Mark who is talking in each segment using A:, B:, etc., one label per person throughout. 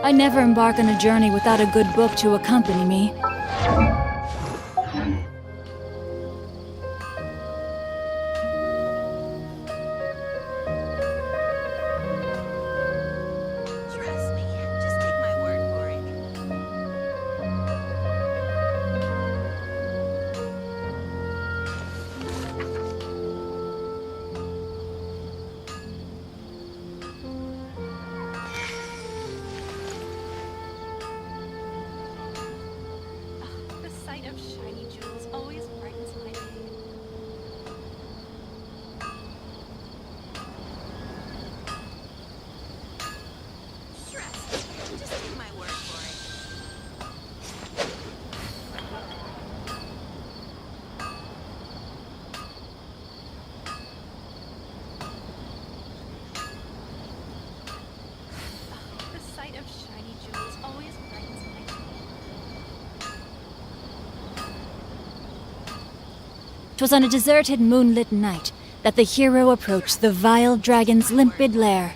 A: I never embark on a journey without a good book to accompany me.
B: Trust me, just take my word for it. The sight of shiny jewels always brightens my day. Trust me, just take my word for it. The sight of shiny jewels always brightens my day.
A: 'Twas on a deserted moonlit night that the hero approached the vile dragon's limpid lair.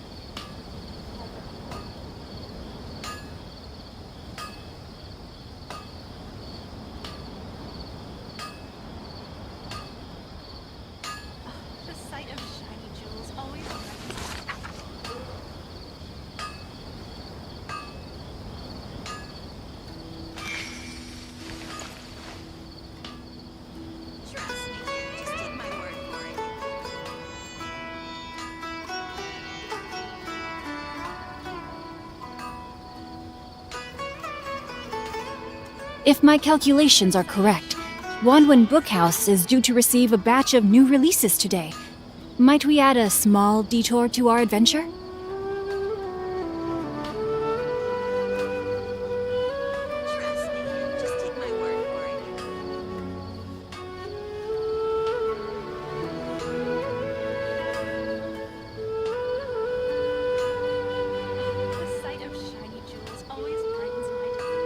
B: The sight of shiny jewels always brightens my day. Trust me, just take my word for it.
A: If my calculations are correct, Wanwen Bookhouse is due to receive a batch of new releases today. Might we add a small detour to our adventure?
B: Trust me, just take my word for it. The sight of shiny jewels always brightens my day.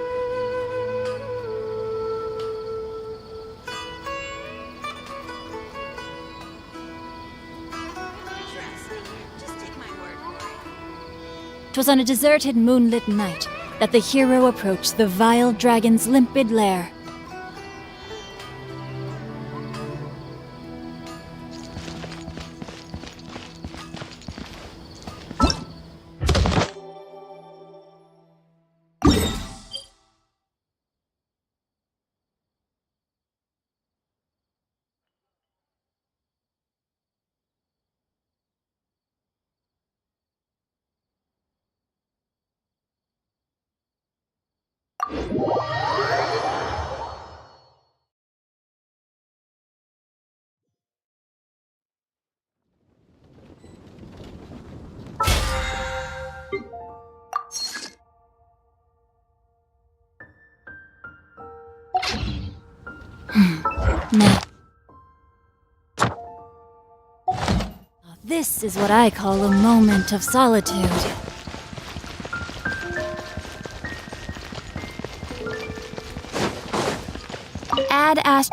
B: Trust me, just take my word for it.
A: 'Twas on a deserted moonlit night that the hero approached the vile dragon's limpid lair. Now, this is what I call a moment of solitude. Ad Ast.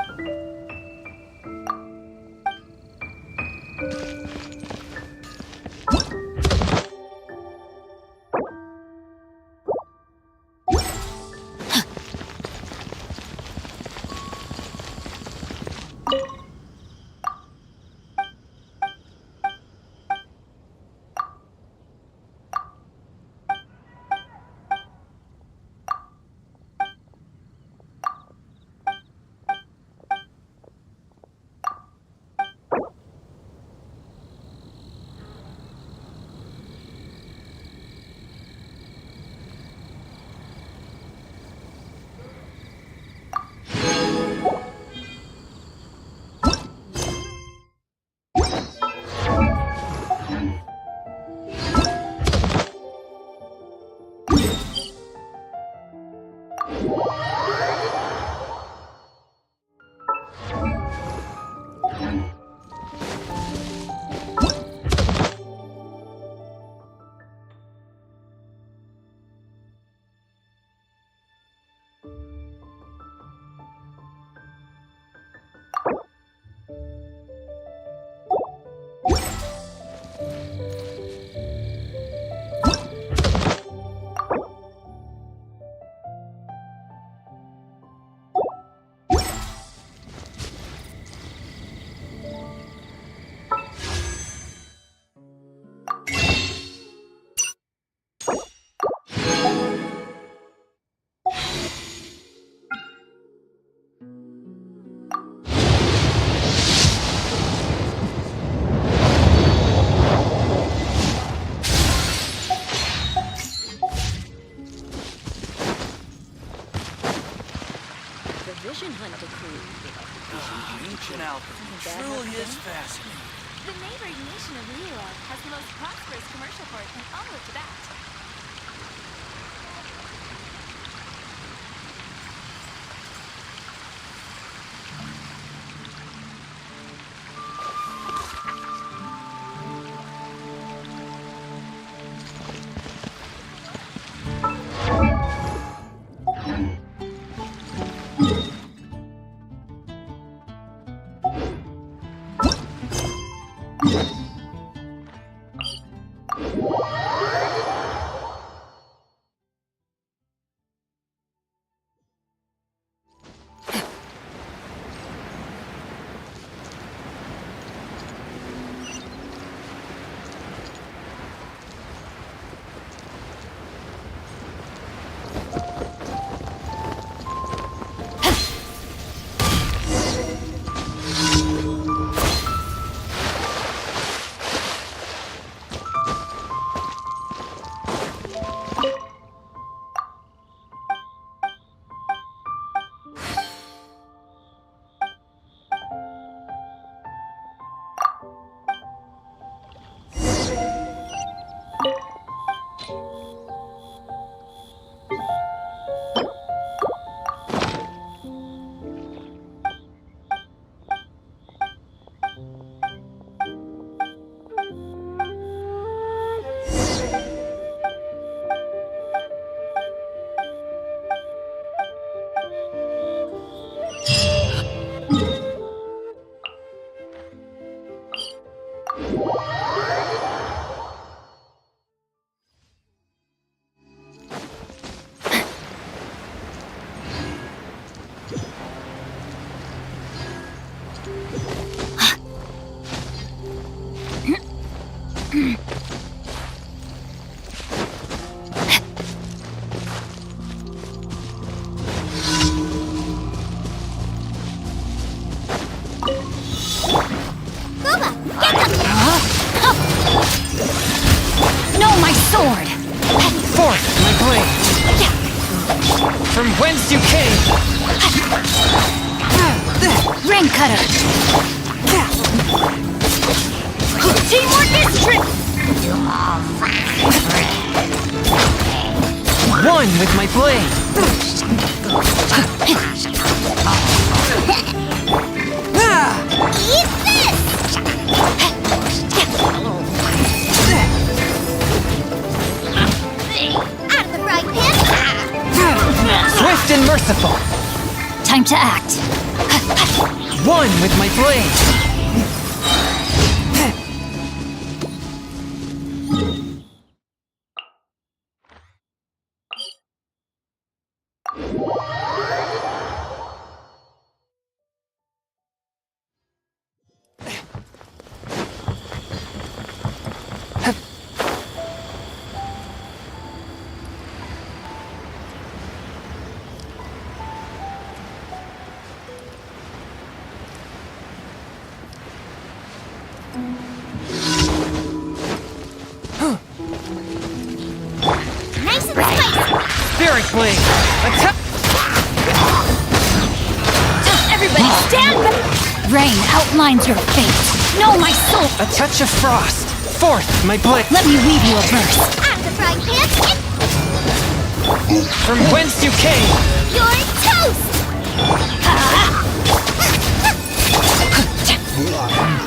C: Ancient alchemy truly is fascinating.
B: The neighboring nation of Liyue has the most prosperous commercial port in all of Tibet.
A: No, my sword!
D: Forth, my blade! From whence you came!
A: Rain cutter! Teamwork is
D: One with my blade!
B: Eat this! Out of the frying pan!
D: Swift and merciful!
A: time to act.
D: One with my blade!
B: Nice and spicy!
D: Spirit blade! Attack!
A: Everybody stand back! Rain outlines your fate. Know my soul!
D: A touch of frost! Forth, my blade!
A: Let me weave you a verse.
B: Out of the frying pan!
D: From whence you came!
B: You're toast!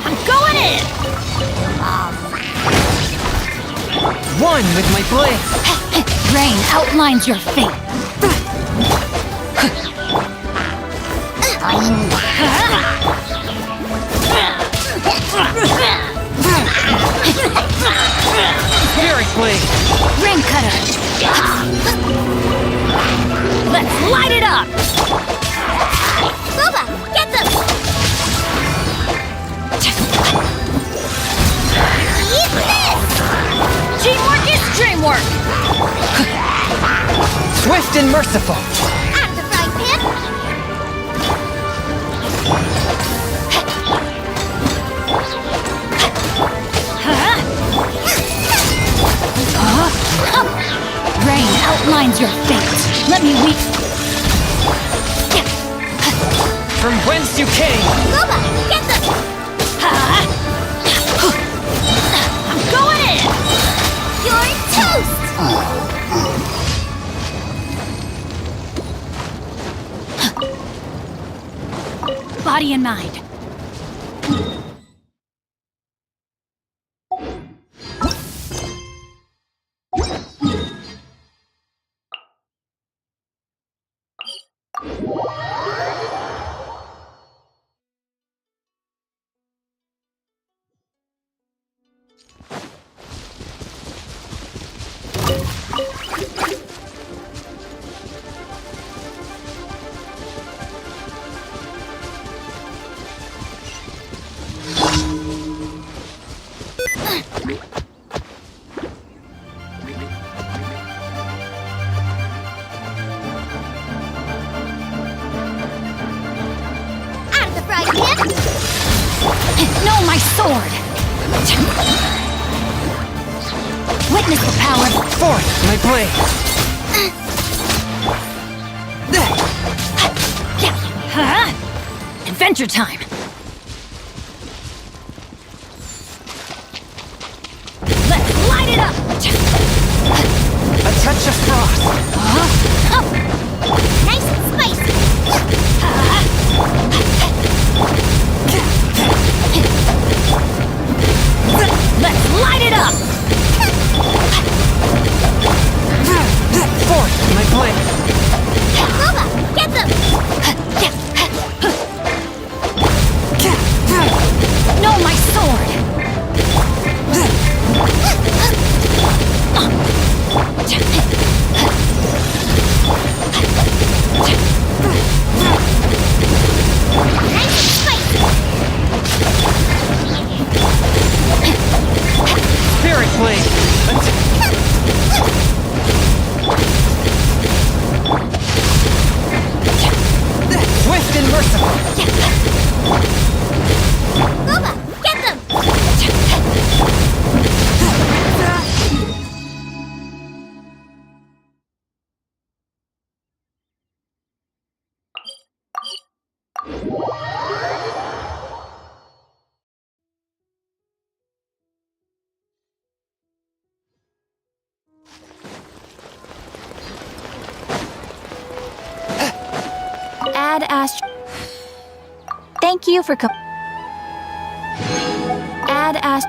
A: I'm going in!
D: One with my blade!
A: Rain outlines your fate.
D: Spirit blade!
A: Rain cutter. Let's light it up!
B: Boba, get them! Eat this!
A: Teamwork is dreamwork!
D: Swift and merciful!
B: Out of the frying pan!
A: Rain outlines your fate. Let me weave.
D: From whence Whence you came!
B: Luba, get them! I'm going in! You're toast!
A: Body and mind.
B: Out of the frying pan!
A: No, my sword! Witness the power.
D: Forth, my blade!
A: Huh? Adventure time! Let's light it up!
D: A touch of frost!
B: Nice and spicy!
A: Let's light it up!
D: Forth, my blade!
B: Luba, get them!
A: No, my sword!
B: Nice and spicy!
D: Spirit blade! Swift and merciful!
B: Luba, get them!
A: Add Thank you for Add Ask.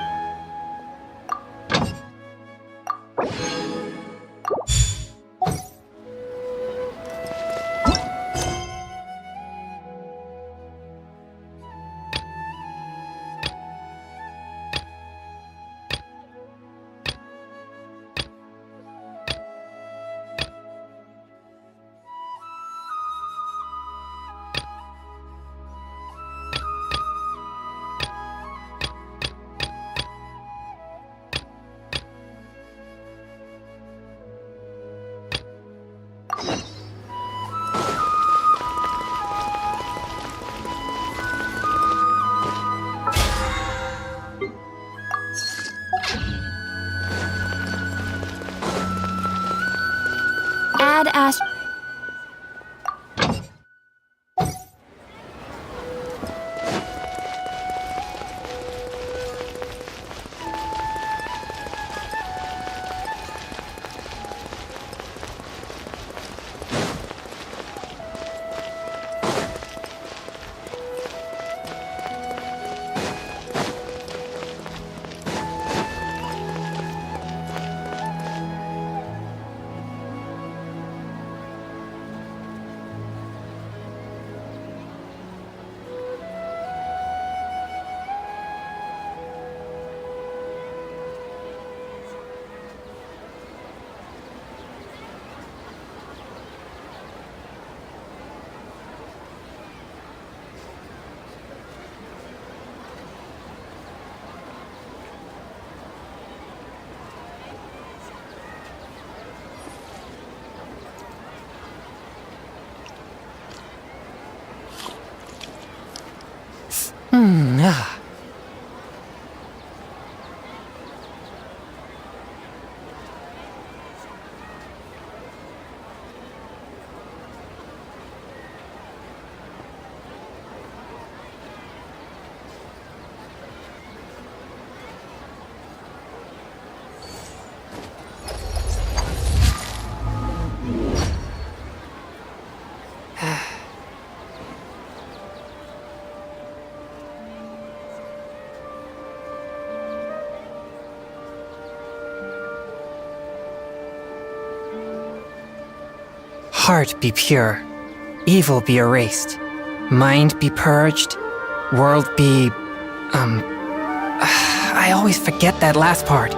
D: Ah. Heart be pure, evil be erased, mind be purged, world be... I always forget that last part.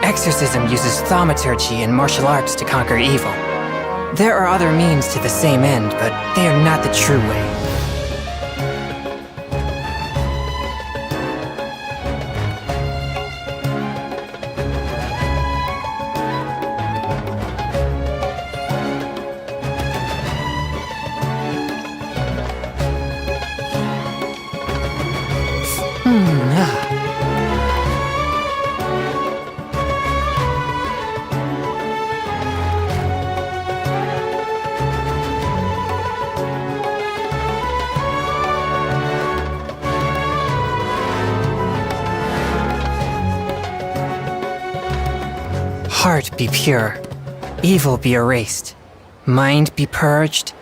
D: Exorcism uses thaumaturgy and martial arts to conquer evil. There are other means to the same end, but they are not the true way. Heart be pure, evil be erased, mind be purged,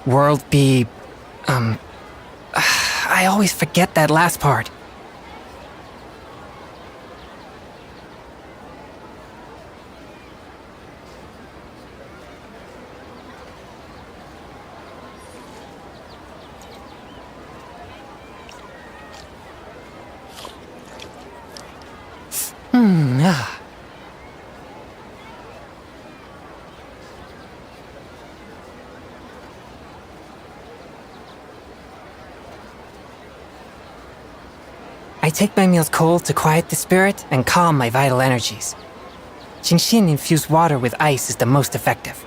D: world be... I always forget that last part. I take my meals cold to quiet the spirit and calm my vital energies. Genshin infused water with ice is the most effective.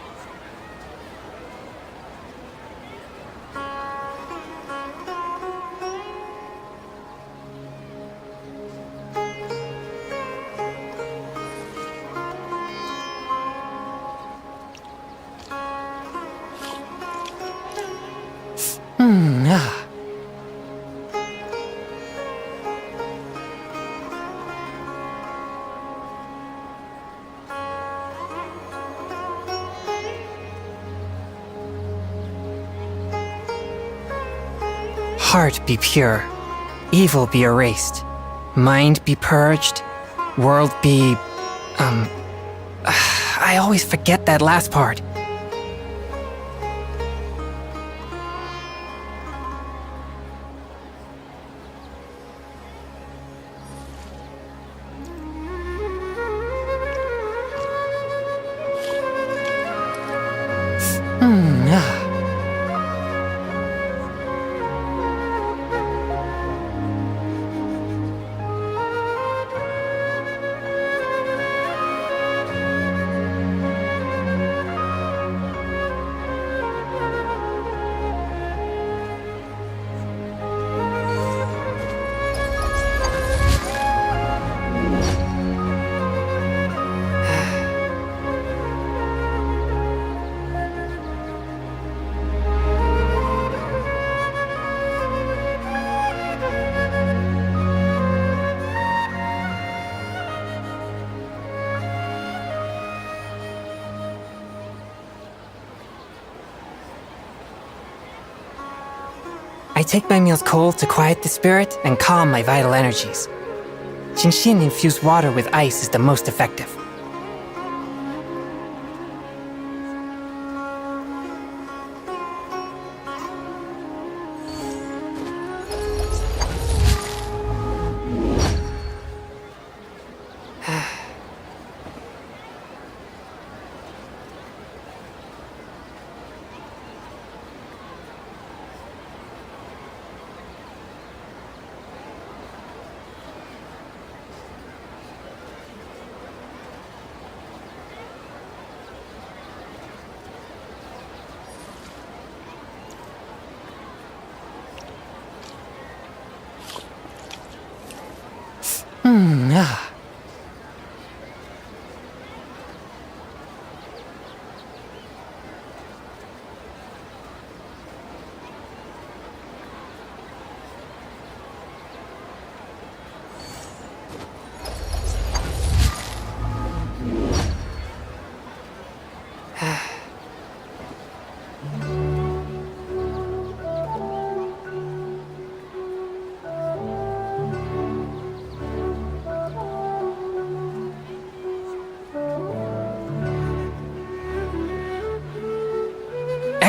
D: Heart be pure, evil be erased, mind be purged, world be... I always forget that last part. I take my meals cold to quiet the spirit and calm my vital energies. Genshin infused water with ice is the most effective.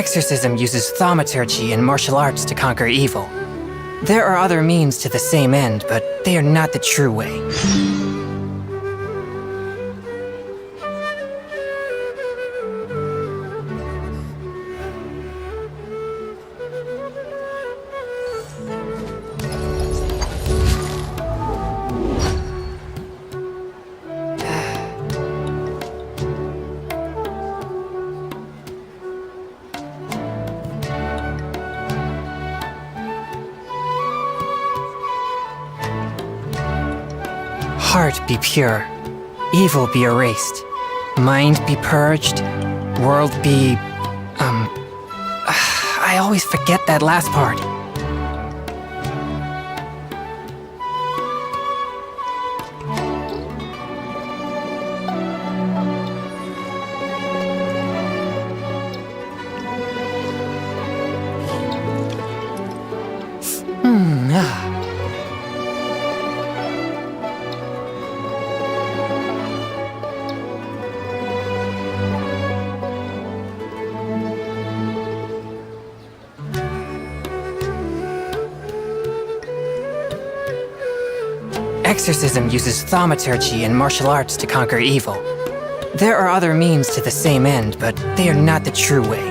D: Exorcism uses thaumaturgy and martial arts to conquer evil. There are other means to the same end, but they are not the true way. Heart be pure, evil be erased, mind be purged, world be... I always forget that last part. Exorcism uses thaumaturgy and martial arts to conquer evil. There are other means to the same end, but they are not the true way.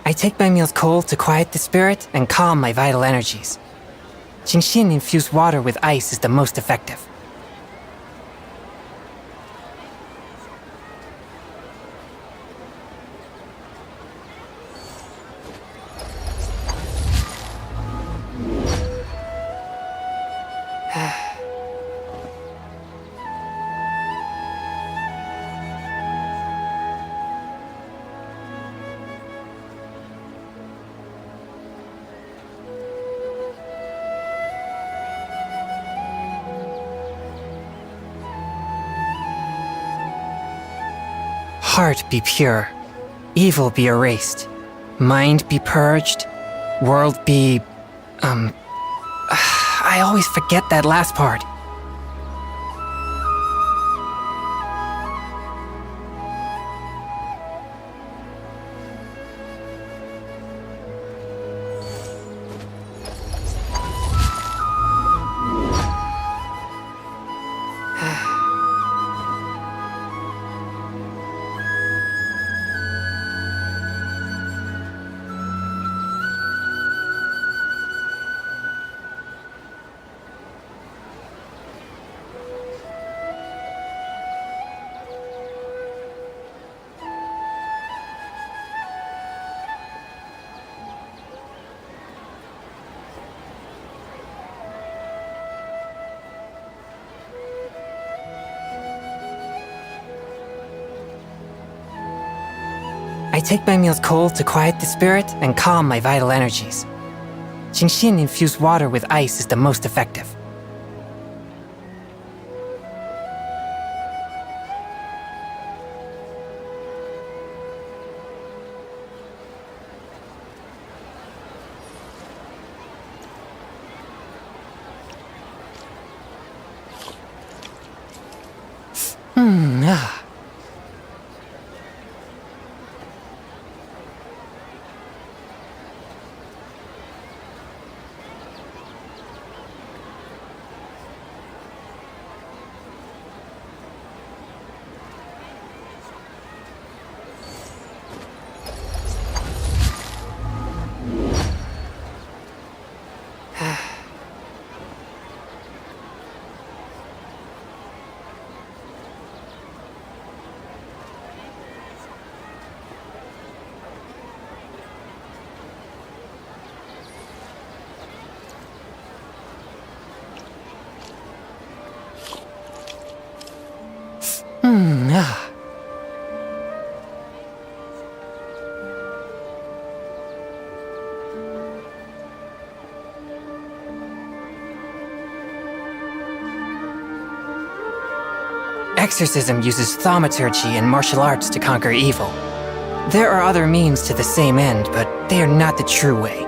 D: I take my meals cold to quiet the spirit and calm my vital energies. Genshin infused water with ice is the most effective. Heart be pure, evil be erased, mind be purged, world be... I always forget that last part. I take my meals cold to quiet the spirit and calm my vital energies. Genshin infused water with ice is the most effective. Exorcism uses thaumaturgy and martial arts to conquer evil. There are other means to the same end, but they are not the true way.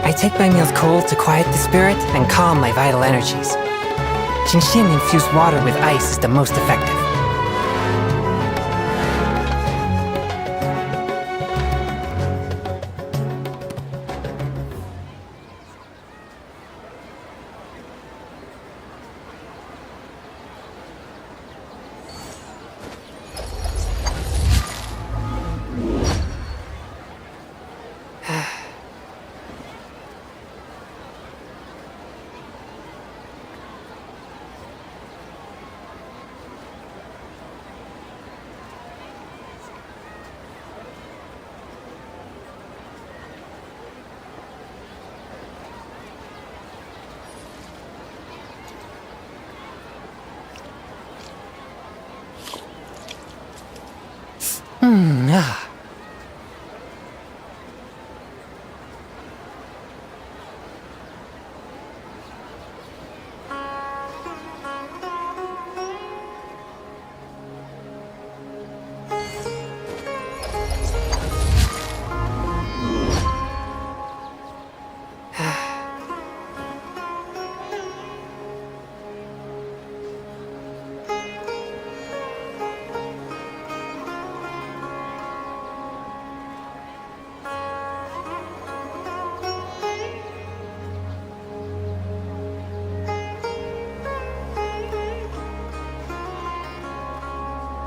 D: I take my meals cold to quiet the spirit and calm my vital energies. Genshin infused water with ice is the most effective.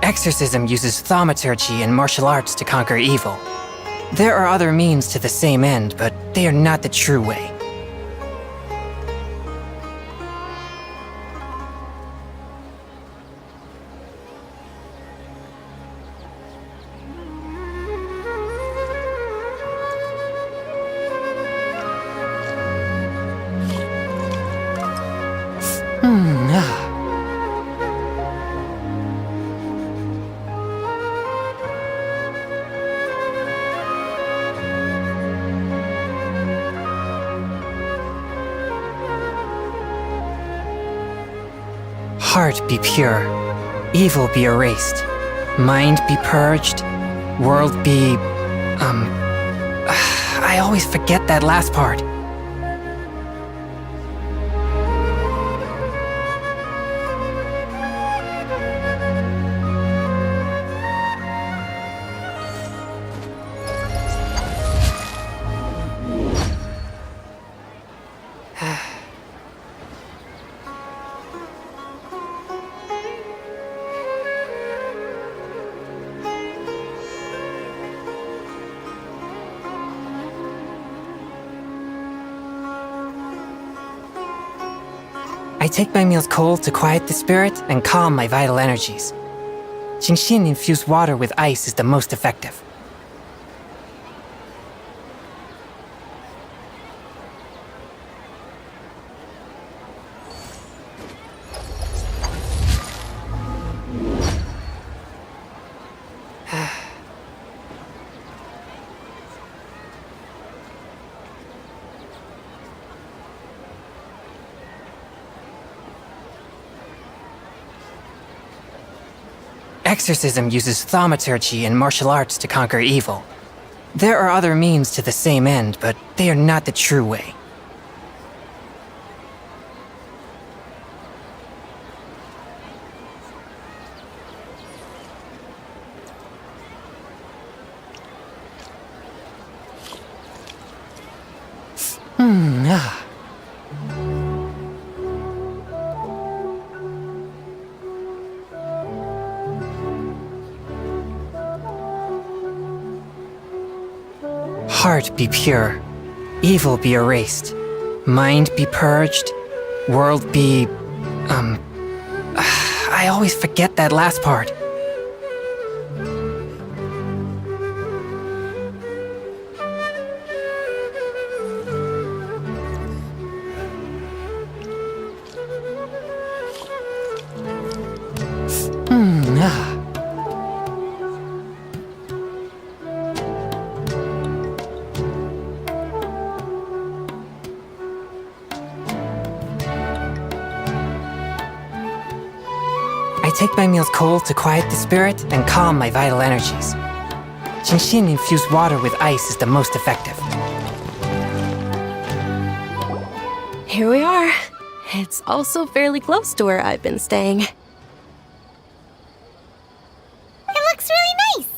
D: Exorcism uses thaumaturgy and martial arts to conquer evil. There are other means to the same end, but they are not the true way. Heart be pure, evil be erased, mind be purged, world be... I always forget that last part. I take my meals cold to quiet the spirit and calm my vital energies. Genshin infused water with ice is the most effective. Exorcism uses thaumaturgy and martial arts to conquer evil. There are other means to the same end, but they are not the true way. Ah. Heart be pure, evil be erased, mind be purged, world be... I always forget that last part. Ah. I take my meals cold to quiet the spirit and calm my vital energies. Genshin infused water with ice is the most effective.
E: Here we are. It's also fairly close to where I've been staying.
B: It looks really nice.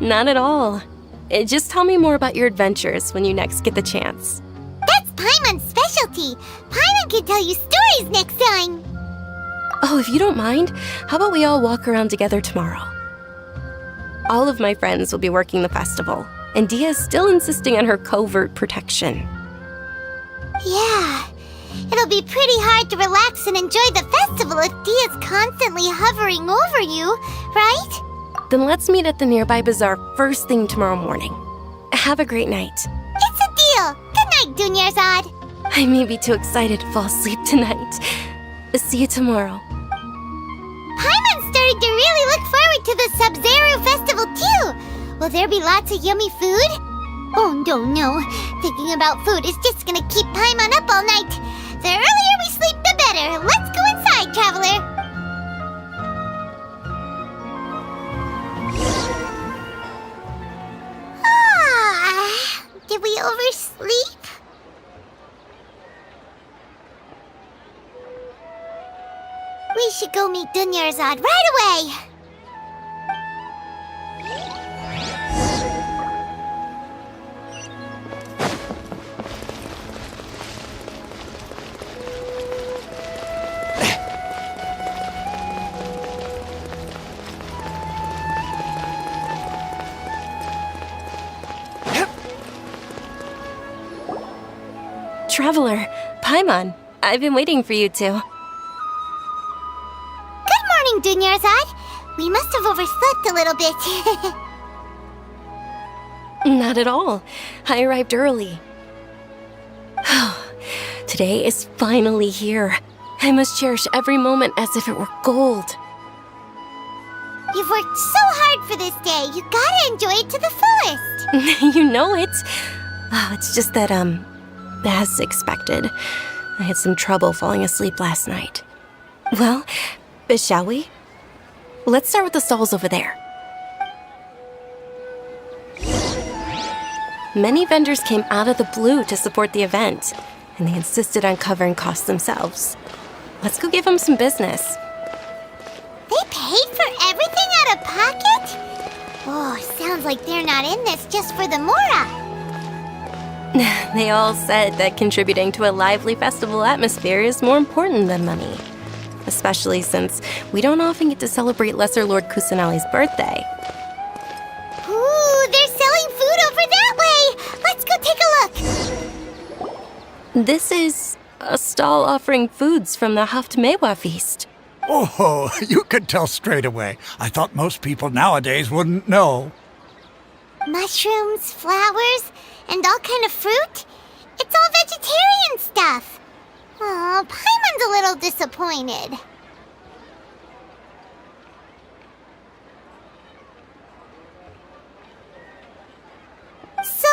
E: Not at all. Just tell me more about your adventures when you next get the chance.
B: That's Paimon's specialty. Paimon can tell you stories next time.
E: Oh, if you don't mind, how about we all walk around together tomorrow? All of my friends will be working the festival, and Dia's still insisting on her covert protection.
B: Yeah. It'll be pretty hard to relax and enjoy the festival if Dia's constantly hovering over you, right?
E: Then let's meet at the nearby bazaar first thing tomorrow morning. Have a great night.
B: It's a deal. Good night, Dunyarzad.
E: I may be too excited to fall asleep tonight. See you tomorrow.
B: Paimon's starting to really look forward to the Sub-Zero festival too. Will there be lots of yummy food? Oh, no. Thinking about food is just gonna keep Paimon up all night. The earlier we sleep, the better. Let's go inside, traveler. Did we oversleep? We should go meet Dunyarzad right away.
E: Traveler, Paimon, I've been waiting for you two.
B: Good morning, Dunyarzad. We must have overslept a little bit.
E: Not at all. I arrived early. Today is finally here. I must cherish every moment as if it were gold.
B: You've worked so hard for this day. You gotta enjoy it to the fullest.
E: You know it. Oh, it's just that, as expected, I had some trouble falling asleep last night. Well, shall we? Let's start with the stalls over there. Many vendors came out of the blue to support the event, and they insisted on covering costs themselves. Let's go give them some business.
B: They paid for everything out of pocket? Oh, sounds like they're not in this just for the Mora.
E: They all said that contributing to a lively festival atmosphere is more important than money. Especially since we don't often get to celebrate Lesser Lord Kusanali's birthday.
B: Ooh, they're selling food over that way! Let's go take a look!
E: This is a stall offering foods from the Haftmewa feast.
F: Oh, you could tell straight away. I thought most people nowadays wouldn't know.
B: Mushrooms, flowers, and all kind of fruit? It's all vegetarian stuff. Oh, Paimon's a little disappointed. So,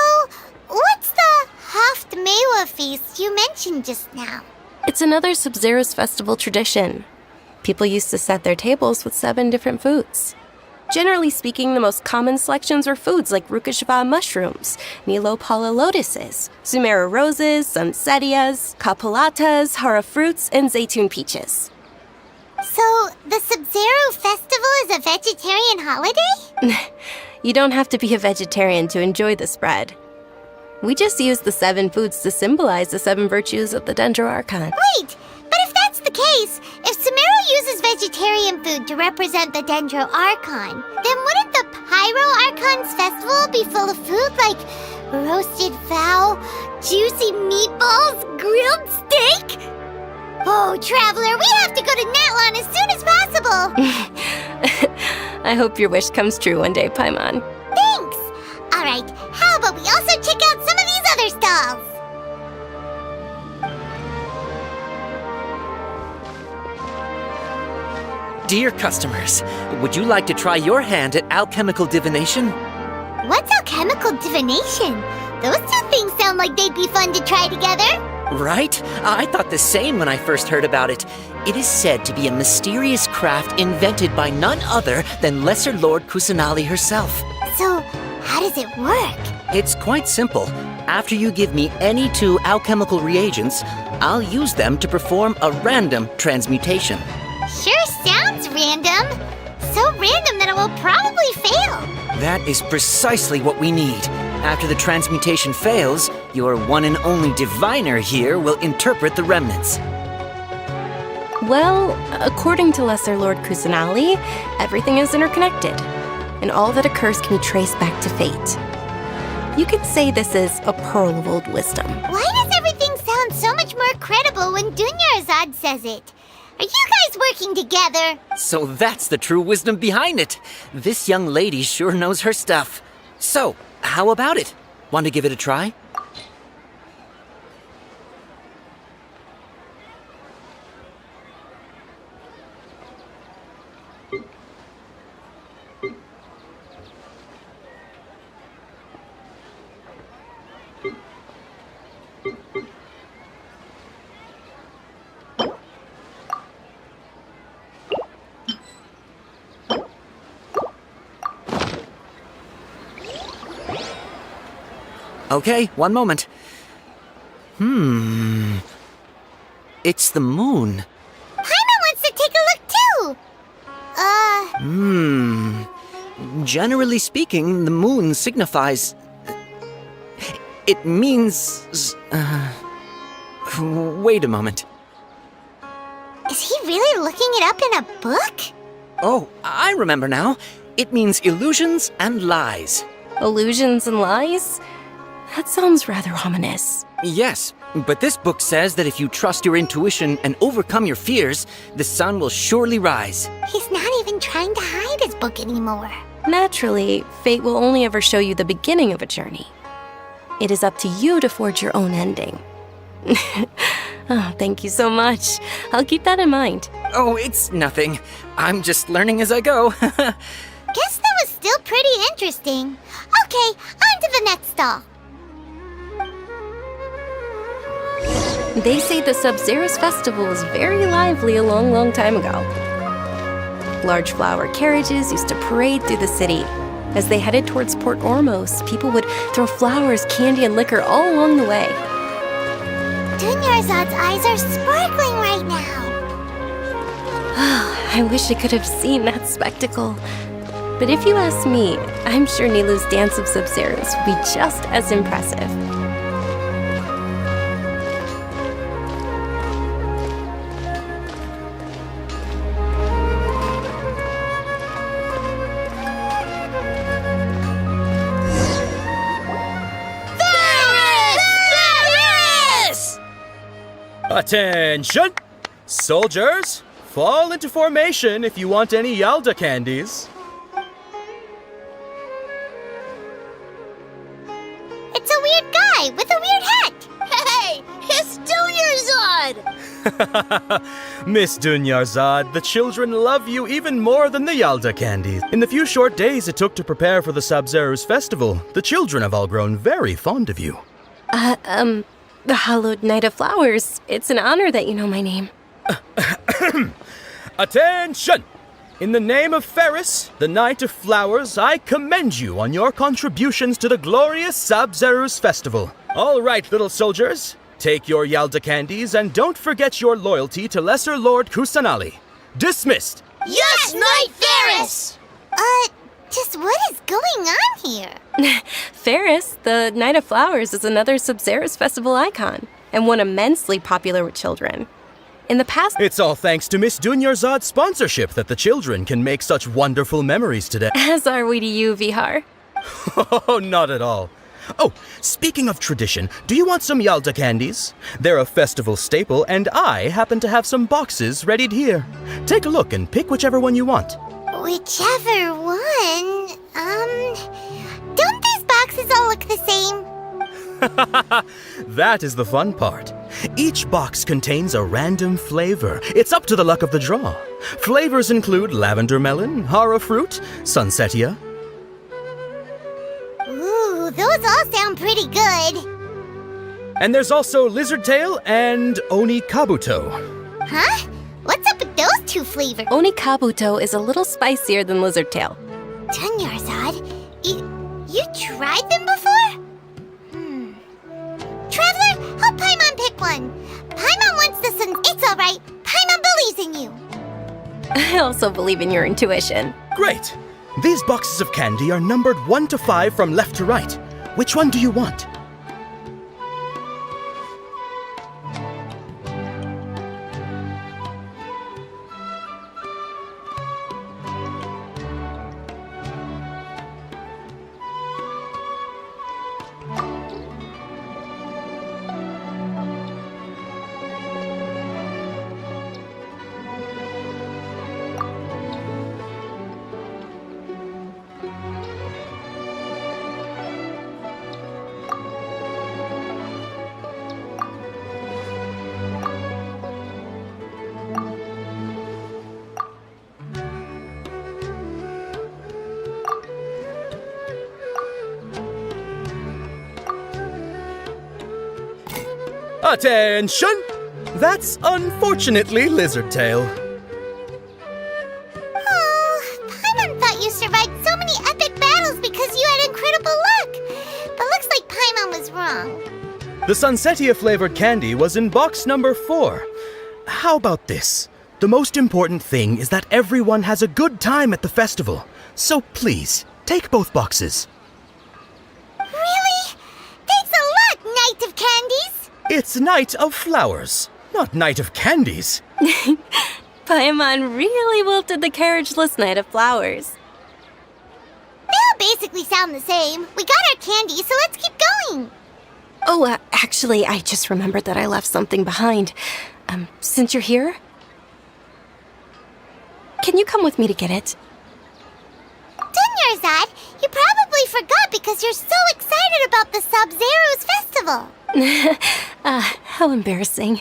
B: what's the Haftmewa feast you mentioned just now?
E: It's another Sub-Zero's festival tradition. People used to set their tables with 7 different foods. Generally speaking, the most common selections were foods like Rukashava mushrooms, Nilopala lotuses, Sumera roses, Sunsetias, Kapulatas, Hara fruits, and Zaytun peaches.
B: So, the Sub-Zero Festival is a vegetarian holiday?
E: You don't have to be a vegetarian to enjoy the spread. We just use the 7 foods to symbolize the 7 virtues of the Dendro Archon.
B: Wait, but if that's the case, if Sumeru uses vegetarian food to represent the Dendro Archon, then wouldn't the Pyro Archon's festival be full of food like roasted fowl, juicy meatballs, grilled steak? Oh, Traveler, we have to go to Natlan as soon as possible!
E: I hope your wish comes true one day, Paimon.
B: Thanks! Alright, how about we also check out some of these other stalls?
G: Dear customers, would you like to try your hand at alchemical divination?
B: What's alchemical divination? Those two things sound like they'd be fun to try together.
G: Right? I thought the same when I first heard about it. It is said to be a mysterious craft invented by none other than Lesser Lord Kusanali herself.
B: So, how does it work?
G: It's quite simple. After you give me any 2 alchemical reagents, I'll use them to perform a random transmutation.
B: Sure sounds random. So random that it will probably fail.
G: That is precisely what we need. After the transmutation fails, your one and only diviner here will interpret the remnants.
E: Well, according to Lesser Lord Kusanali, everything is interconnected, and all that occurs can be traced back to fate. You could say this is a pearl of old wisdom.
B: Why does everything sound so much more credible when Dunyarzad says it? Are you guys working together?
G: So that's the true wisdom behind it. This young lady sure knows her stuff. So, how about it? Want to give it a try? Okay, one moment. It's the moon.
B: Paimon wants to take a look too.
G: Generally speaking, the moon signifies... It means... Wait a moment.
B: Is he really looking it up in a book?
G: Oh, I remember now. It means illusions and lies.
E: Illusions and lies? That sounds rather ominous.
G: Yes, but this book says that if you trust your intuition and overcome your fears, the sun will surely rise.
B: He's not even trying to hide his book anymore.
E: Naturally, fate will only ever show you the beginning of a journey. It is up to you to forge your own ending. Oh, thank you so much. I'll keep that in mind.
G: Oh, it's nothing. I'm just learning as I go.
B: Guess that was still pretty interesting. Okay, on to the next stall.
E: They say the Sub-Zero's festival was very lively a long, long time ago. Large flower carriages used to parade through the city. As they headed towards Port Ormos, people would throw flowers, candy, and liquor all along the way.
B: Dunyarzad's eyes are sparkling right now.
E: I wish I could have seen that spectacle. But if you ask me, I'm sure Nilu's dance of Sub-Zeros would be just as impressive.
H: Attention! Soldiers, fall into formation if you want any Yalda candies.
B: It's a weird guy with a weird hat. Hey, it's Dunyarzad!
H: Miss Dunyarzad, the children love you even more than the Yalda candies. In the few short days it took to prepare for the Sub-Zero's festival, the children have all grown very fond of you.
E: The Hallowed Knight of Flowers. It's an honor that you know my name.
H: Attention! In the name of Ferris, the Knight of Flowers, I commend you on your contributions to the glorious Sub-Zero's festival. All right, little soldiers, take your Yalda candies and don't forget your loyalty to Lesser Lord Kusanali. Dismissed!
C: Yes, Knight Ferris!
B: Just what is going on here?
E: Ferris, the Knight of Flowers, is another Sub-Zero's festival icon, and one immensely popular with children. In the past,
H: It's all thanks to Miss Dunyarzad's sponsorship that the children can make such wonderful memories today.
E: as are we to you, Vihar.
H: Oh, not at all. Oh, speaking of tradition, do you want some Yalda candies? They're a festival staple, and I happen to have some boxes readied here. Take a look and pick whichever one you want.
B: Whichever one. Don't these boxes all look the same?
H: That is the fun part. Each box contains a random flavor. It's up to the luck of the draw. Flavors include lavender melon, hara fruit, sunsetia.
B: Ooh, those all sound pretty good.
H: And there's also lizard tail and oni kabuto.
B: Huh? What's up with those two flavors?
E: Oni kabuto is a little spicier than lizard tail.
B: Dunyarzad, you tried them before? Traveler, help Paimon pick one. Paimon wants this and it's alright. Paimon believes in you.
E: I also believe in your intuition.
H: Great! These boxes of candy are numbered 1 to 5 from left to right. Which one do you want? Attention! That's unfortunately lizard tail.
B: Oh, Paimon thought you survived so many epic battles because you had incredible luck. But looks like Paimon was wrong.
H: The sunsetia flavored candy was in box number 4. How about this? The most important thing is that everyone has a good time at the festival. So please, take both boxes.
B: Really? Thanks a lot, Knight of Candies.
H: It's Knight of Flowers, not Knight of Candies.
E: Paimon really wilted the carriageless Knight of Flowers.
B: They all basically sound the same. We got our candy, so let's keep going.
E: Oh, actually, I just remembered that I left something behind. Since you're here, can you come with me to get it?
B: Dunyarzad, you probably forgot because you're so excited about the Sub-Zero's festival.
E: How embarrassing.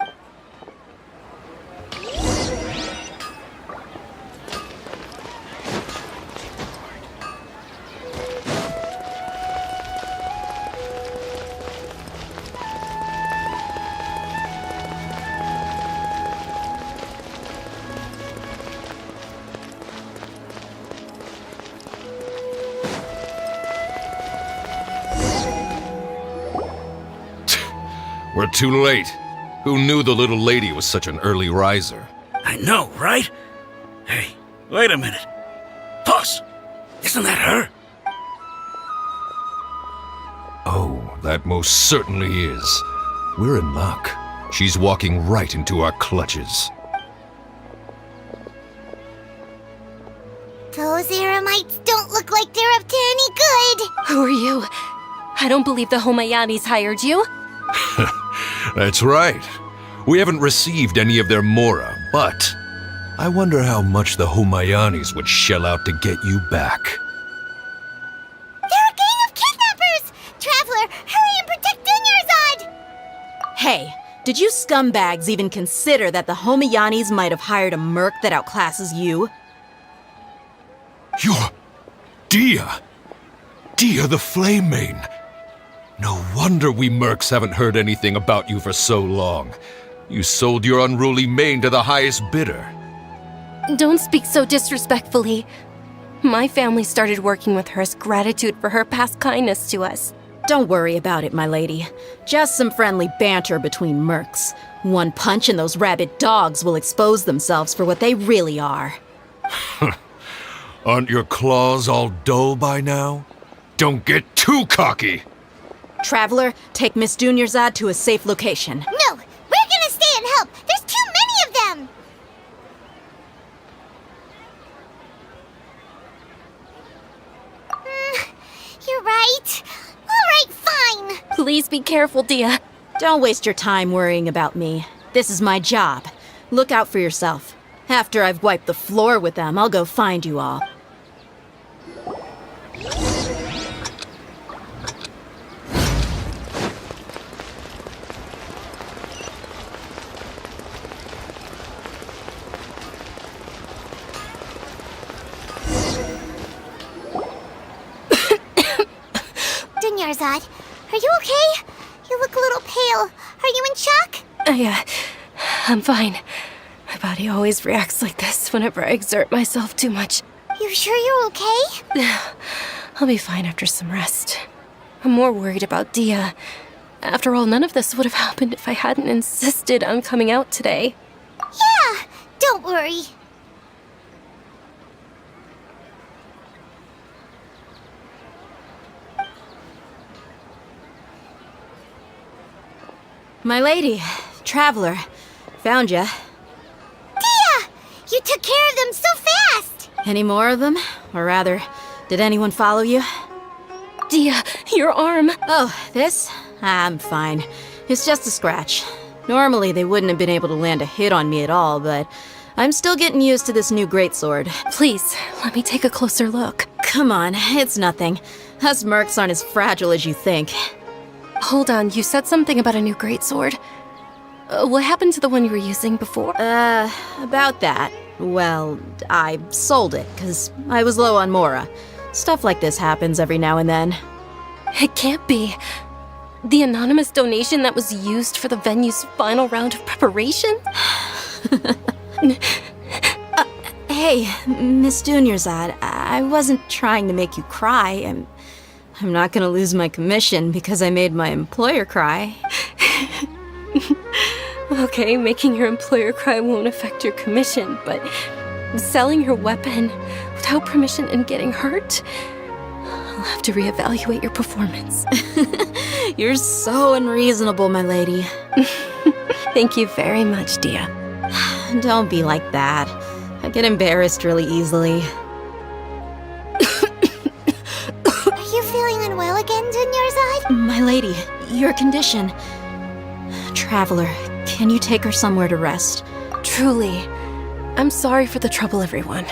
I: We're too late. Who knew the little lady was such an early riser?
C: I know, right? Hey, wait a minute. Boss, isn't that her?
I: Oh, that most certainly is. We're in luck. She's walking right into our clutches.
B: Those Eremites don't look like they're up to any good.
E: Who are you? I don't believe the Homayanis hired you.
I: That's right. We haven't received any of their mora, but I wonder how much the Homayanis would shell out to get you back.
B: They're a gang of kidnappers! Traveler, hurry and protect Dunyarzad!
J: Hey, did you scumbags even consider that the Homayanis might have hired a merc that outclasses you?
I: You're Dia! Dia the Flame Mane! No wonder we mercs haven't heard anything about you for so long. You sold your unruly mane to the highest bidder.
E: Don't speak so disrespectfully. My family started working with her as gratitude for her past kindness to us.
J: Don't worry about it, my lady. Just some friendly banter between mercs. One punch and those rabid dogs will expose themselves for what they really are.
I: Aren't your claws all dull by now? Don't get too cocky!
J: Traveler, take Miss Dunyarzad to a safe location.
B: No! We're gonna stay and help! There's too many of them! You're right. Alright, fine.
E: Please be careful, Dia.
J: Don't waste your time worrying about me. This is my job. Look out for yourself. After I've wiped the floor with them, I'll go find you all.
B: Dunyarzad, are you okay? You look a little pale. Are you in shock?
E: I'm fine. My body always reacts like this whenever I exert myself too much.
B: You sure you're okay?
E: I'll be fine after some rest. I'm more worried about Dia. After all, none of this would have happened if I hadn't insisted on coming out today.
B: Yeah, don't worry.
J: My lady, Traveler, found ya.
B: Dia! You took care of them so fast!
J: Any more of them? Or rather, did anyone follow you?
E: Dia, your arm!
J: Oh, this? I'm fine. It's just a scratch. Normally, they wouldn't have been able to land a hit on me at all, but I'm still getting used to this new greatsword.
E: Please, let me take a closer look.
J: Come on, it's nothing. Us mercs aren't as fragile as you think.
E: Hold on, you said something about a new greatsword. What happened to the one you were using before?
J: About that. Well, I sold it, because I was low on Mora. Stuff like this happens every now and then.
E: It can't be. The anonymous donation that was used for the venue's final round of preparation?
J: Hey, Miss Dunyarzad, I wasn't trying to make you cry. I'm not gonna lose my commission because I made my employer cry.
E: Okay, making your employer cry won't affect your commission, but selling your weapon without permission and getting hurt? I'll have to reevaluate your performance.
J: You're so unreasonable, my lady.
E: Thank you very much, Dia.
J: Don't be like that. I get embarrassed really easily.
B: Are you feeling unwell again, Dunyarzad?
J: My lady, your condition. Traveler, can you take her somewhere to rest?
E: Truly, I'm sorry for the trouble, everyone.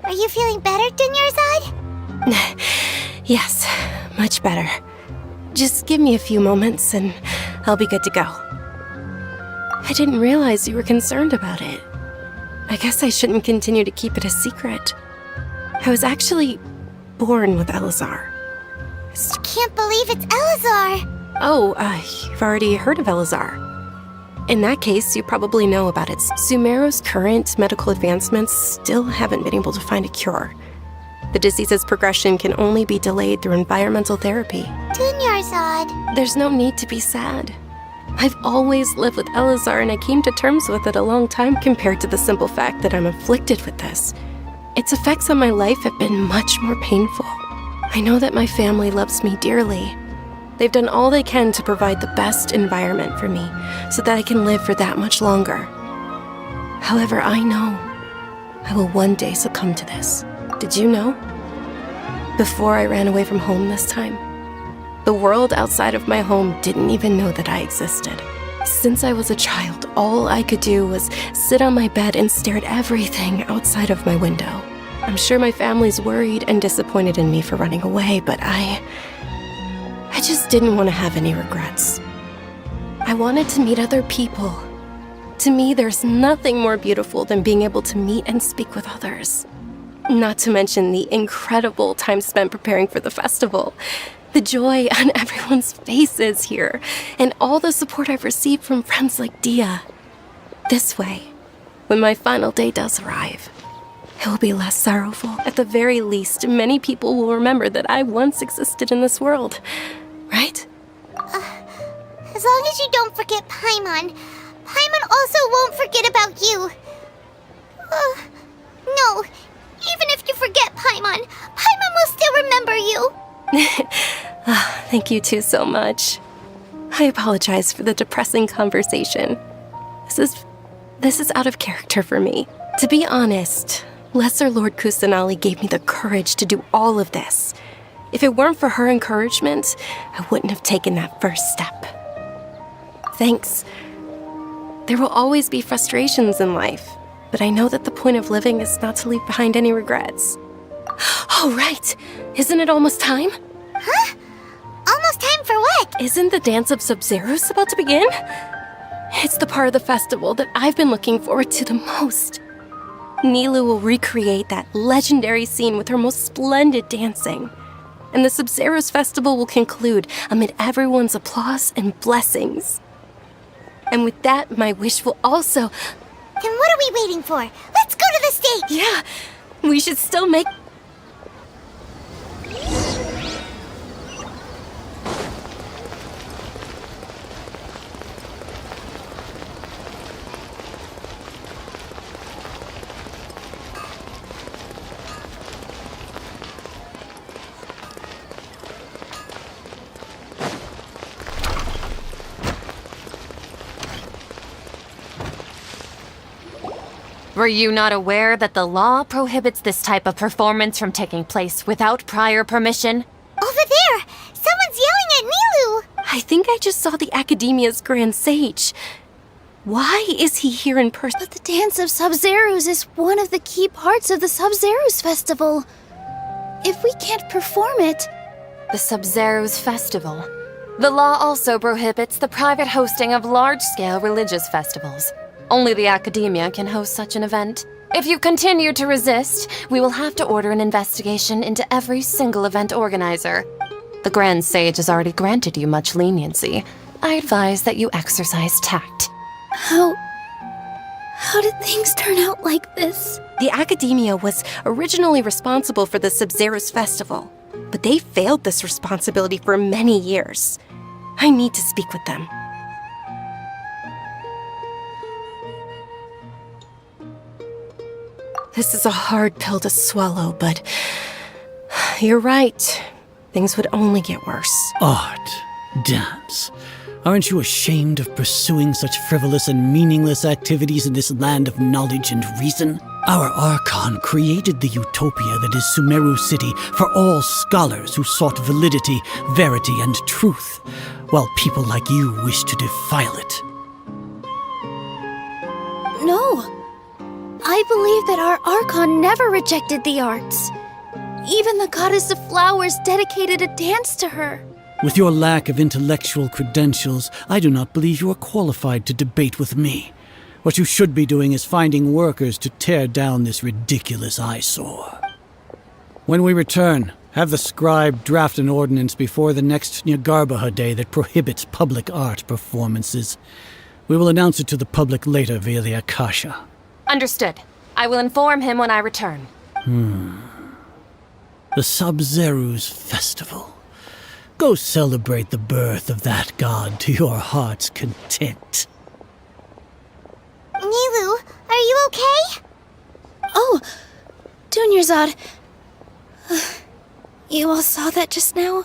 B: Are you feeling better, Dunyarzad?
E: Yes, much better. Just give me a few moments and I'll be good to go. I didn't realize you were concerned about it. I guess I shouldn't continue to keep it a secret. I was actually born with Elazar.
B: I can't believe it's Elazar!
E: Oh, you've already heard of Elazar. In that case, you probably know about it. Sumeru's current medical advancements still haven't been able to find a cure. The disease's progression can only be delayed through environmental therapy.
B: Dunyarzad.
E: There's no need to be sad. I've always lived with Elazar and I came to terms with it a long time compared to the simple fact that I'm afflicted with this. Its effects on my life have been much more painful. I know that my family loves me dearly. They've done all they can to provide the best environment for me so that I can live for that much longer. However, I know I will one day succumb to this. Did you know? Before I ran away from home this time, the world outside of my home didn't even know that I existed. Since I was a child, all I could do was sit on my bed and stare at everything outside of my window. I'm sure my family's worried and disappointed in me for running away, but I just didn't want to have any regrets. I wanted to meet other people. To me, there's nothing more beautiful than being able to meet and speak with others. Not to mention the incredible time spent preparing for the festival. The joy on everyone's faces here, and all the support I've received from friends like Dia. This way, when my final day does arrive, it will be less sorrowful. At the very least, many people will remember that I once existed in this world. Right?
B: As long as you don't forget Paimon. Paimon also won't forget about you. No, even if you forget Paimon, Paimon will still remember you.
E: Thank you two so much. I apologize for the depressing conversation. This is out of character for me. To be honest, Lesser Lord Kusanali gave me the courage to do all of this. If it weren't for her encouragement, I wouldn't have taken that first step. Thanks. There will always be frustrations in life, but I know that the point of living is not to leave behind any regrets. Oh, right! Isn't it almost time?
B: Huh? Almost time for what?
E: Isn't the Dance of Sub-Zeros about to begin? It's the part of the festival that I've been looking forward to the most. Nilou will recreate that legendary scene with her most splendid dancing. And the Sub-Zeros festival will conclude amid everyone's applause and blessings. And with that, my wish will also...
B: Then what are we waiting for? Let's go to the stage!
E: Yeah, we should still make...
K: Were you not aware that the law prohibits this type of performance from taking place without prior permission?
B: Over there! Someone's yelling at Nilou!
E: I think I just saw the Academia's Grand Sage. Why is he here in person?
J: But the Dance of Sub-Zeros is one of the key parts of the Sub-Zeros festival. If we can't perform it...
K: The Sub-Zeros Festival. The law also prohibits the private hosting of large-scale religious festivals. Only the Academia can host such an event. If you continue to resist, we will have to order an investigation into every single event organizer. The Grand Sage has already granted you much leniency. I advise that you exercise tact.
J: How did things turn out like this?
E: The Academia was originally responsible for the Sub-Zeros festival, but they failed this responsibility for many years. I need to speak with them. This is a hard pill to swallow, but you're right. Things would only get worse.
L: Art, dance. Aren't you ashamed of pursuing such frivolous and meaningless activities in this land of knowledge and reason? Our Archon created the utopia that is Sumeru City for all scholars who sought validity, verity, and truth, while people like you wish to defile it.
J: No. I believe that our Archon never rejected the arts. Even the goddess of flowers dedicated a dance to her.
L: With your lack of intellectual credentials, I do not believe you are qualified to debate with me. What you should be doing is finding workers to tear down this ridiculous eyesore. When we return, have the scribe draft an ordinance before the next Nyagarbha day that prohibits public art performances. We will announce it to the public later via the Akasha.
K: Understood. I will inform him when I return.
L: The Sub-Zeros Festival. Go celebrate the birth of that god to your heart's content.
B: Nilou, are you okay?
J: Oh, Dunyarzad. You all saw that just now?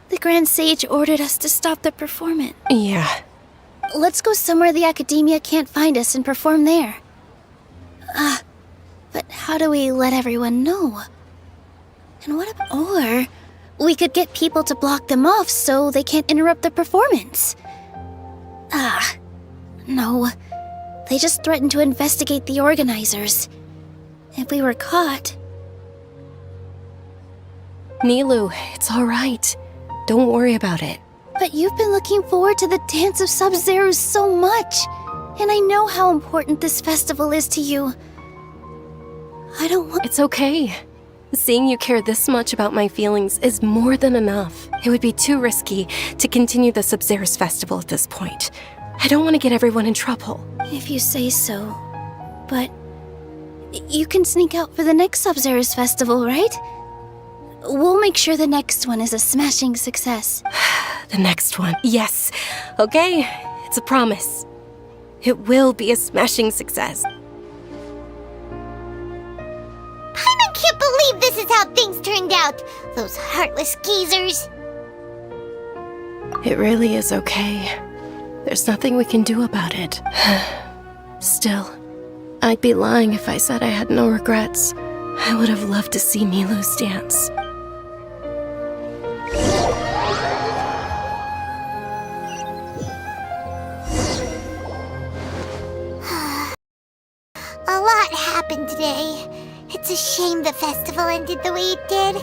J: The Grand Sage ordered us to stop the performance.
E: Yeah.
J: Let's go somewhere the Academia can't find us and perform there. But how do we let everyone know? And what about... Or we could get people to block them off so they can't interrupt the performance. No. They just threatened to investigate the organizers. If we were caught...
E: Nilou, it's all right. Don't worry about it.
J: But you've been looking forward to the Dance of Sub-Zeros so much, and I know how important this festival is to you. I don't want.
E: It's okay. Seeing you care this much about my feelings is more than enough. It would be too risky to continue the Sub-Zero's festival at this point. I don't want to get everyone in trouble.
J: If you say so. But you can sneak out for the next Sub-Zero's festival, right? We'll make sure the next one is a smashing success.
E: The next one. Yes. Okay. It's a promise. It will be a smashing success.
B: Paimon can't believe this is how things turned out. Those heartless geezers.
E: It really is okay. There's nothing we can do about it. Still, I'd be lying if I said I had no regrets. I would have loved to see Milu's dance.
B: A lot happened today. It's a shame the festival ended the way it did.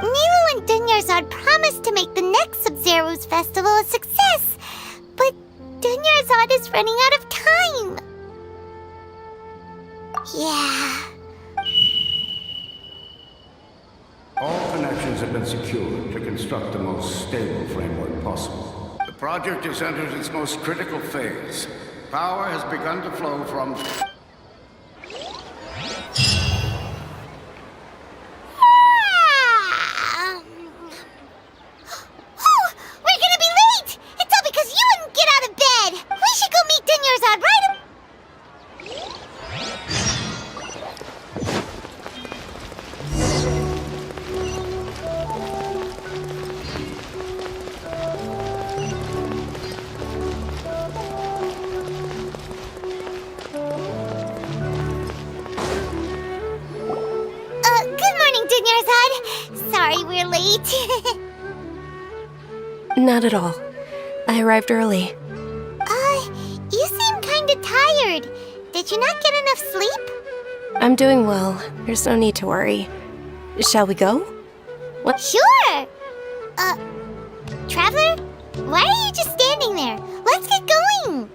B: Nilo and Dunyarzad promised to make the next Sub-Zero's festival a success, but Dunyarzad is running out of time. Yeah.
M: All connections have been secured to construct the most stable framework possible. The project has entered its most critical phase. Power has begun to flow from...
B: We're gonna be late! It's all because you wouldn't get out of bed! We should go meet Dunyarzad, right? Good morning, Dunyarzad. Sorry we're late.
E: Not at all. I arrived early.
B: You seem kinda tired. Did you not get enough sleep?
E: I'm doing well. There's no need to worry. Shall we go? What?
B: Sure! Traveler? Why are you just standing there? Let's get going!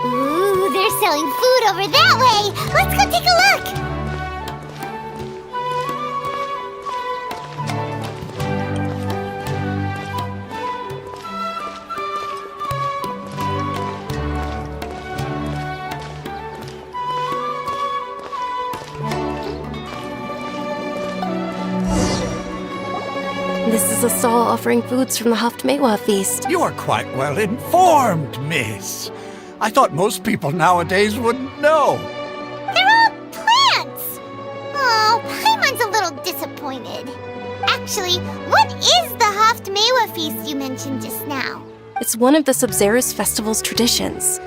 B: Ooh, they're selling food over that way! Let's go take a look!
E: This is a stall offering foods from the Haftmewa feast.
F: You are quite well informed, miss. I thought most people nowadays wouldn't know.
B: They're all plants! Oh, Paimon's a little disappointed. Actually, what is the Haftmewa feast you mentioned just now?
E: It's one of the Sub-Zero's festival's traditions.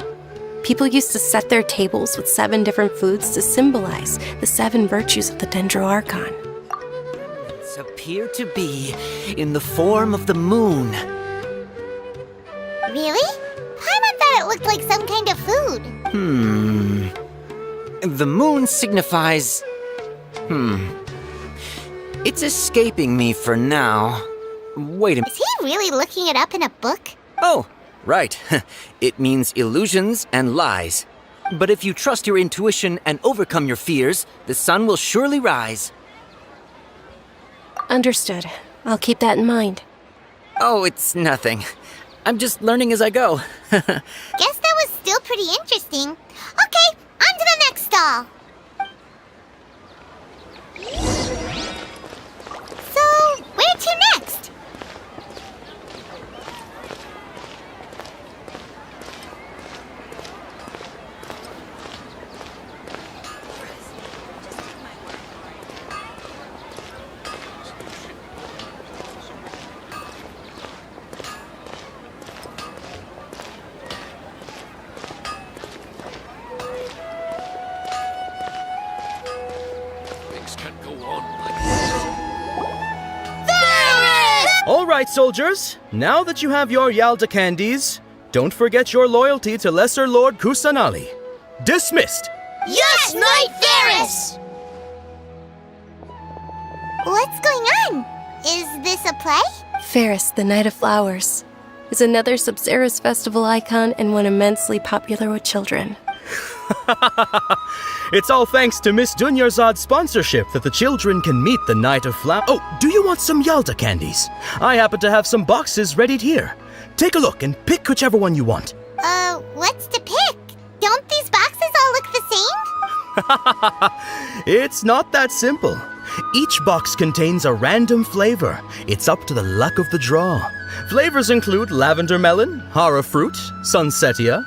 E: People used to set their tables with 7 different foods to symbolize the 7 virtues of the Dendro Archon.
G: Appear to be in the form of the moon.
B: Really? Paimon thought it looked like some kind of food.
G: The moon signifies... It's escaping me for now. Wait a minute.
B: Is he really looking it up in a book?
G: Oh, right. It means illusions and lies. But if you trust your intuition and overcome your fears, the sun will surely rise.
E: Understood. I'll keep that in mind.
G: Oh, it's nothing. I'm just learning as I go.
B: Guess that was still pretty interesting. Okay, on to the next stall. So, where to next?
H: All right, soldiers. Now that you have your Yalda candies, don't forget your loyalty to Lesser Lord Kusanali. Dismissed!
B: Yes, Knight Ferris! What's going on? Is this a play?
E: Ferris, the Knight of Flowers, is another Sub-Zero's festival icon and one immensely popular with children.
H: It's all thanks to Miss Dunyarzad's sponsorship that the children can meet the Knight of Flowers. Oh, do you want some Yalda candies? I happen to have some boxes readied here. Take a look and pick whichever one you want.
B: What's to pick? Don't these boxes all look the same?
H: It's not that simple. Each box contains a random flavor. It's up to the luck of the draw. Flavors include lavender melon, hara fruit, sunsetia.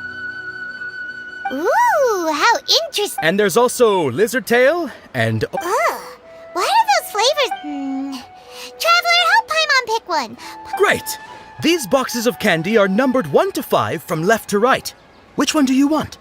B: Ooh, how interesting.
H: And there's also lizard tail and...
B: Ugh, what are those flavors? Traveler, help Paimon pick one.
H: Great! These boxes of candy are numbered 1 to 5 from left to right. Which one do you want?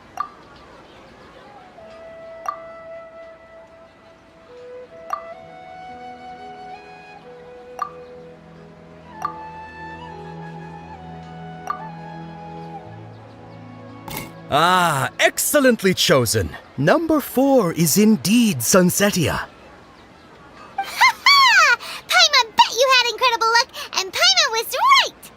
H: Ah, excellently chosen. Number 4 is indeed Sunsetia.
B: Ha-ha! Paimon bet you had incredible luck, and Paimon was right!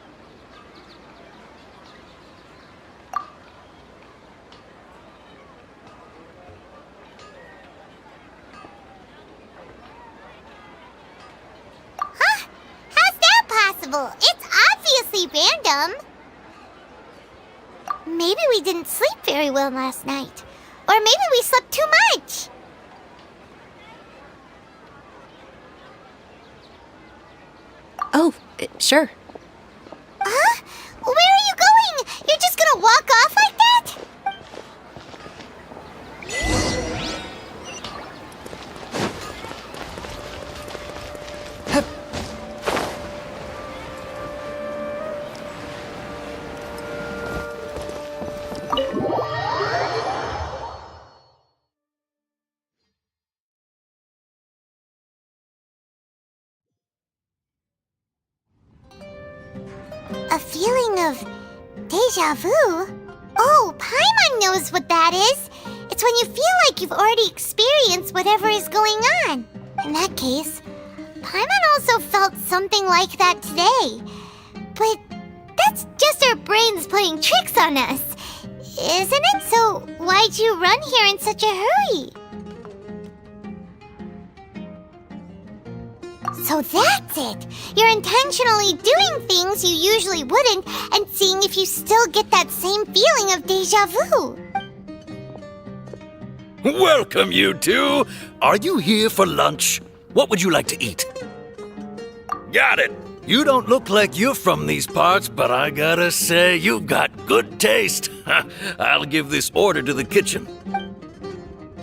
B: Huh? How's that possible? It's obviously random. Maybe we didn't sleep very well last night. Or maybe we slept too much.
E: Oh, sure.
B: Huh? Where are you going? You're just gonna walk off like that? A feeling of deja vu? Oh, Paimon knows what that is. It's when you feel like you've already experienced whatever is going on. In that case, Paimon also felt something like that today. But that's just our brains playing tricks on us, isn't it? So why'd you run here in such a hurry? So that's it! You're intentionally doing things you usually wouldn't and seeing if you still get that same feeling of deja vu.
C: Welcome, you two. Are you here for lunch? What would you like to eat? Got it. You don't look like you're from these parts, but I gotta say, you got good taste. I'll give this order to the kitchen.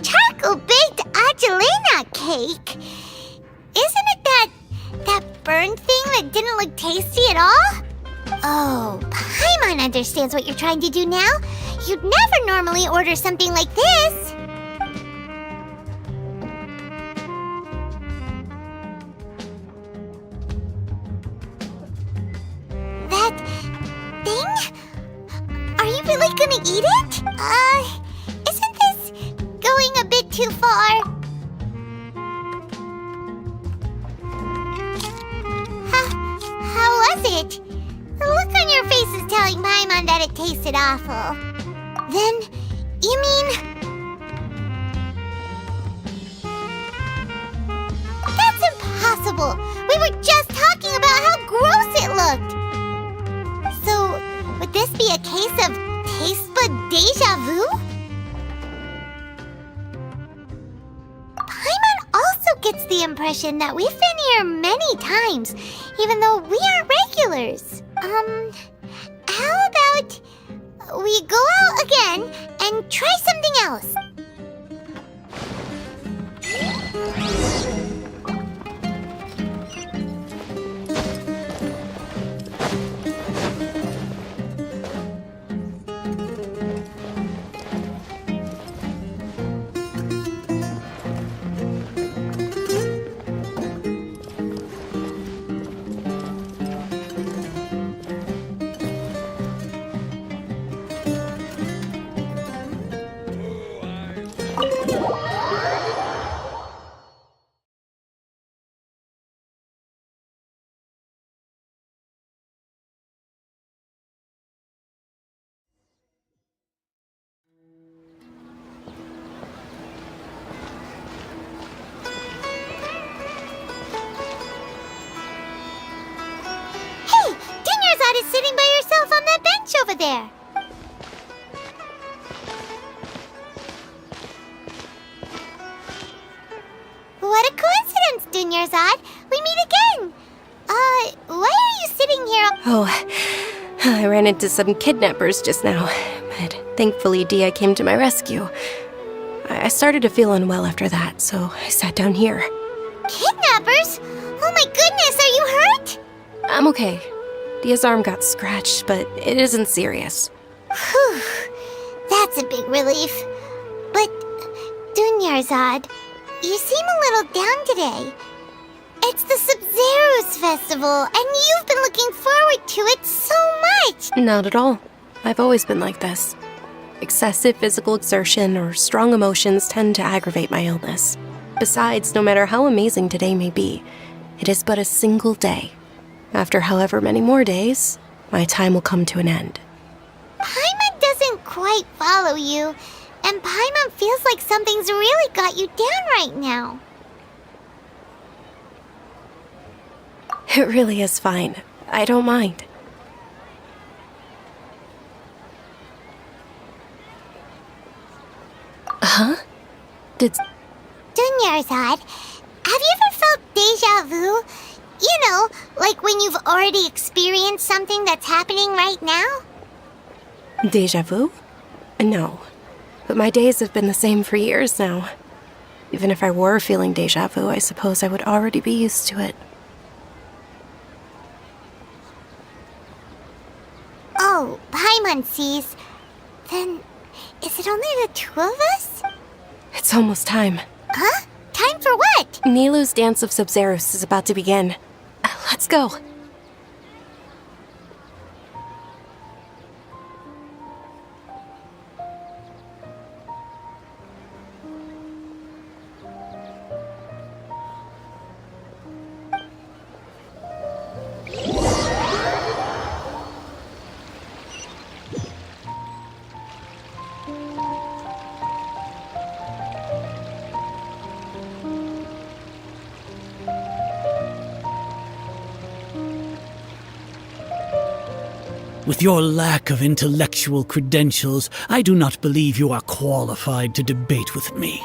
B: Charcoal-baked Angelina cake? Isn't it that burned thing that didn't look tasty at all? Oh, Paimon understands what you're trying to do now. You'd never normally order something like this. That thing? Are you really gonna eat it? Isn't this going a bit too far? How was it? The look on your face is telling Paimon that it tasted awful. Then, you mean... That's impossible! We were just talking about how gross it looked! So, would this be a case of taste bud deja vu? Paimon also gets the impression that we've been here many times, even though we aren't regulars. How about we go out again and try something else? over there. What a coincidence, Dunyarzad. We meet again. Why are you sitting here?
E: Oh, I ran into some kidnappers just now, but thankfully Dia came to my rescue. I started to feel unwell after that, so I sat down here.
B: Kidnappers? Oh my goodness, are you hurt?
E: I'm okay. Dia's arm got scratched, but it isn't serious.
B: Whew, that's a big relief. But, Dunyarzad, you seem a little down today. It's the Sub-Zero's festival, and you've been looking forward to it so much!
E: Not at all. I've always been like this. Excessive physical exertion or strong emotions tend to aggravate my illness. Besides, no matter how amazing today may be, it is but a single day. After however many more days, my time will come to an end.
B: Paimon doesn't quite follow you, and Paimon feels like something's really got you down right now.
E: It really is fine. I don't mind. Huh?
B: Dunyarzad, have you ever felt déjà vu? You know, like when you've already experienced something that's happening right now?
E: Déjà vu? No. But my days have been the same for years now. Even if I were feeling déjà vu, I suppose I would already be used to it.
B: Oh, Paimon sees. Then, is it only the two of us?
E: It's almost time.
B: Huh? Time for what?
E: Nilou's Dance of Sub-Zeros is about to begin. Let's go.
L: With your lack of intellectual credentials, I do not believe you are qualified to debate with me.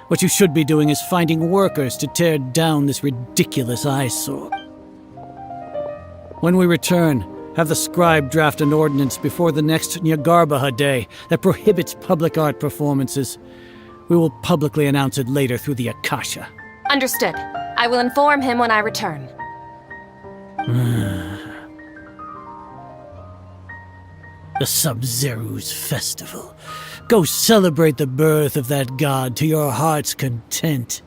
L: What you should be doing is finding workers to tear down this ridiculous eyesore. When we return, have the scribe draft an ordinance before the next Nyargarbaha Day that prohibits public art performances. We will publicly announce it later through the Akasha.
K: Understood. I will inform him when I return.
L: The Sub-Zero's festival. Go celebrate the birth of that god to your heart's content.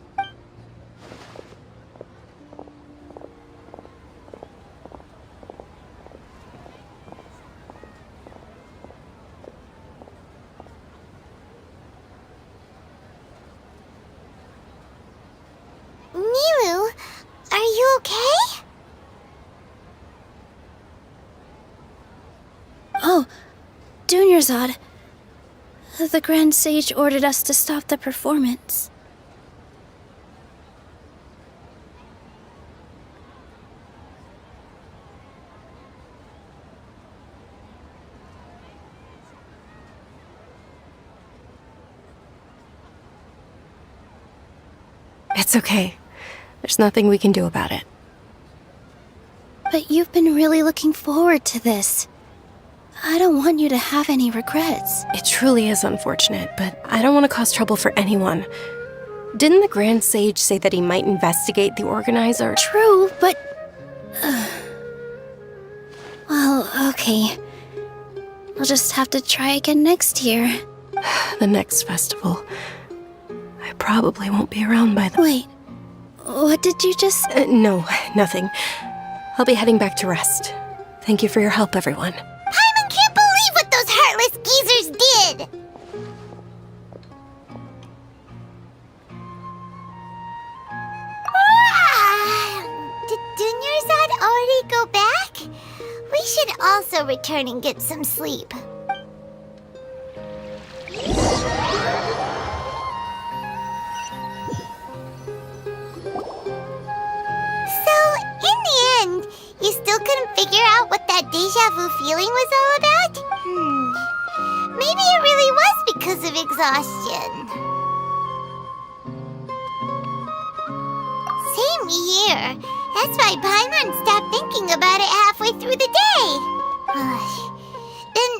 B: Nilou, are you okay?
J: Oh, Dunyarzad. The Grand Sage ordered us to stop the performance.
E: It's okay. There's nothing we can do about it.
J: But you've been really looking forward to this. I don't want you to have any regrets.
E: It truly is unfortunate, but I don't want to cause trouble for anyone. Didn't the Grand Sage say that he might investigate the organizer?
J: True, but... Well, okay. I'll just have to try again next year.
E: The next festival. I probably won't be around by then.
J: Wait, what did you just...
E: No, nothing. I'll be heading back to rest. Thank you for your help, everyone.
B: Paimon can't believe what those heartless geezers did! Did Dunyarzad already go back? We should also return and get some sleep. You still couldn't figure out what that déjà vu feeling was all about? because of exhaustion. Same here. That's why Paimon stopped thinking about it halfway through the day. Then,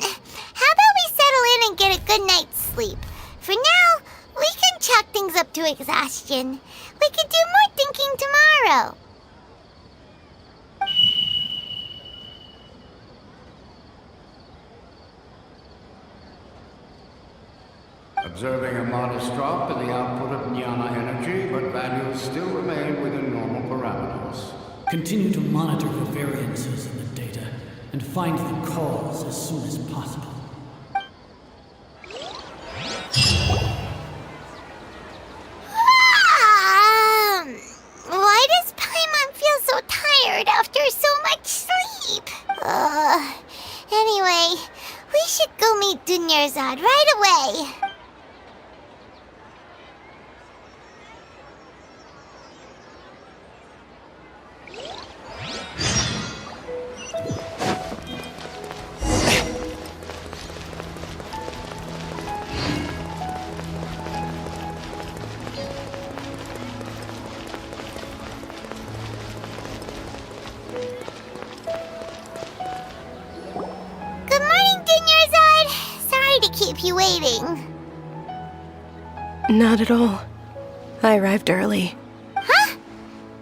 B: how about we settle in and get a good night's sleep? For now, we can chalk things up to exhaustion. We can do more thinking tomorrow.
M: Observing a modest drop in the output of jnana energy, but values still remain within normal parameters.
L: Continue to monitor for variances in the data and find the cause as soon as possible.
B: Why does Paimon feel so tired after so much sleep? Anyway, we should go meet Dunyarzad right away. Good morning, Dunyarzad. Sorry to keep you waiting.
E: Not at all. I arrived early.
B: Huh?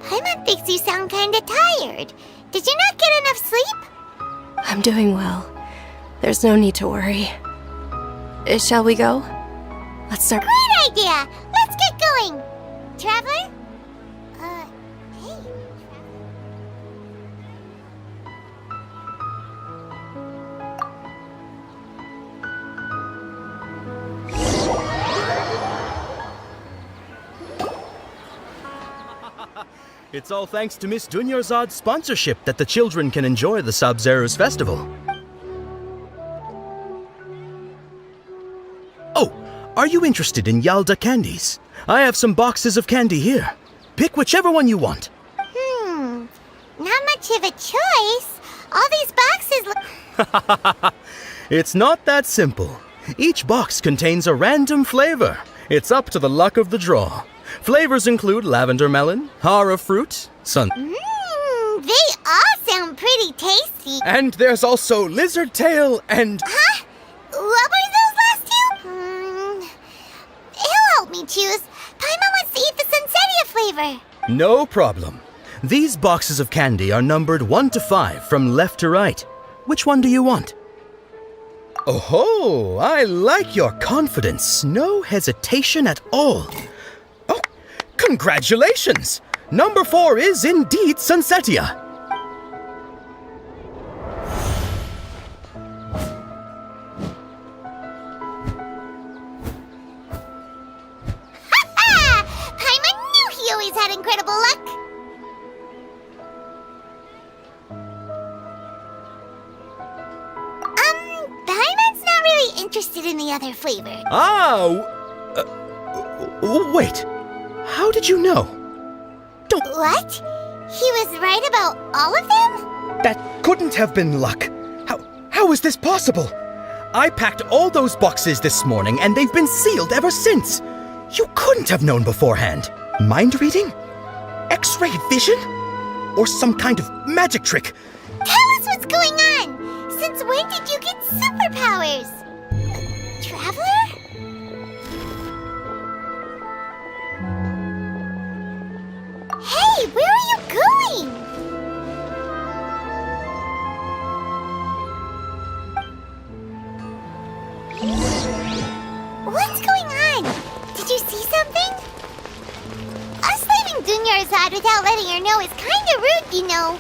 B: Paimon thinks you sound kinda tired. Did you not get enough sleep?
E: I'm doing well. There's no need to worry. Shall we go? Let's start.
B: Great idea! Let's get going! Traveler? Hey.
H: It's all thanks to Miss Dunyarzad's sponsorship that the children can enjoy the Sub-Zero's festival. Oh, are you interested in Yalda candies? I have some boxes of candy here. Pick whichever one you want.
B: Not much of a choice. All these boxes look...
H: It's not that simple. Each box contains a random flavor. It's up to the luck of the draw. Flavors include lavender melon, hara fruit,
B: they all sound pretty tasty.
H: And there's also lizard tail and...
B: Huh? What were those last two? He'll help me choose. Paimon wants to eat the Sunsetia flavor.
H: No problem. These boxes of candy are numbered 1 to 5 from left to right. Which one do you want? Oh, I like your confidence. No hesitation at all. Oh, congratulations! Number 4 is indeed Sunsetia.
B: Paimon knew he always had incredible luck. Paimon's not really interested in the other flavor.
H: Wait. How did you know?
B: What? He was right about all of them?
H: That couldn't have been luck. How is this possible? I packed all those boxes this morning and they've been sealed ever since. You couldn't have known beforehand. Mind reading? X-ray vision? Or some kind of magic trick?
B: Tell us what's going on! Since when did you get superpowers? Traveler? Hey, where are you going? What's going on? Did you see something? Us leaving Dunyarzad without letting her know is kinda rude, you know.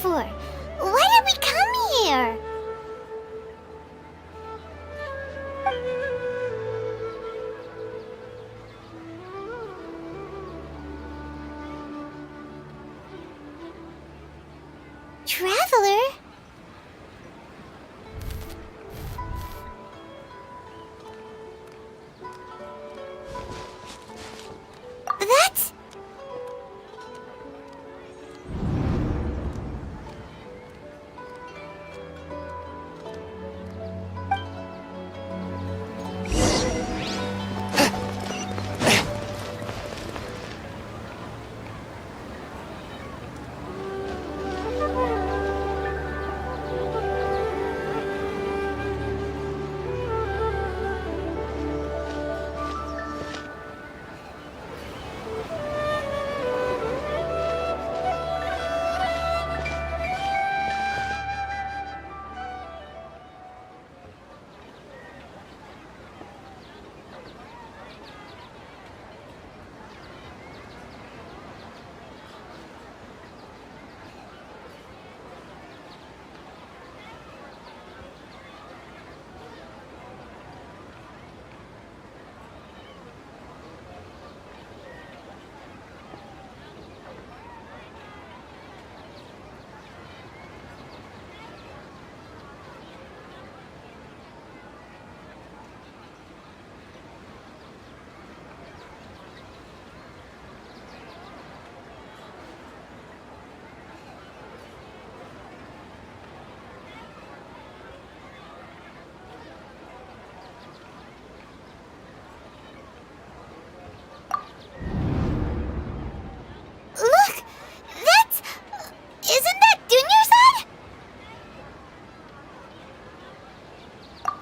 B: for? Why did we come here? Traveler? That's... Look! That's... Isn't that Dunyarzad?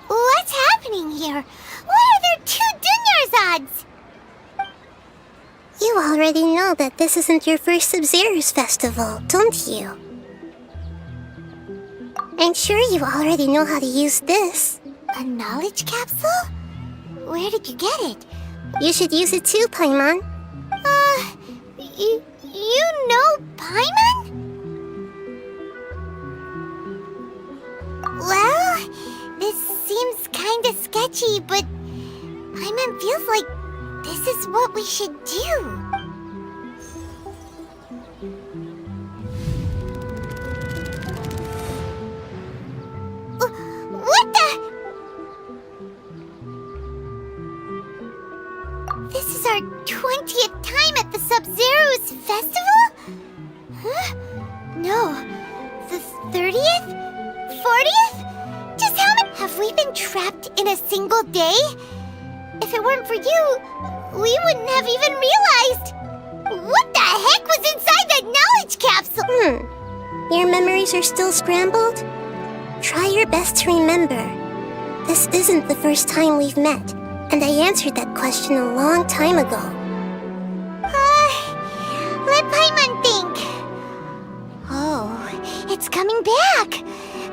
B: What's happening here? Why are there two Dunyarzads?
N: You already know that this isn't your first Sub-Zero's festival, don't you? I'm sure you already know how to use this.
B: A knowledge capsule? Where did you get it?
N: You should use it too, Paimon.
B: You know Paimon? Well, this seems kinda sketchy, but Paimon feels like this is what we should do. What the? This is our 20th time at the Sub-Zero's festival? Huh? No. The 30th? 40th? Just how many... Have we been trapped in a single day? If it weren't for you, we wouldn't have even realized. What the heck was inside that knowledge capsule?
N: Your memories are still scrambled? Try your best to remember. This isn't the first time we've met, and I answered that question a long time ago.
B: Let Paimon think. Oh, it's coming back.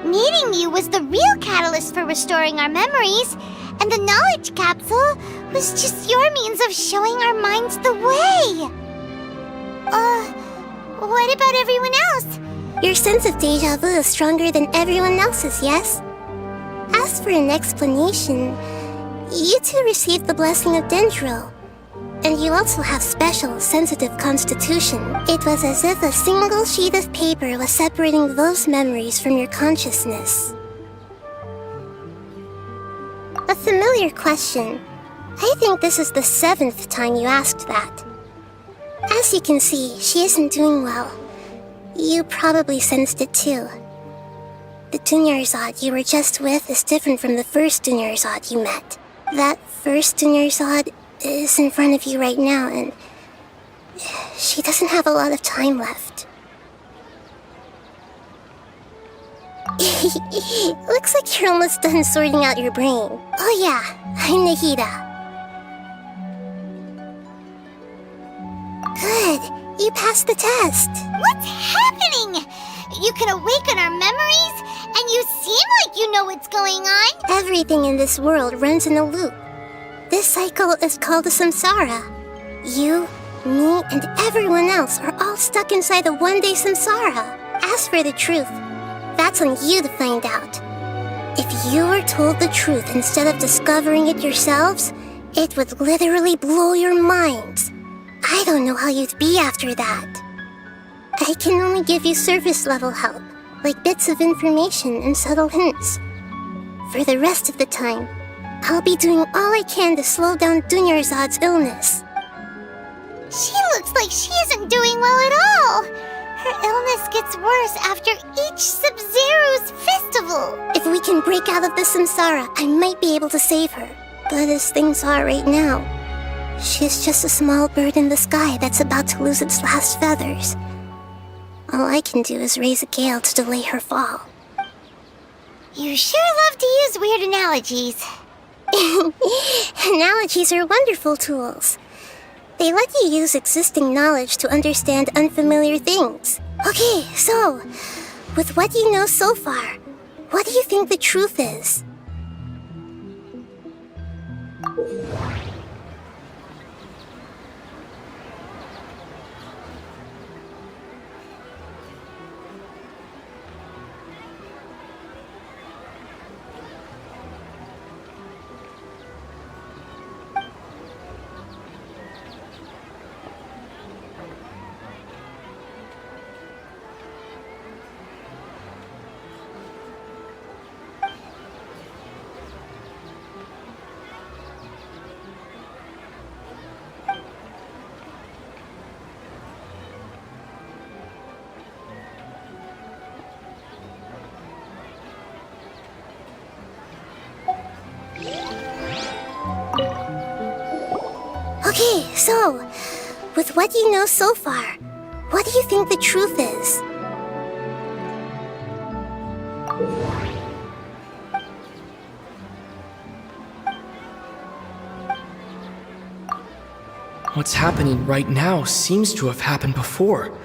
B: Meeting you was the real catalyst for restoring our memories, and the knowledge capsule was just your means of showing our minds the way. What about everyone else?
N: Your sense of deja vu is stronger than everyone else's, yes? As for an explanation, you two received the blessing of Dendro, and you also have special, sensitive constitution. It was as if a single sheet of paper was separating those memories from your consciousness. A familiar question. I think this is the 7th time you asked that. As you can see, she isn't doing well. You probably sensed it too. The Dunyarzad you were just with is different from the first Dunyarzad you met. That first Dunyarzad is in front of you right now, and she doesn't have a lot of time left. Looks like you're almost done sorting out your brain. Oh yeah, I'm Nahida. Good, you passed the test.
B: What's happening? You can awaken our memories, and you seem like you know what's going on.
N: Everything in this world runs in a loop. This cycle is called a samsara. You, me, and everyone else are all stuck inside a one-day samsara. As for the truth, that's on you to find out. If you were told the truth instead of discovering it yourselves, it would literally blow your minds. I don't know how you'd be after that. I can only give you surface level help, like bits of information and subtle hints. For the rest of the time, I'll be doing all I can to slow down Dunyarzad's illness.
B: She looks like she isn't doing well at all. Her illness gets worse after each Sub-Zero's festival.
N: If we can break out of the samsara, I might be able to save her. But as things are right now, she's just a small bird in the sky that's about to lose its last feathers. All I can do is raise a gale to delay her fall.
B: You sure love to use weird analogies.
N: Analogies are wonderful tools. They let you use existing knowledge to understand unfamiliar things. Okay, so, with what you know so far, what do you think the truth is? Okay, so, with what you know so far, what do you think the truth is?
O: What's happening right now seems to have happened before.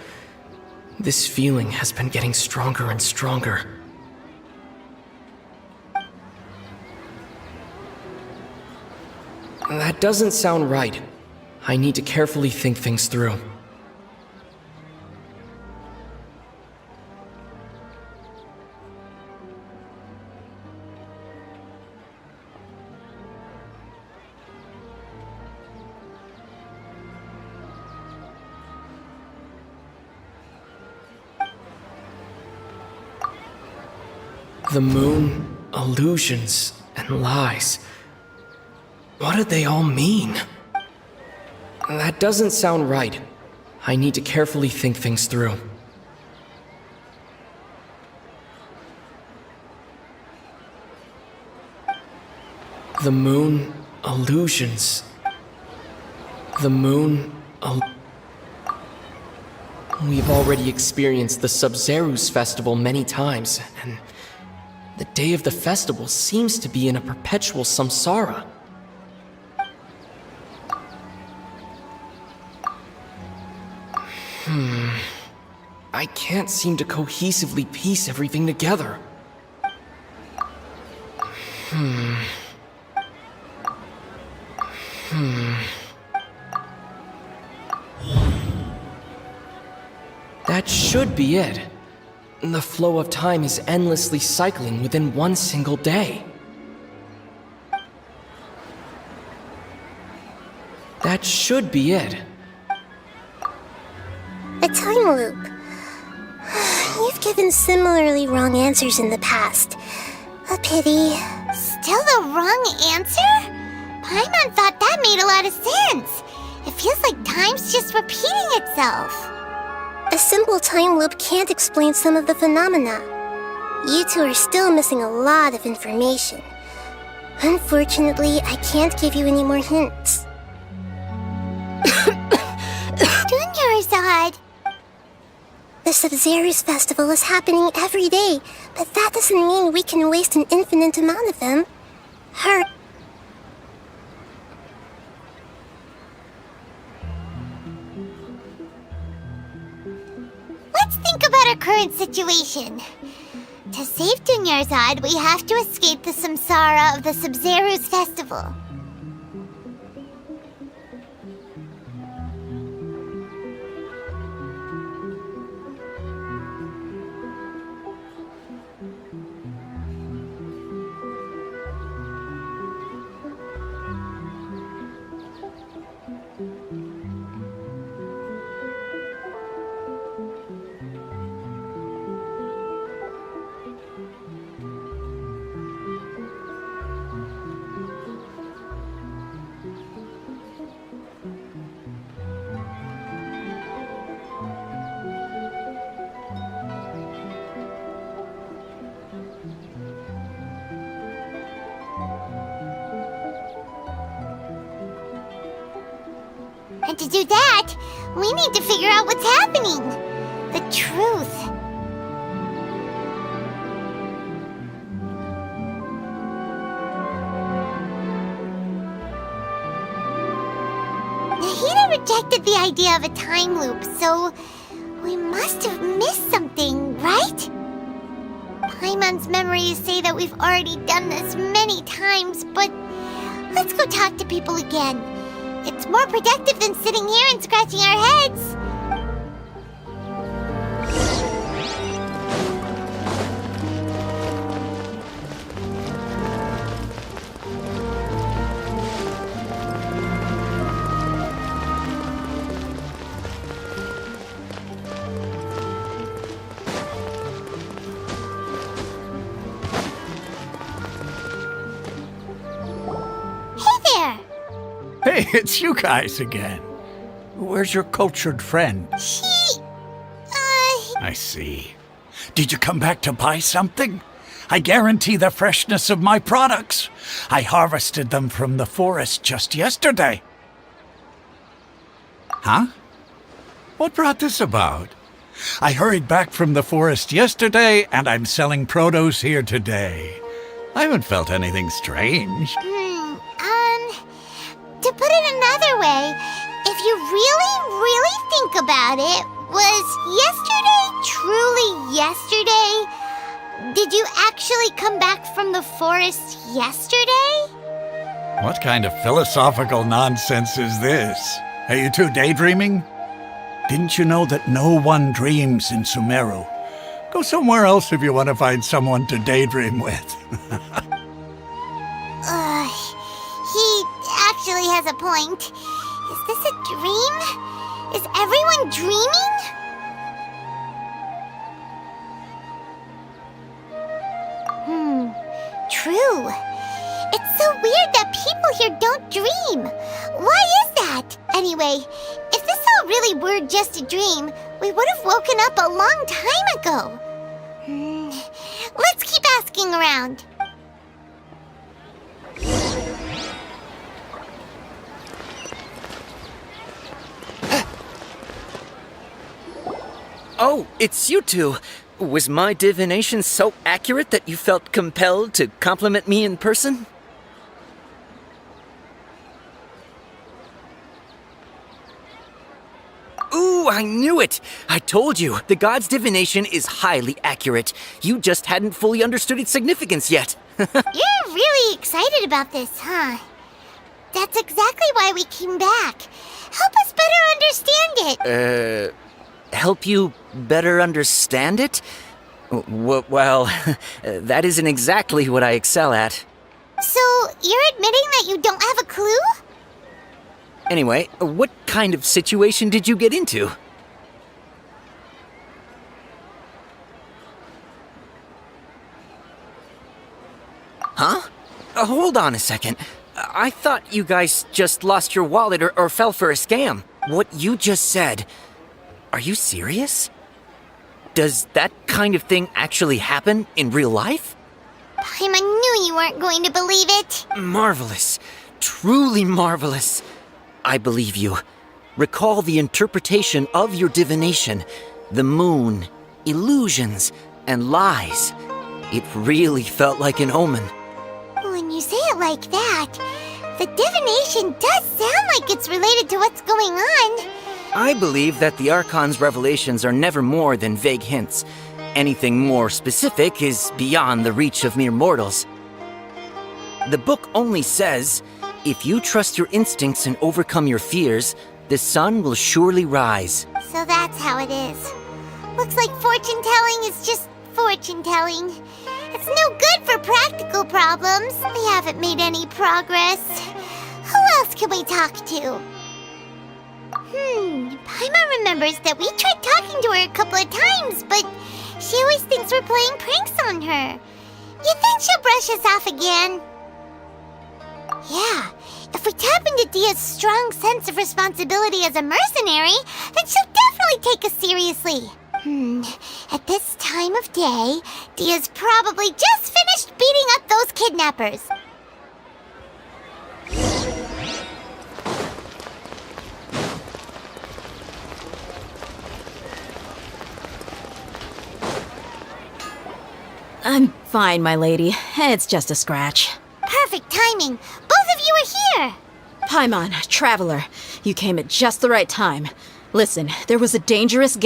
O: This feeling has been getting stronger and stronger. That doesn't sound right. I need to carefully think things through. The moon, illusions, and lies. What do they all mean? That doesn't sound right. I need to carefully think things through. The moon, illusions. The moon, We've already experienced the Sub-Zero's festival many times, and the day of the festival seems to be in a perpetual samsara. I can't seem to cohesively piece everything together. That should be it. The flow of time is endlessly cycling within one single day. That should be it.
N: A time loop. You've given similarly wrong answers in the past. A pity.
B: Still the wrong answer? Paimon thought that made a lot of sense. It feels like time's just repeating itself.
N: A simple time loop can't explain some of the phenomena. You two are still missing a lot of information. Unfortunately, I can't give you any more hints.
B: Dunyarzad!
N: The Sub-Zero's festival is happening every day, but that doesn't mean we can waste an infinite amount of them.
B: Let's think about our current situation. To save Dunyarzad, we have to escape the samsara of the Sub-Zero's festival. And to do that, we need to figure out what's happening. The truth. Nahida rejected the idea of a time loop, so we must have missed something, right? Paimon's memories say that we've already done this many times, but let's go talk to people again. It's more productive than sitting here and scratching our heads.
F: Hey, it's you guys again. Where's your cultured friend? I see. Did you come back to buy something? I guarantee the freshness of my products. I harvested them from the forest just yesterday. Huh? What brought this about? I hurried back from the forest yesterday, and I'm selling produce here today. I haven't felt anything strange.
B: To put it another way, if you really think about it, was yesterday truly yesterday? Did you actually come back from the forest yesterday?
F: What kind of philosophical nonsense is this? Are you two daydreaming? Didn't you know that no one dreams in Sumeru? Go somewhere else if you want to find someone to daydream with.
B: He actually has a point. Is this a dream? Is everyone dreaming? True. It's so weird that people here don't dream. Why is that? Anyway, if this all really were just a dream, we would have woken up a long time ago. Let's keep asking around.
G: Oh, it's you two. Was my divination so accurate that you felt compelled to compliment me in person? Ooh, I knew it! I told you, the god's divination is highly accurate. You just hadn't fully understood its significance yet.
B: You're really excited about this, huh? That's exactly why we came back. Help us better understand it.
G: Help you better understand it? Well, that isn't exactly what I excel at.
B: So, you're admitting that you don't have a clue?
G: Anyway, what kind of situation did you get into? Huh? Hold on a second. I thought you guys just lost your wallet or fell for a scam. What you just said... Are you serious? Does that kind of thing actually happen in real life?
B: Paimon knew you weren't going to believe it.
G: Marvelous. Truly marvelous. I believe you. Recall the interpretation of your divination. The moon, illusions, and lies. It really felt like an omen.
B: When you say it like that, the divination does sound like it's related to what's going on.
G: I believe that the Archon's revelations are never more than vague hints. Anything more specific is beyond the reach of mere mortals. The book only says, if you trust your instincts and overcome your fears, the sun will surely rise.
B: So that's how it is. Looks like fortune-telling is just fortune-telling. It's no good for practical problems. We haven't made any progress. Who else can we talk to? Paimon remembers that we tried talking to her a couple of times, but she always thinks we're playing pranks on her. You think she'll brush us off again? Yeah, if we tap into Dia's strong sense of responsibility as a mercenary, then she'll definitely take us seriously. At this time of day, Dia's probably just finished beating up those kidnappers.
P: I'm fine, my lady. It's just a scratch.
B: Perfect timing. Both of you are here.
P: Paimon, Traveler, you came at just the right time. Listen, there was a dangerous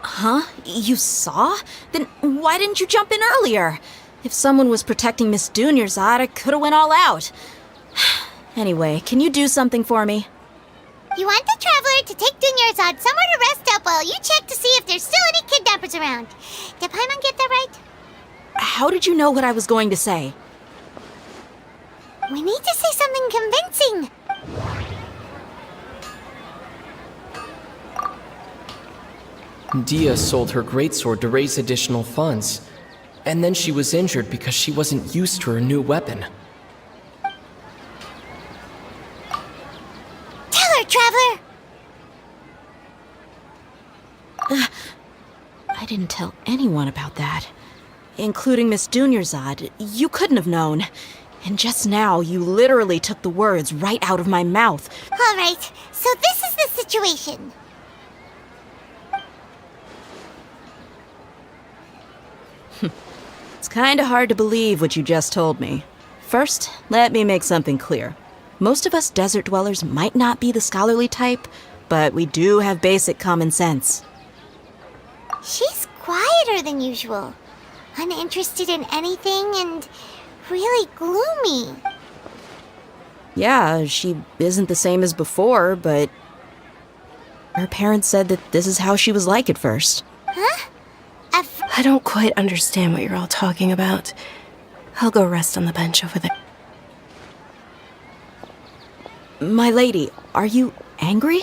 P: Huh? You saw? Then why didn't you jump in earlier? If someone was protecting Miss Dunyarzad, I could have went all out. Anyway, can you do something for me?
B: You want the Traveler to take Dunyarzad somewhere to rest up while you check to see if there's still any kidnappers around. Did Paimon get that right?
P: How did you know what I was going to say?
B: We need to say something convincing.
O: Dia sold her greatsword to raise additional funds. And then she was injured because she wasn't used to her new weapon.
B: Tell her, Traveler!
P: I didn't tell anyone about that. Including Miss Dunyarzad. You couldn't have known. And just now, you literally took the words right out of my mouth.
B: All right, so this is the situation.
P: It's kinda hard to believe what you just told me. First, let me make something clear. Most of us desert dwellers might not be the scholarly type, but we do have basic common sense.
B: She's quieter than usual. Uninterested in anything and really gloomy.
P: Yeah, she isn't the same as before, but her parents said that this is how she was like at first.
B: Huh?
E: I don't quite understand what you're all talking about. I'll go rest on the bench over there.
P: My lady, are you angry?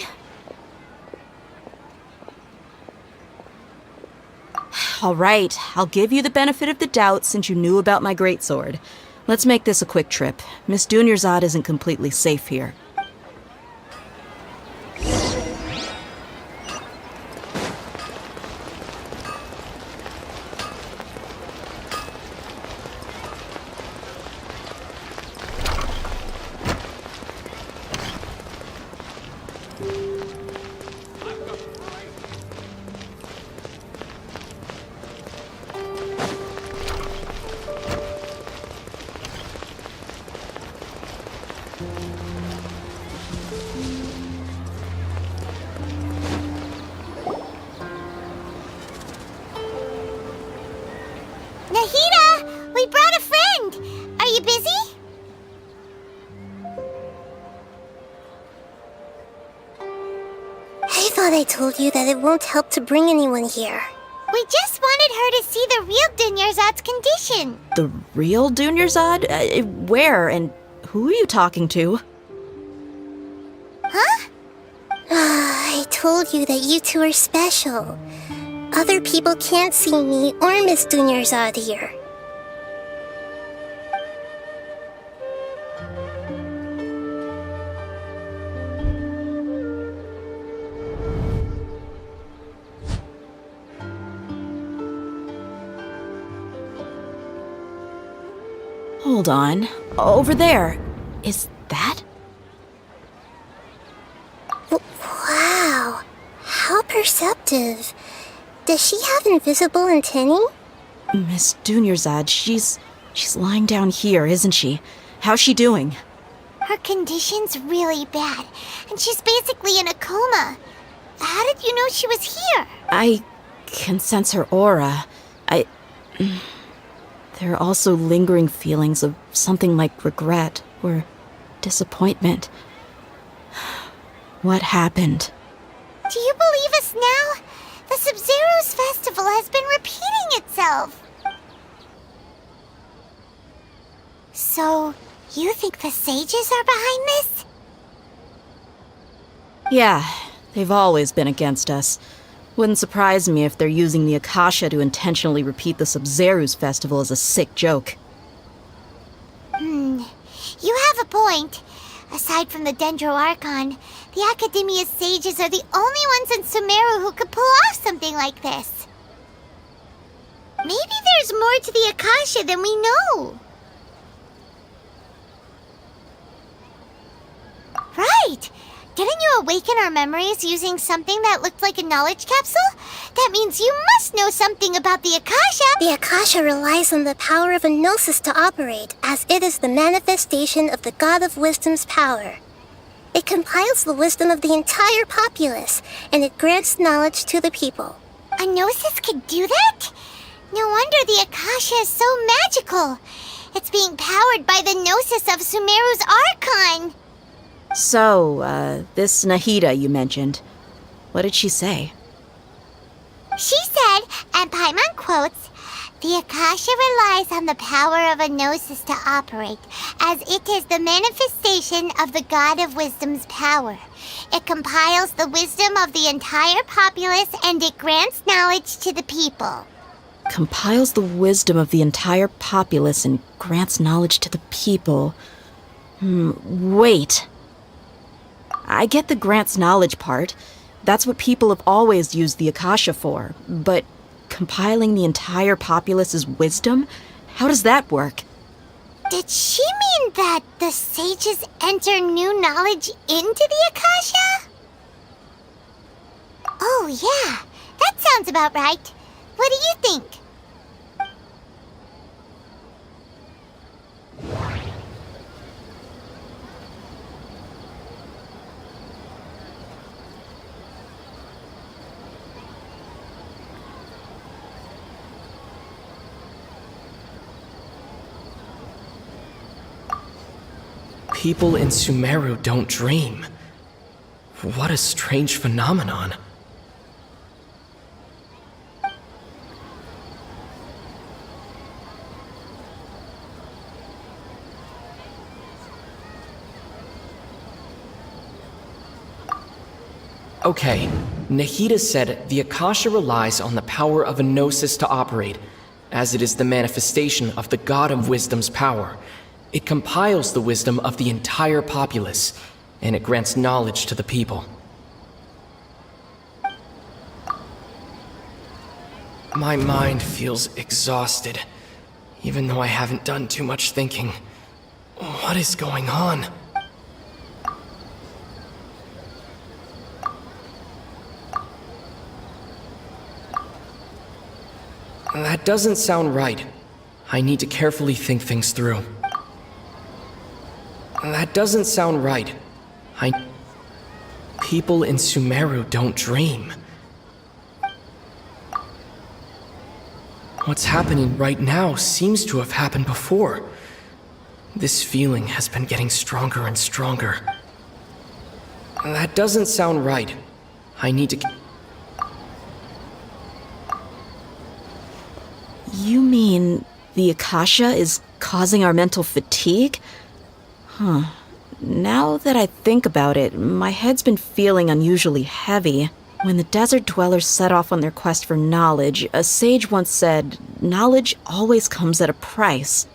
P: All right, I'll give you the benefit of the doubt since you knew about my greatsword. Let's make this a quick trip. Miss Dunyarzad isn't completely safe here.
B: Nahida! We brought a friend! Are you busy?
N: I thought I told you that it won't help to bring anyone here.
B: We just wanted her to see the real Dunyarzad's condition.
P: The real Dunyarzad? Where and who are you talking to?
B: Huh?
N: I told you that you two are special. Other people can't see me or Miss Dunyarzad here.
P: Hold on. Over there. Is that?
N: Wow. How perceptive. Does she have invisible antennae?
P: Miss Dunyarzad, she's lying down here, isn't she? How's she doing?
B: Her condition's really bad, and she's basically in a coma. How did you know she was here?
P: I can sense her aura. There are also lingering feelings of something like regret or disappointment. What happened?
B: Do you believe us now? The Sub-Zero's festival has been repeating itself. So, you think the sages are behind this?
P: Yeah, they've always been against us. Wouldn't surprise me if they're using the Akasha to intentionally repeat the Sub-Zero's festival as a sick joke.
B: You have a point. Aside from the Dendro Archon, the Academia's sages are the only ones in Sumeru who could pull off something like this. Maybe there's more to the Akasha than we know. Right! Didn't you awaken our memories using something that looked like a knowledge capsule? That means you must know something about the Akasha!
N: The Akasha relies on the power of a gnosis to operate, as it is the manifestation of the God of Wisdom's power. It compiles the wisdom of the entire populace, and it grants knowledge to the people.
B: A gnosis could do that? No wonder the Akasha is so magical. It's being powered by the gnosis of Sumeru's Archon.
P: So, this Nahida you mentioned, what did she say?
B: She said, and Paimon quotes, "The Akasha relies on the power of a gnosis to operate, as it is the manifestation of the God of Wisdom's power. It compiles the wisdom of the entire populace and it grants knowledge to the people."
P: Compiles the wisdom of the entire populace and grants knowledge to the people. Wait. I get the grants knowledge part. That's what people have always used the Akasha for. But compiling the entire populace's wisdom? How does that work?
B: Did she mean that the sages enter new knowledge into the Akasha? Oh yeah, that sounds about right. What do you think?
O: People in Sumeru don't dream. What a strange phenomenon. Okay, Nahida said the Akasha relies on the power of a gnosis to operate, as it is the manifestation of the God of Wisdom's power. It compiles the wisdom of the entire populace, and it grants knowledge to the people. My mind feels exhausted, even though I haven't done too much thinking. What is going on? That doesn't sound right. I need to carefully think things through. That doesn't sound right. People in Sumeru don't dream. What's happening right now seems to have happened before. This feeling has been getting stronger and stronger. That doesn't sound right. I need to...
P: You mean the Akasha is causing our mental fatigue? Huh. Now that I think about it, my head's been feeling unusually heavy. When the desert dwellers set off on their quest for knowledge, a sage once said, knowledge always comes at a price.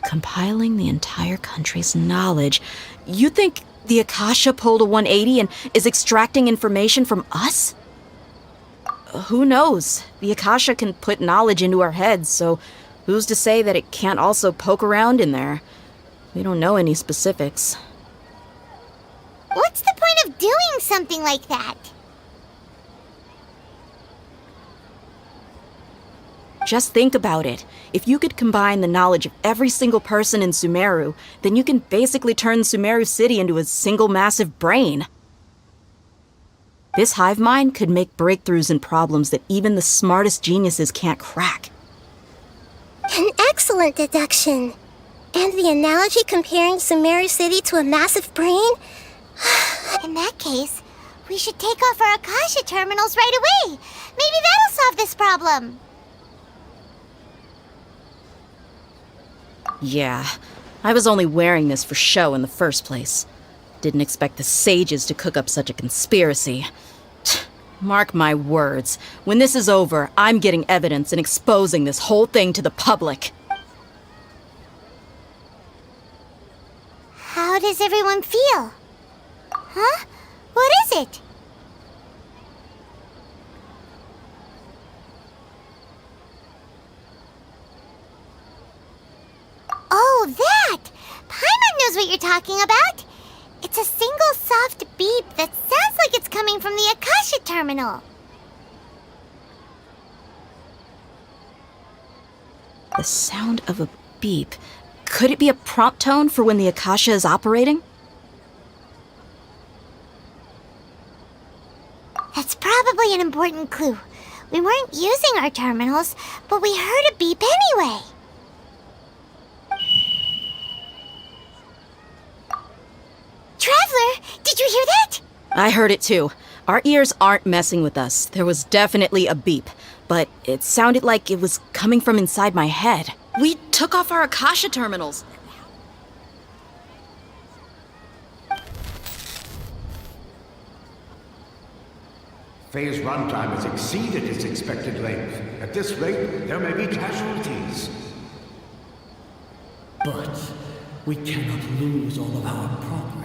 P: Compiling the entire country's knowledge. You think the Akasha pulled a 180 and is extracting information from us? Who knows? The Akasha can put knowledge into our heads, so who's to say that it can't also poke around in there? We don't know any specifics.
B: What's the point of doing something like that?
P: Just think about it. If you could combine the knowledge of every single person in Sumeru, then you can basically turn Sumeru City into a single massive brain. This hive mind could make breakthroughs in problems that even the smartest geniuses can't crack.
N: An excellent deduction. And the analogy comparing Sumeru City to a massive brain?
B: In that case, we should take off our Akasha terminals right away. Maybe that'll solve this problem.
P: Yeah, I was only wearing this for show in the first place. Didn't expect the sages to cook up such a conspiracy. Mark my words, when this is over, I'm getting evidence and exposing this whole thing to the public.
B: How does everyone feel? Huh? What is it? Oh, that! Paimon knows what you're talking about. It's a single soft beep that sounds like it's coming from the Akasha terminal.
P: The sound of a beep. Could it be a prompt tone for when the Akasha is operating?
B: That's probably an important clue. We weren't using our terminals, but we heard a beep anyway. Traveler, did you hear that?
P: I heard it too. Our ears aren't messing with us. There was definitely a beep, but it sounded like it was coming from inside my head. We took off our Akasha terminals.
M: Phase runtime has exceeded its expected length. At this rate, there may be casualties.
L: But we cannot lose all of our progress.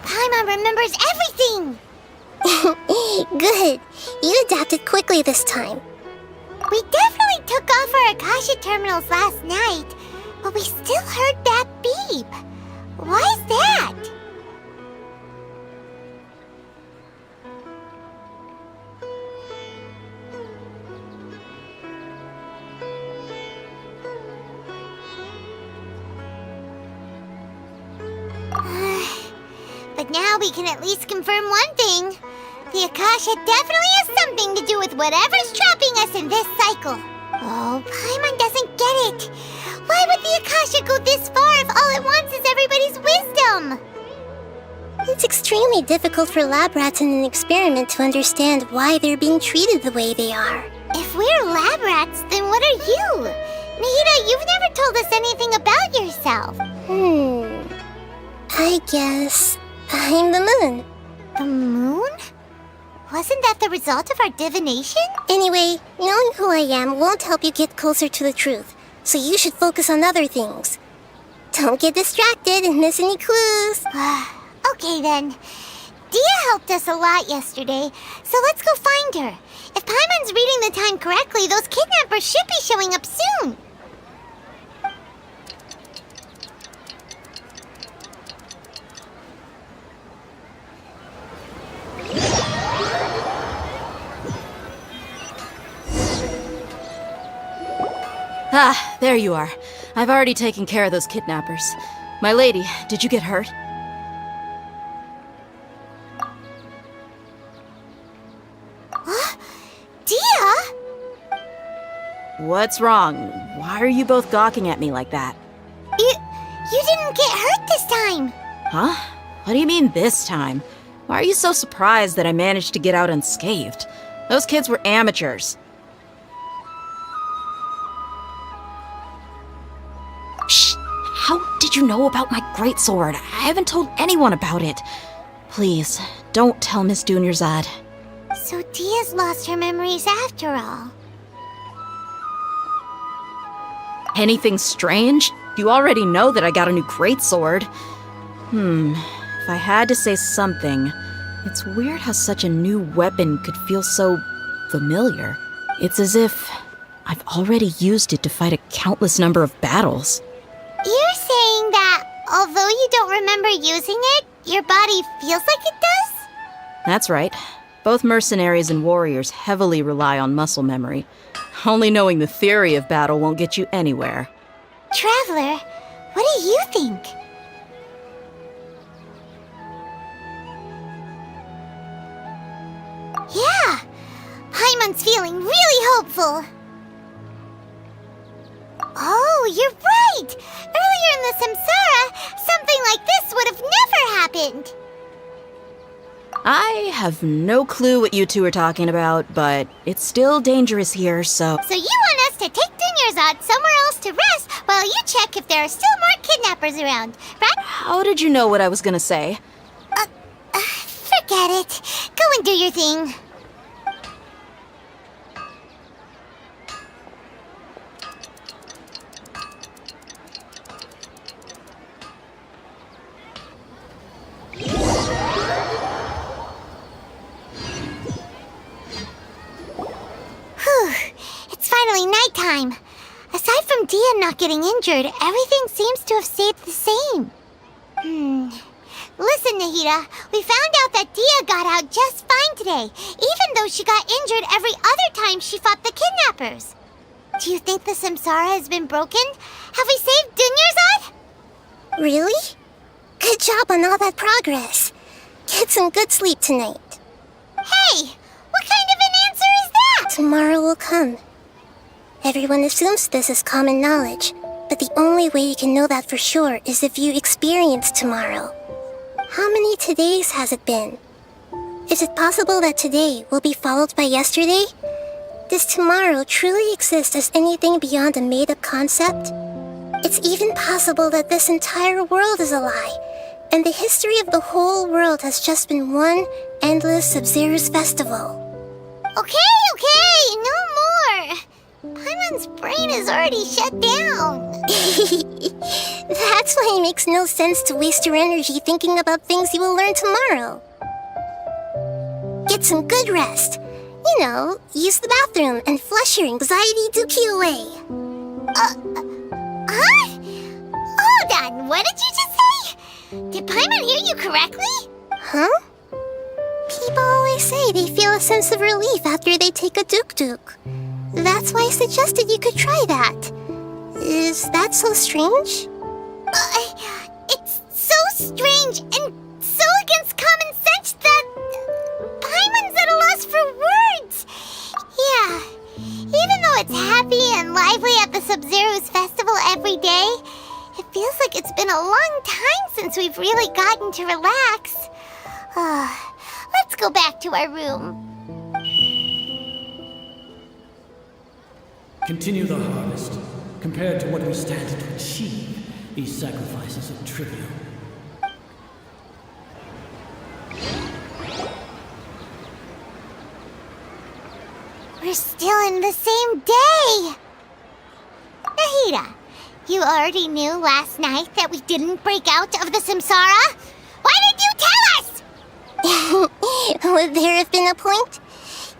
B: Paimon remembers everything!
N: Good. You adapted quickly this time.
B: We definitely took off our Akasha terminals last night, but we still heard that beep. Why is that? But now we can at least confirm one thing. The Akasha definitely has something to do with whatever's trapping us in this cycle. Oh, Paimon doesn't get it. Why would the Akasha go this far if all it wants is everybody's wisdom?
N: It's extremely difficult for lab rats in an experiment to understand why they're being treated the way they are.
B: If we're lab rats, then what are you? Nahida, you've never told us anything about yourself.
N: I guess I'm the moon.
B: The moon? Wasn't that the result of our divination?
N: Anyway, knowing who I am won't help you get closer to the truth, so you should focus on other things. Don't get distracted and miss any clues.
B: Okay then. Dia helped us a lot yesterday, so let's go find her. If Paimon's reading the time correctly, those kidnappers should be showing up soon.
P: Ah, there you are. I've already taken care of those kidnappers. My lady, did you get hurt?
B: Dia?
P: What's wrong? Why are you both gawking at me like that?
B: You didn't get hurt this time.
P: Huh? What do you mean this time? Why are you so surprised that I managed to get out unscathed? Those kids were amateurs. Shh! How did you know about my greatsword? I haven't told anyone about it. Please, don't tell Miss Dunyarzad.
B: So Dia's lost her memories after all.
P: Anything strange? You already know that I got a new greatsword. If I had to say something, it's weird how such a new weapon could feel so familiar. It's as if I've already used it to fight a countless number of battles.
B: You're saying that although you don't remember using it, your body feels like it does?
P: That's right. Both mercenaries and warriors heavily rely on muscle memory. Only knowing the theory of battle won't get you anywhere.
B: Traveler, what do you think? Yeah, Paimon's feeling really hopeful. Oh, you're right! Earlier in the Samsara, something like this would have never happened.
P: I have no clue what you two are talking about, but it's still dangerous here, so...
B: So you want us to take Dunyarzad somewhere else to rest while you check if there are still more kidnappers around, right?
P: How did you know what I was gonna say?
B: Forget it. Go and do your thing. Dia not getting injured, everything seems to have stayed the same. Listen, Nahida, we found out that Dia got out just fine today, even though she got injured every other time she fought the kidnappers. Do you think the Samsara has been broken? Have we saved Dunyarzad?
N: Really? Good job on all that progress. Get some good sleep tonight.
B: Hey, what kind of an answer is that?
N: Tomorrow will come. Everyone assumes this is common knowledge, but the only way you can know that for sure is if you experience tomorrow. How many todays has it been? Is it possible that today will be followed by yesterday? Does tomorrow truly exist as anything beyond a made-up concept? It's even possible that this entire world is a lie, and the history of the whole world has just been one endless Sub-Zero's festival.
B: Okay, no more. Paimon's brain is already shut down.
N: That's why it makes no sense to waste your energy thinking about things you will learn tomorrow. Get some good rest. You know, use the bathroom and flush your anxiety dookie away.
B: Huh? Hold on, what did you just say? Did Paimon hear you correctly?
N: Huh? People always say they feel a sense of relief after they take a duk-duk. That's why I suggested you could try that. Is that so strange?
B: It's so strange and so against common sense that Paimon's at a loss for words. Yeah, even though it's happy and lively at the Sub-Zero's festival every day, it feels like it's been a long time since we've really gotten to relax. Let's go back to our room.
L: Continue the harvest. Compared to what we stand to achieve, these sacrifices are trivial.
B: We're still in the same day! Nahida, you already knew last night that we didn't break out of the Samsara? Why did you tell us?
N: Would there have been a point?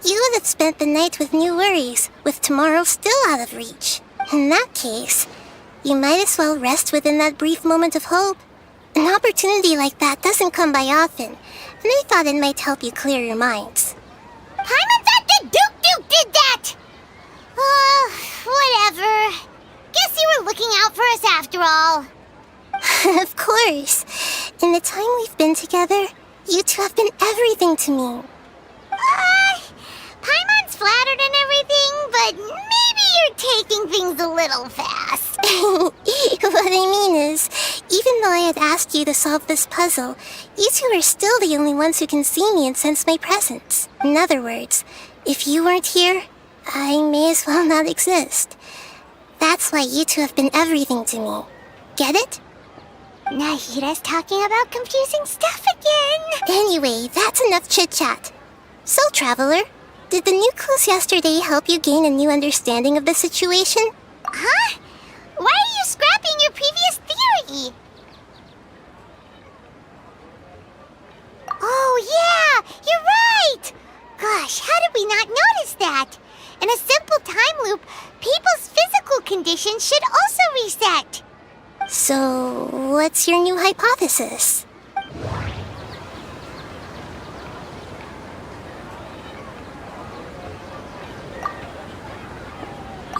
N: You would have spent the night with new worries, with tomorrow still out of reach. In that case, you might as well rest within that brief moment of hope. An opportunity like that doesn't come by often, and I thought it might help you clear your minds.
B: Paimon thought the Duke did that! Whatever. Guess you were looking out for us after all.
N: Of course. In the time we've been together, you two have been everything to me.
B: Paimon's flattered and everything, but maybe you're taking things a little fast.
N: What I mean is, even though I had asked you to solve this puzzle, you two are still the only ones who can see me and sense my presence. In other words, if you weren't here, I may as well not exist. That's why you two have been everything to me. Get it?
B: Nahida's talking about confusing stuff again.
N: Anyway, that's enough chit-chat. So, Traveler, did the new clues yesterday help you gain a new understanding of the situation?
B: Huh? Why are you scrapping your previous theory? Oh, yeah! You're right! Gosh, how did we not notice that? In a simple time loop, people's physical conditions should also reset.
N: So, what's your new hypothesis?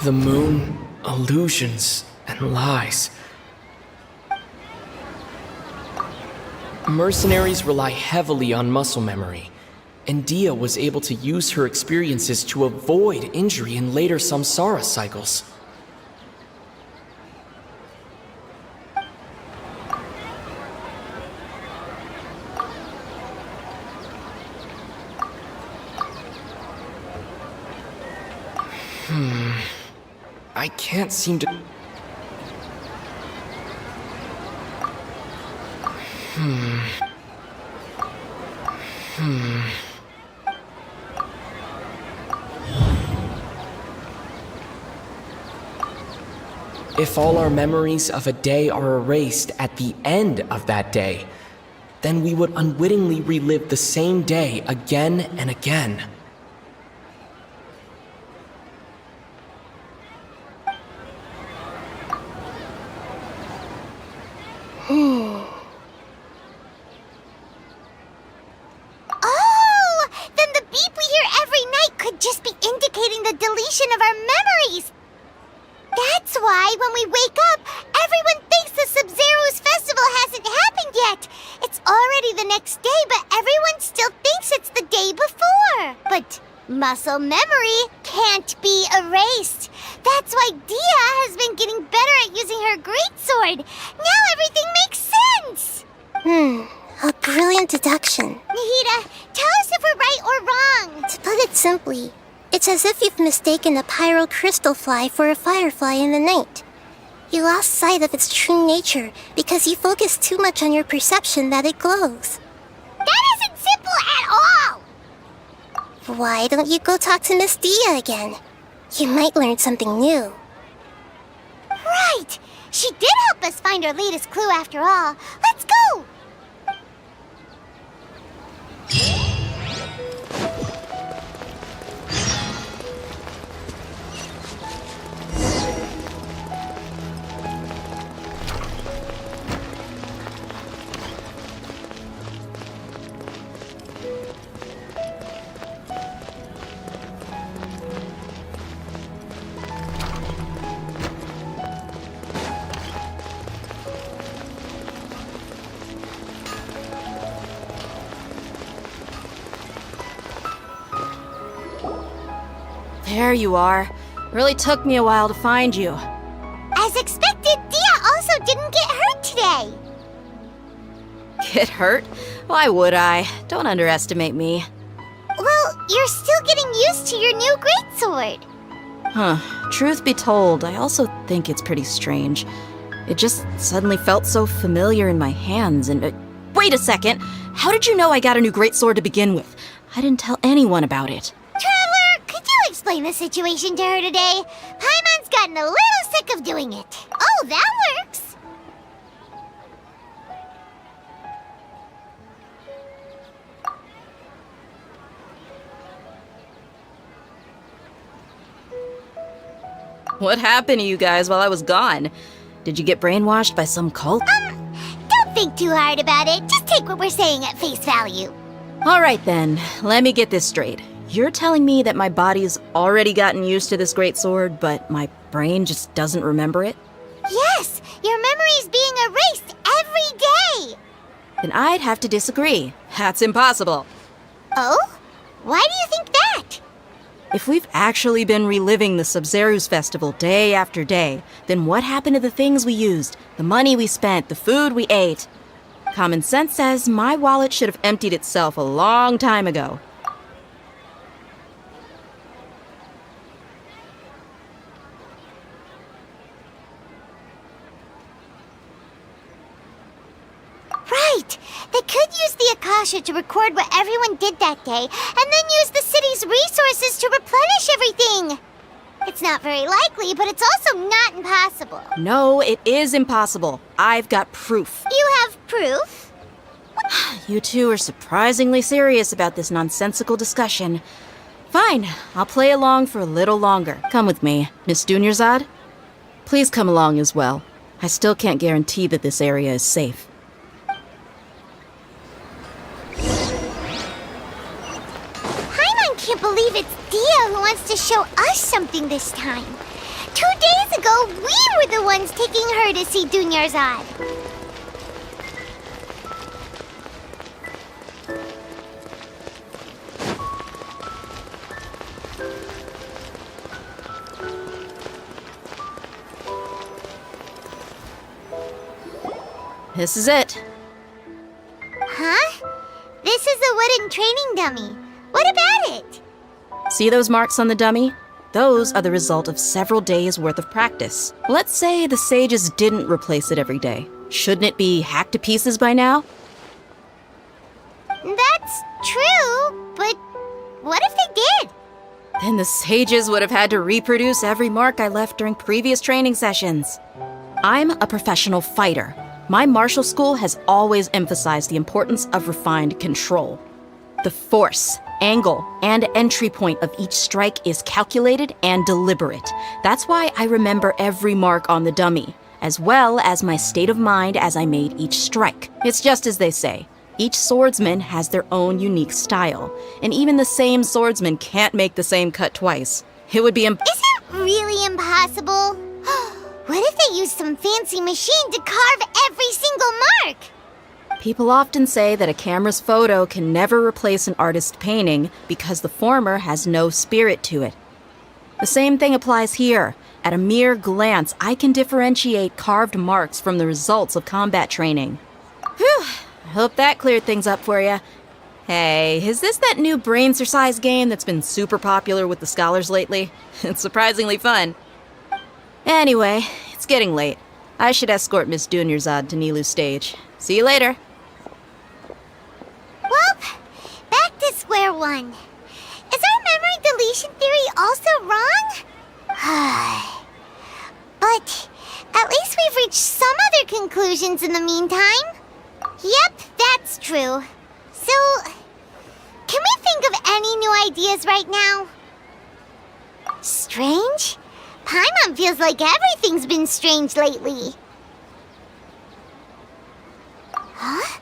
O: The moon, illusions, and lies. Mercenaries rely heavily on muscle memory, and Dia was able to use her experiences to avoid injury in later samsara cycles. I can't seem to... If all our memories of a day are erased at the end of that day, then we would unwittingly relive the same day again and again.
B: recreation of our memories. That's why when we wake up, everyone thinks the Sub-Zero's festival hasn't happened yet. It's already the next day, but everyone still thinks it's the day before. But muscle memory can't be erased. That's why Dia has been getting better at using her greatsword. Now everything makes sense.
N: A brilliant deduction.
B: Nahida, tell us if we're right or wrong.
N: To put it simply, it's as if you've mistaken a pyro crystal fly for a firefly in the night. You lost sight of its true nature because you focused too much on your perception that it glows.
B: That isn't simple at all!
N: Why don't you go talk to Miss Dia again? You might learn something new.
B: Right! She did help us find our latest clue after all. Let's go!
P: There you are. Really took me a while to find you.
B: As expected, Dia also didn't get hurt today.
P: Get hurt? Why would I? Don't underestimate me.
B: Well, you're still getting used to your new greatsword.
P: Truth be told, I also think it's pretty strange. It just suddenly felt so familiar in my hands and... wait a second! How did you know I got a new greatsword to begin with? I didn't tell anyone about it.
B: Traveler, could you explain the situation to her today? Paimon's gotten a little sick of doing it. Oh, that works!
P: What happened to you guys while I was gone? Did you get brainwashed by some cult?
B: Don't think too hard about it. Just take what we're saying at face value.
P: Alright then, let me get this straight. You're telling me that my body's already gotten used to this greatsword, but my brain just doesn't remember it?
B: Yes, your memory's being erased every day.
P: Then I'd have to disagree. That's impossible.
B: Oh? Why do you think that?
P: If we've actually been reliving the Sub-Zero's festival day after day, then what happened to the things we used, the money we spent, the food we ate? Common sense says my wallet should have emptied itself a long time ago.
B: Right! They could use the Akasha to record what everyone did that day, and then use the city's resources to replenish everything! It's not very likely, but it's also not impossible.
P: No, it is impossible. I've got proof.
B: You have proof?
P: You two are surprisingly serious about this nonsensical discussion. Fine, I'll play along for a little longer. Come with me, Miss Dunyarzad. Please come along as well. I still can't guarantee that this area is safe.
B: Paimon can't believe it's Dia who wants to show us something this time. 2 days ago, we were the ones taking her to see Dunyarzad.
P: This is it.
B: Huh? This is a wooden training dummy. What about it?
P: See those marks on the dummy? Those are the result of several days' worth of practice. Let's say the sages didn't replace it every day. Shouldn't it be hacked to pieces by now?
B: That's true, but what if they did?
P: Then the sages would have had to reproduce every mark I left during previous training sessions. I'm a professional fighter. My martial school has always emphasized the importance of refined control. The force, angle, and entry point of each strike is calculated and deliberate. That's why I remember every mark on the dummy, as well as my state of mind as I made each strike. It's just as they say. Each swordsman has their own unique style, and even the same swordsman can't make the same cut twice. It would be
B: Is it really impossible? What if they used some fancy machine to carve every single mark?
P: People often say that a camera's photo can never replace an artist's painting because the former has no spirit to it. The same thing applies here. At a mere glance, I can differentiate carved marks from the results of combat training. Whew, I hope that cleared things up for you. Hey, is this that new brain exercise game that's been super popular with the scholars lately? It's surprisingly fun. Anyway, it's getting late. I should escort Miss Dunyarzad to Nilu's stage. See you later.
B: Well, back to square one. Is our memory deletion theory also wrong? But at least we've reached some other conclusions in the meantime. Yep, that's true. So, can we think of any new ideas right now? Strange? Paimon feels like everything's been strange lately. Huh?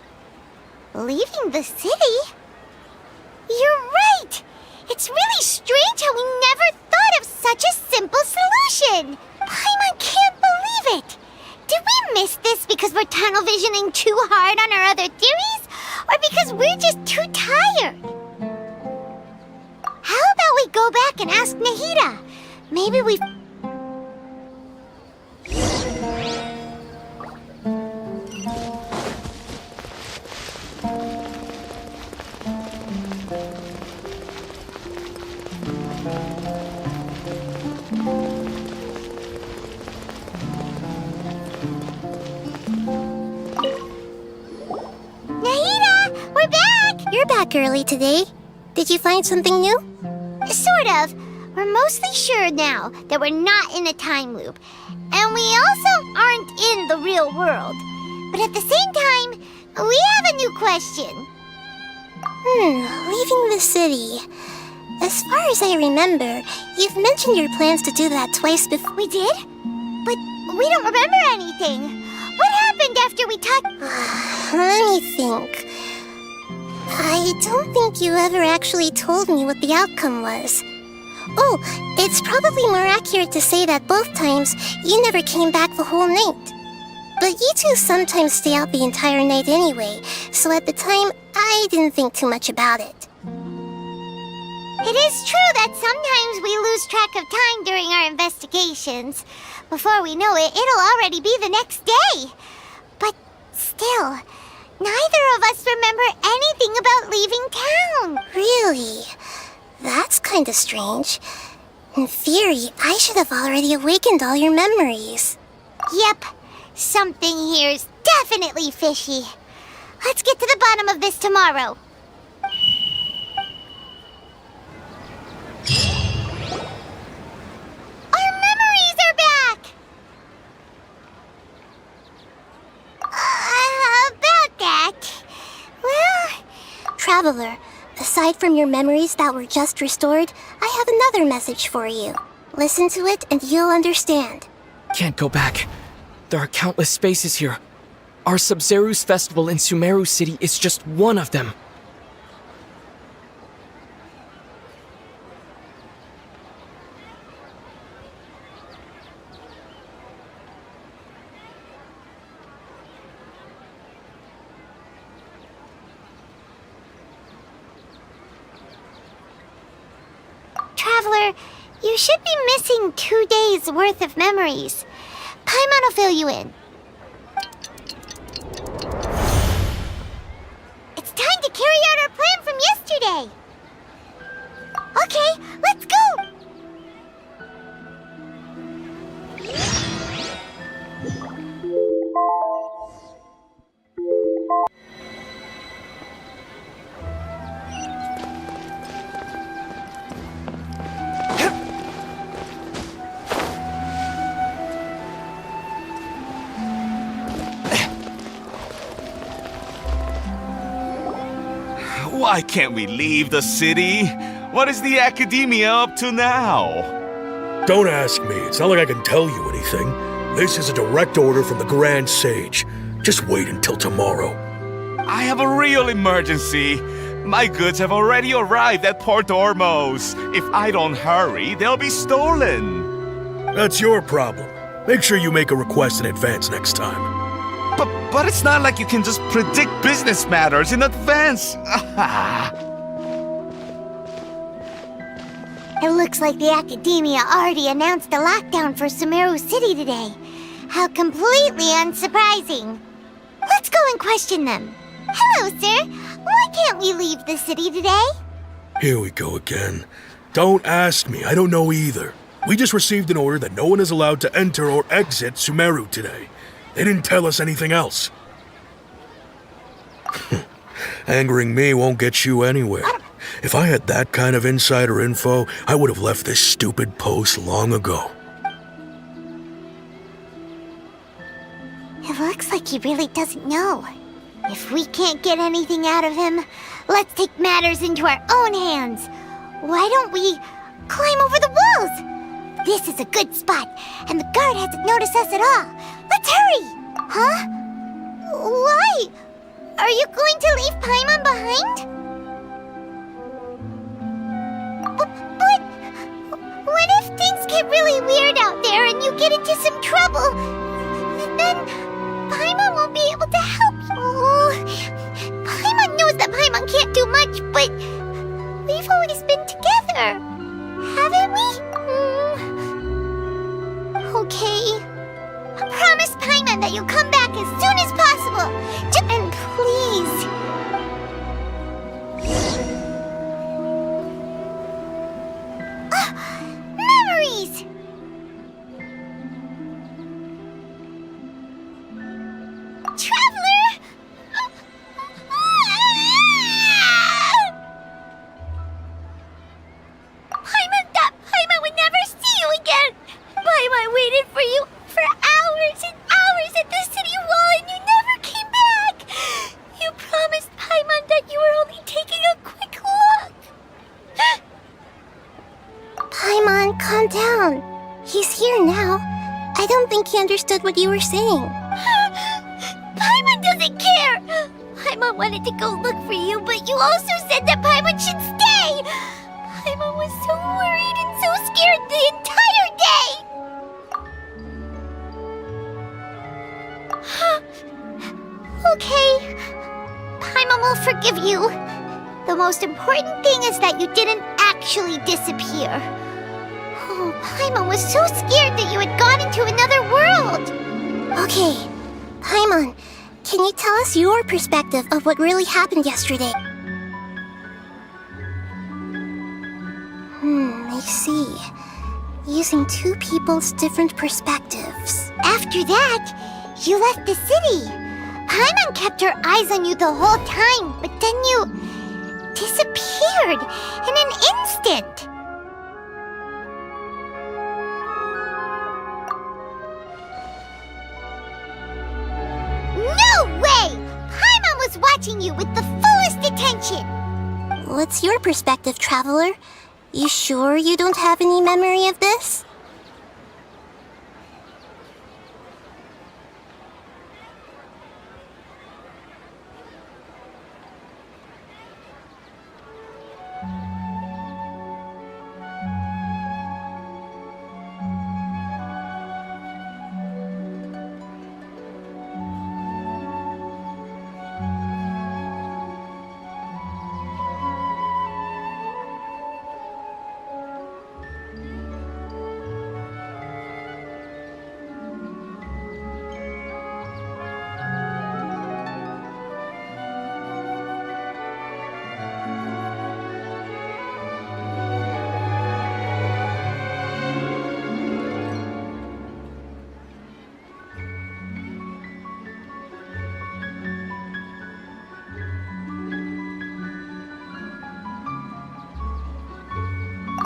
B: Leaving the city? You're right! It's really strange how we never thought of such a simple solution! Paimon can't believe it! Did we miss this because we're tunnel visioning too hard on our other theories? Or because we're just too tired? How about we go back and ask Nahida? Maybe we... Nahida, we're back!
N: You're back early today. Did you find something new?
B: Sort of. We're mostly sure now that we're not in a time loop. And we also aren't in the real world. But at the same time, we have a new question.
N: Leaving the city. As far as I remember, you've mentioned your plans to do that twice before.
B: We did? But we don't remember anything. What happened after we talked?
N: Let me think. I don't think you ever actually told me what the outcome was. Oh, it's probably more accurate to say that both times you never came back the whole night. But you two sometimes stay out the entire night anyway, so at the time, I didn't think too much about it.
B: It is true that sometimes we lose track of time during our investigations. Before we know it, it'll already be the next day. But still, neither of us remember anything about leaving town.
N: Really? That's kind of strange. In theory, I should have already awakened all your memories.
B: Yep, something here's definitely fishy. Let's get to the bottom of this tomorrow. Our memories are back! About that... Well...
N: Traveler, aside from your memories that were just restored, I have another message for you. Listen to it and you'll understand.
O: Can't go back. There are countless spaces here. Our Sub-Zeru's festival in Sumeru City is just one of them.
B: Traveler, you should be missing 2 days' worth of memories. Paimon will fill you in. It's time to carry out our plan from yesterday. Okay, let's go!
Q: Why can't we leave the city? What is the Academia up to now?
R: Don't ask me. It's not like I can tell you anything. This is a direct order from the Grand Sage. Just wait until tomorrow.
Q: I have a real emergency. My goods have already arrived at Port Ormos. If I don't hurry, they'll be stolen.
R: That's your problem. Make sure you make a request in advance next time.
Q: But it's not like you can just predict business matters in advance.
B: It looks like the Academia already announced a lockdown for Sumeru City today. How completely unsurprising. Let's go and question them. Hello, sir. Why can't we leave the city today?
R: Here we go again. Don't ask me, I don't know either. We just received an order that no one is allowed to enter or exit Sumeru today. They didn't tell us anything else. Angering me won't get you anywhere. If I had that kind of insider info, I would have left this stupid post long ago.
B: It looks like he really doesn't know. If we can't get anything out of him, let's take matters into our own hands. Why don't we climb over the walls? This is a good spot, and the guard hasn't noticed us at all. Let's hurry! Huh? Why? Are you going to leave Paimon behind? But what if things get really weird out there and you get into some trouble? Then Paimon won't be able to help you. Paimon knows that Paimon can't do much, but we've always been together, haven't we? Okay. Promise Paimon that you'll come back as soon as possible. And please. Memories! Traveler! Paimon thought Paimon would never see you again. Paimon waited for you for hours and hours at the city wall and you never came back. You promised Paimon that you were only taking a quick look.
N: Paimon, calm down. He's here now. I don't think he understood what you were saying.
B: Paimon doesn't care. Paimon wanted to go look for you, but you also said that Paimon should stay. Paimon was so worried and so scared the entire day. Okay. Paimon will forgive you. The most important thing is that you didn't actually disappear. Oh, Paimon was so scared that you had gone into another world.
N: Okay, Paimon, can you tell us your perspective of what really happened yesterday? I see. Using two people's different perspectives.
B: After that, you left the city. Paimon kept her eyes on you the whole time, but then you disappeared in an instant. No way! Paimon was watching you with the fullest attention.
N: What's your perspective, Traveler? You sure you don't have any memory of this?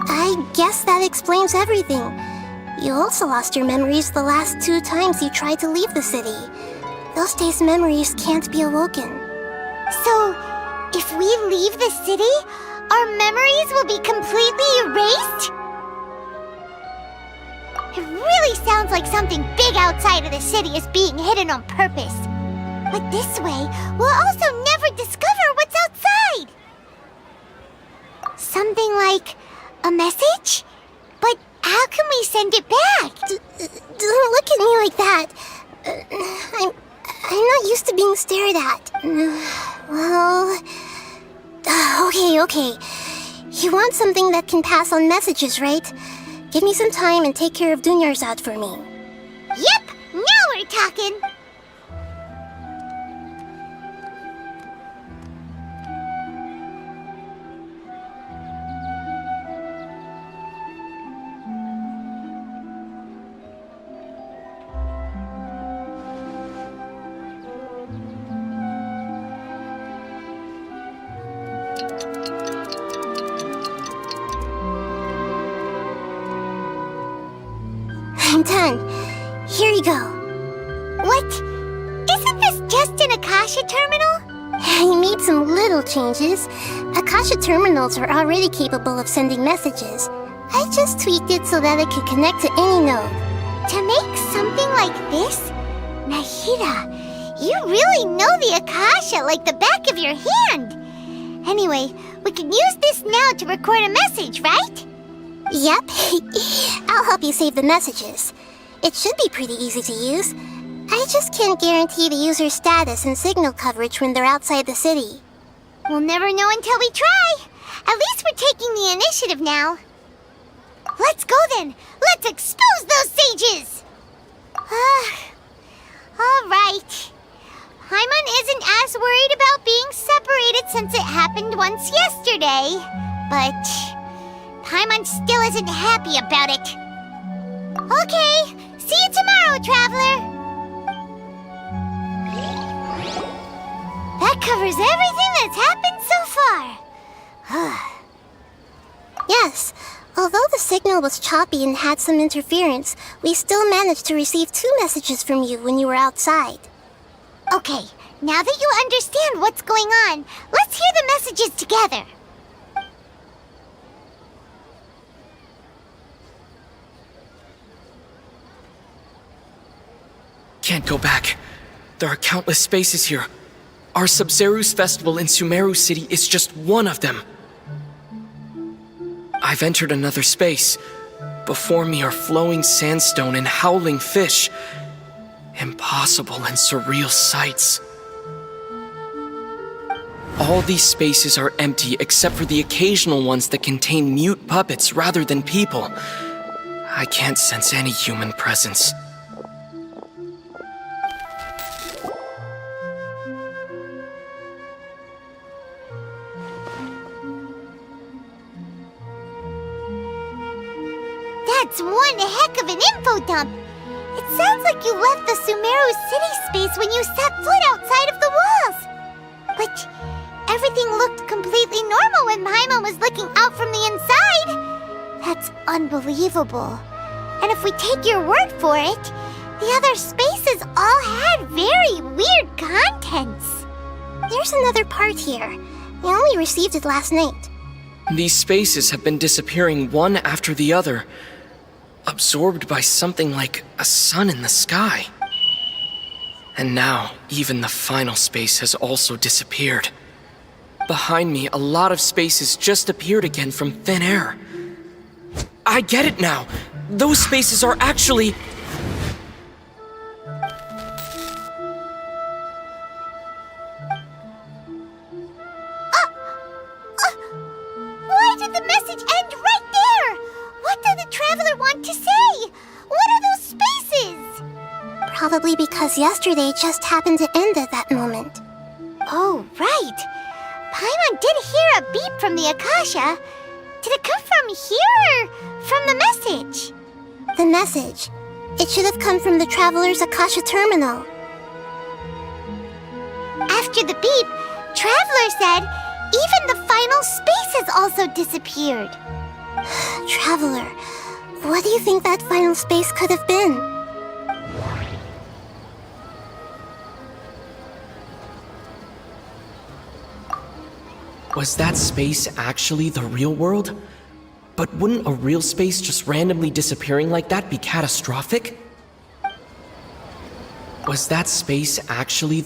N: I guess that explains everything. You also lost your memories the last 2 times you tried to leave the city. Those days' memories can't be awoken.
B: So, if we leave the city, our memories will be completely erased? It really sounds like something big outside of the city is being hidden on purpose. But this way, we'll also never discover what's outside. Something like a message? But how can we send it back?
N: Don't look at me like that. I'm not used to being stared at. Well... Okay. You want something that can pass on messages, right? Give me some time and take care of Dunyarzad for me.
B: Yep! Now we're talking!
N: I'm done. Here you go.
B: What? Isn't this just an Akasha terminal?
N: I made some little changes. Akasha terminals are already capable of sending messages. I just tweaked it so that it could connect to any node.
B: To make something like this? Nahida, you really know the Akasha like the back of your hand. Anyway, we can use this now to record a message, right?
N: Yep. I'll help you save the messages. It should be pretty easy to use. I just can't guarantee the user's status and signal coverage when they're outside the city.
B: We'll never know until we try. At least we're taking the initiative now. Let's go then. Let's expose those sages. All right. Paimon isn't as worried about being separated since it happened once yesterday. But Paimon still isn't happy about it. Okay, see you tomorrow, Traveler. That covers everything that's happened so far.
N: Yes, although the signal was choppy and had some interference, we still managed to receive 2 messages from you when you were outside.
B: Okay, now that you understand what's going on, let's hear the messages together.
O: Can't go back. There are countless spaces here. Our Sub-Zeru's festival in Sumeru City is just one of them. I've entered another space. Before me are flowing sandstone and howling fish. Impossible and surreal sights. All these spaces are empty except for the occasional ones that contain mute puppets rather than people. I can't sense any human presence.
B: That's one heck of an info dump. It sounds like you left the Sumeru city space when you set foot outside of the walls. But everything looked completely normal when Paimon was looking out from the inside. That's unbelievable. And if we take your word for it, the other spaces all had very weird contents.
N: There's another part here. I only received it last night.
O: These spaces have been disappearing one after the other, absorbed by something like a sun in the sky. And now, even the final space has also disappeared. Behind me, a lot of spaces just appeared again from thin air. I get it now! Those spaces are actually...
B: Why did the message end right there? What did the Traveler want to say? What are those spaces?
N: Probably because yesterday just happened to end at that moment.
B: Oh, right. Paimon did hear a beep from the Akasha. Did it come from here or from the message?
N: The message. It should have come from the Traveler's Akasha terminal.
B: After the beep, Traveler said even the final spaces also disappeared.
N: Traveler, what do you think that final space could have been?
O: Was that space actually the real world? But wouldn't a real space just randomly disappearing like that be catastrophic? Was that space actually...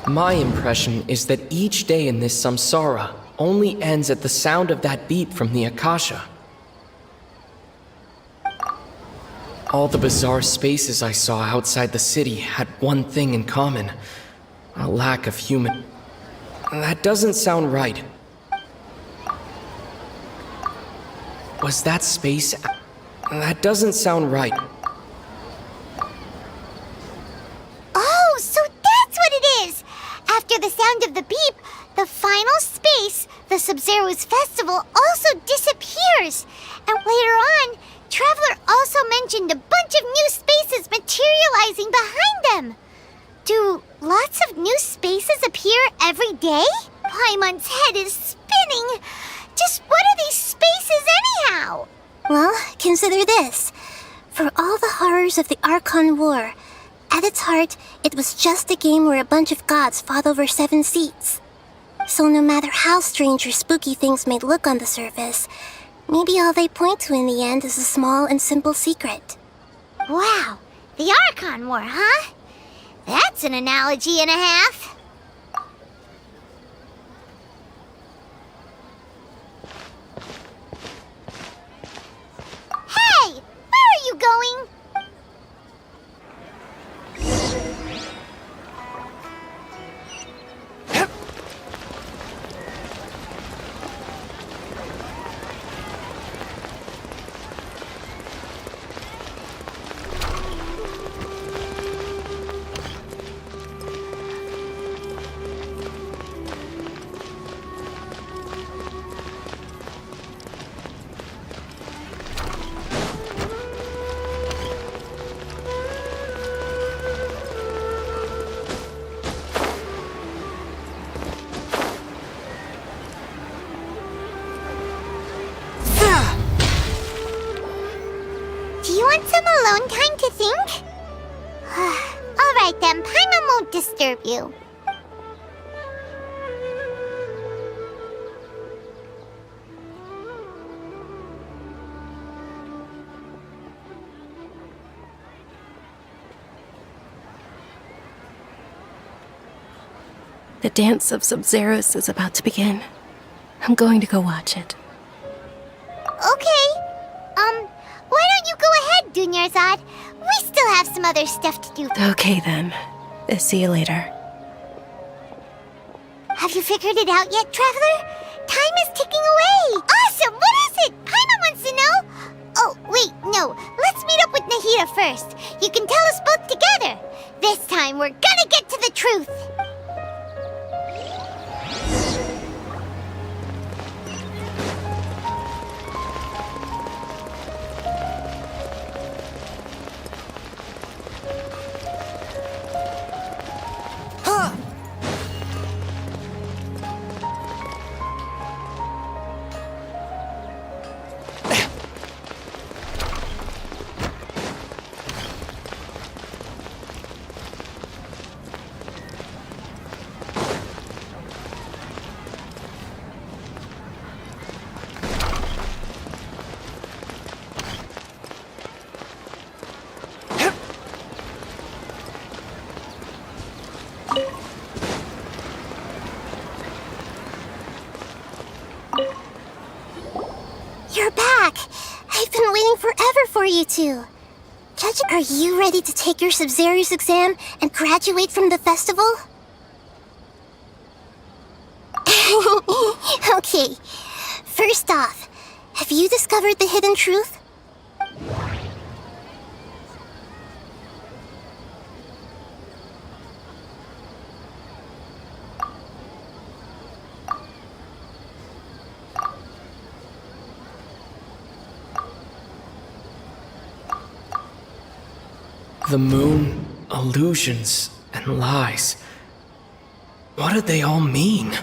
O: My impression is that each day in this samsara, only ends at the sound of that beep from the Akasha. All the bizarre spaces I saw outside the city had one thing in common: a lack of human. That doesn't sound right. Was that space? That doesn't sound right.
B: Oh, so that's what it is! After the sound of the beep, the final space, the Sub-Zero's festival, also disappears. And later on, Traveler also mentioned a bunch of new spaces materializing behind them. Do lots of new spaces appear every day? Paimon's head is spinning. Just what are these spaces anyhow?
N: Well, consider this. For all the horrors of the Archon War, at its heart, it was just a game where a bunch of gods fought over 7 seats. So no matter how strange or spooky things may look on the surface, maybe all they point to in the end is a small and simple secret.
B: Wow, the Archon War, huh? That's an analogy and a half. Hey, where are you going? Do you want some alone time to think? Alright then, Paimon won't disturb you.
E: The dance of Sub-Zeros is about to begin. I'm going to go watch it.
B: Okay. Why don't you go ahead, Dunyarzad? We still have some other stuff to do.
E: Okay then. See you later.
B: Have you figured it out yet, Traveler? Time is ticking away. Awesome! What is it? Paimon wants to know. Oh, wait, no. Let's meet up with Nahida first. You can tell us both together. This time, we're gonna get to the truth.
N: You're back! I've been waiting forever for you two. Judge, are you ready to take your Sub-Zero's exam and graduate from the festival? Okay, first off, have you discovered the hidden truth?
O: The moon, illusions, and lies. What do they all mean?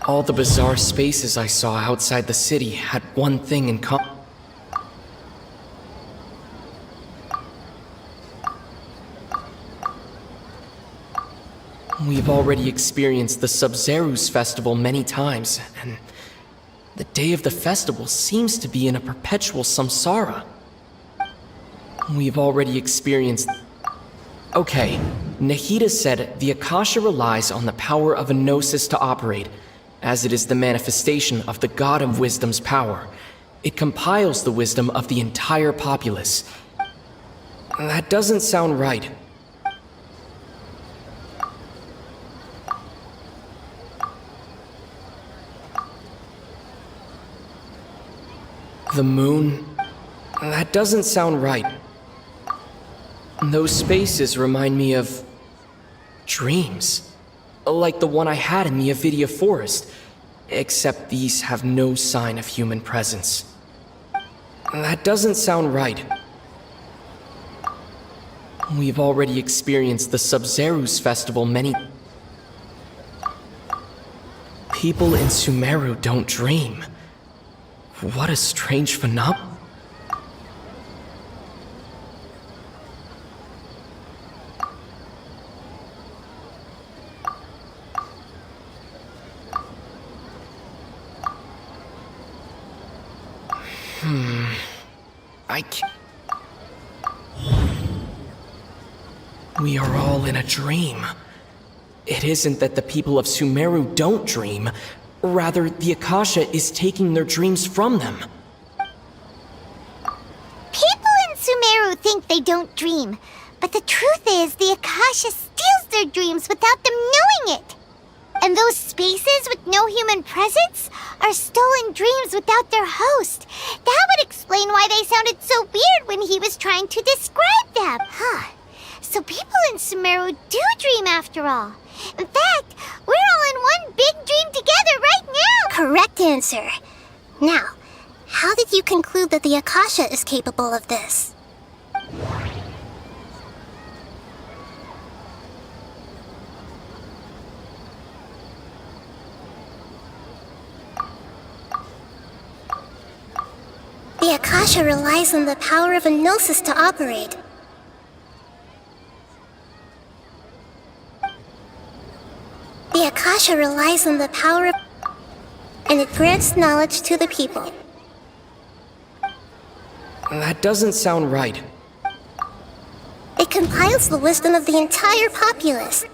O: All the bizarre spaces I saw outside the city had one thing in common. We've already experienced the Sub-Zero's festival many times, and the day of the festival seems to be in a perpetual samsara. We've already experienced... Okay, Nahida said the Akasha relies on the power of a gnosis to operate, as it is the manifestation of the God of Wisdom's power. It compiles the wisdom of the entire populace. That doesn't sound right. The moon? That doesn't sound right. Those spaces remind me of dreams. Like the one I had in the Avidia forest, except these have no sign of human presence. That doesn't sound right. We've already experienced the Sub-Zerus festival many... People in Sumeru don't dream. What a strange phenomenon. I can't... We are all in a dream. It isn't that the people of Sumeru don't dream. Rather, the Akasha is taking their dreams from them.
B: People in Sumeru think they don't dream, but the truth is the Akasha steals their dreams without them knowing it. And those spaces with no human presence are stolen dreams without their host. That would explain why they sounded so weird when he was trying to describe them. So people in Sumeru do dream after all. In fact, we're all in one big dream together right now.
N: Correct answer. Now, how did you conclude that the Akasha is capable of this? The Akasha relies on the power of a gnosis to operate. The Akasha relies on the power of... and it grants knowledge to the people.
O: That doesn't sound right.
N: It compiles the wisdom of the entire populace.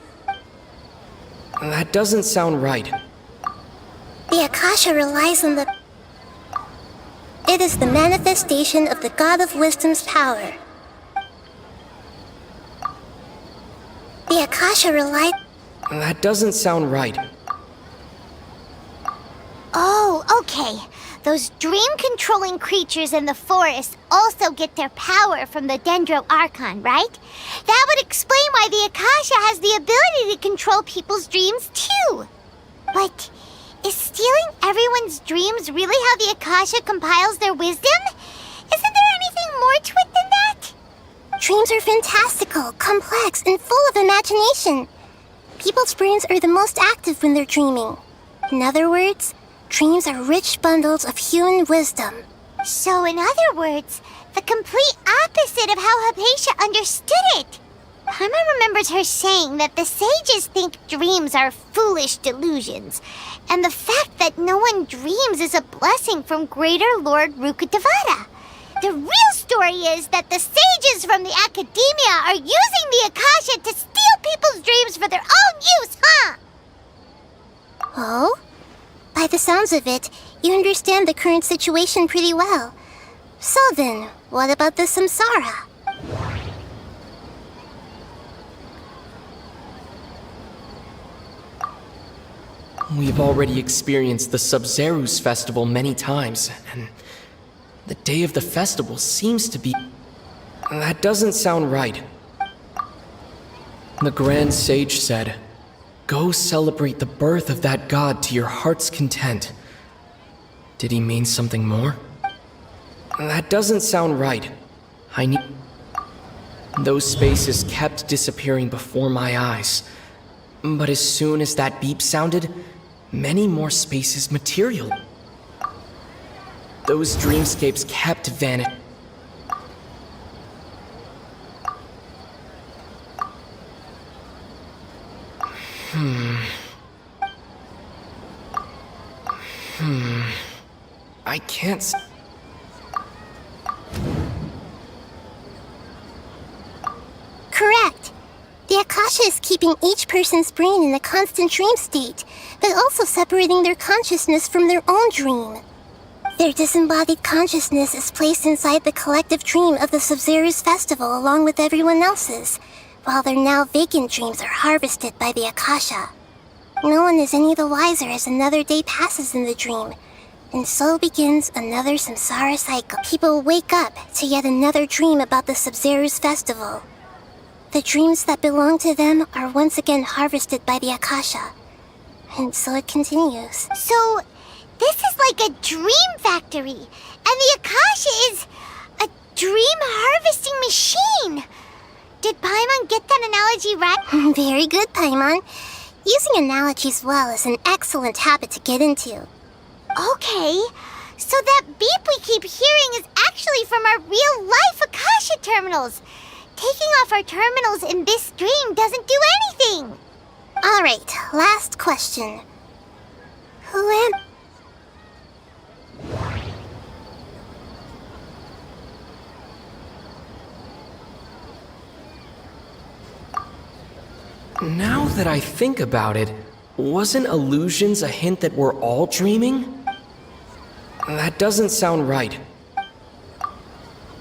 O: That doesn't sound right.
N: The Akasha relies on the... It is the manifestation of the God of Wisdom's power. The Akasha relies...
O: That doesn't sound right.
B: Oh, okay. Those dream-controlling creatures in the forest also get their power from the Dendro Archon, right? That would explain why the Akasha has the ability to control people's dreams, too. But is stealing everyone's dreams really how the Akasha compiles their wisdom? Isn't there anything more to it than that?
N: Dreams are fantastical, complex, and full of imagination. People's brains are the most active when they're dreaming. In other words, dreams are rich bundles of human wisdom.
B: So in other words, the complete opposite of how Hypatia understood it. Paimon remembers her saying that the sages think dreams are foolish delusions, and the fact that no one dreams is a blessing from Greater Lord Rukkhadevata. The real story is that the sages from the Academia are using the Akasha to steal people's dreams for their own use, huh?
N: Oh? By the sounds of it, you understand the current situation pretty well. So then, what about the Samsara?
O: We've already experienced the Sub-Zerus festival many times, and the day of the festival seems to be... That doesn't sound right. The Grand Sage said, "Go celebrate the birth of that god to your heart's content." Did he mean something more? That doesn't sound right. I need... Those spaces kept disappearing before my eyes. But as soon as that beep sounded, many more spaces materialized. Those dreamscapes kept vanishing. I can't
N: Correct. The Akasha Akasha is keeping each person's brain in a constant dream state, but also separating their consciousness from their own dream. Their disembodied consciousness is placed inside the collective dream of the Sub-Zero's festival along with everyone else's, while their now vacant dreams are harvested by the Akasha. No one is any the wiser as another day passes in the dream, and so begins another samsara cycle. People wake up to yet another dream about the Sub-Zero's festival. The dreams that belong to them are once again harvested by the Akasha, and so it continues.
B: So, this is like a dream factory, and the Akasha is a dream harvesting machine. Did Paimon get that analogy right?
N: Very good, Paimon. Using analogies well is an excellent habit to get into.
B: Okay, so that beep we keep hearing is actually from our real-life Akasha terminals. Taking off our terminals in this dream doesn't do anything.
N: Alright, last question. Who am...
O: Now that I think about it, wasn't illusions a hint that we're all dreaming? That doesn't sound right.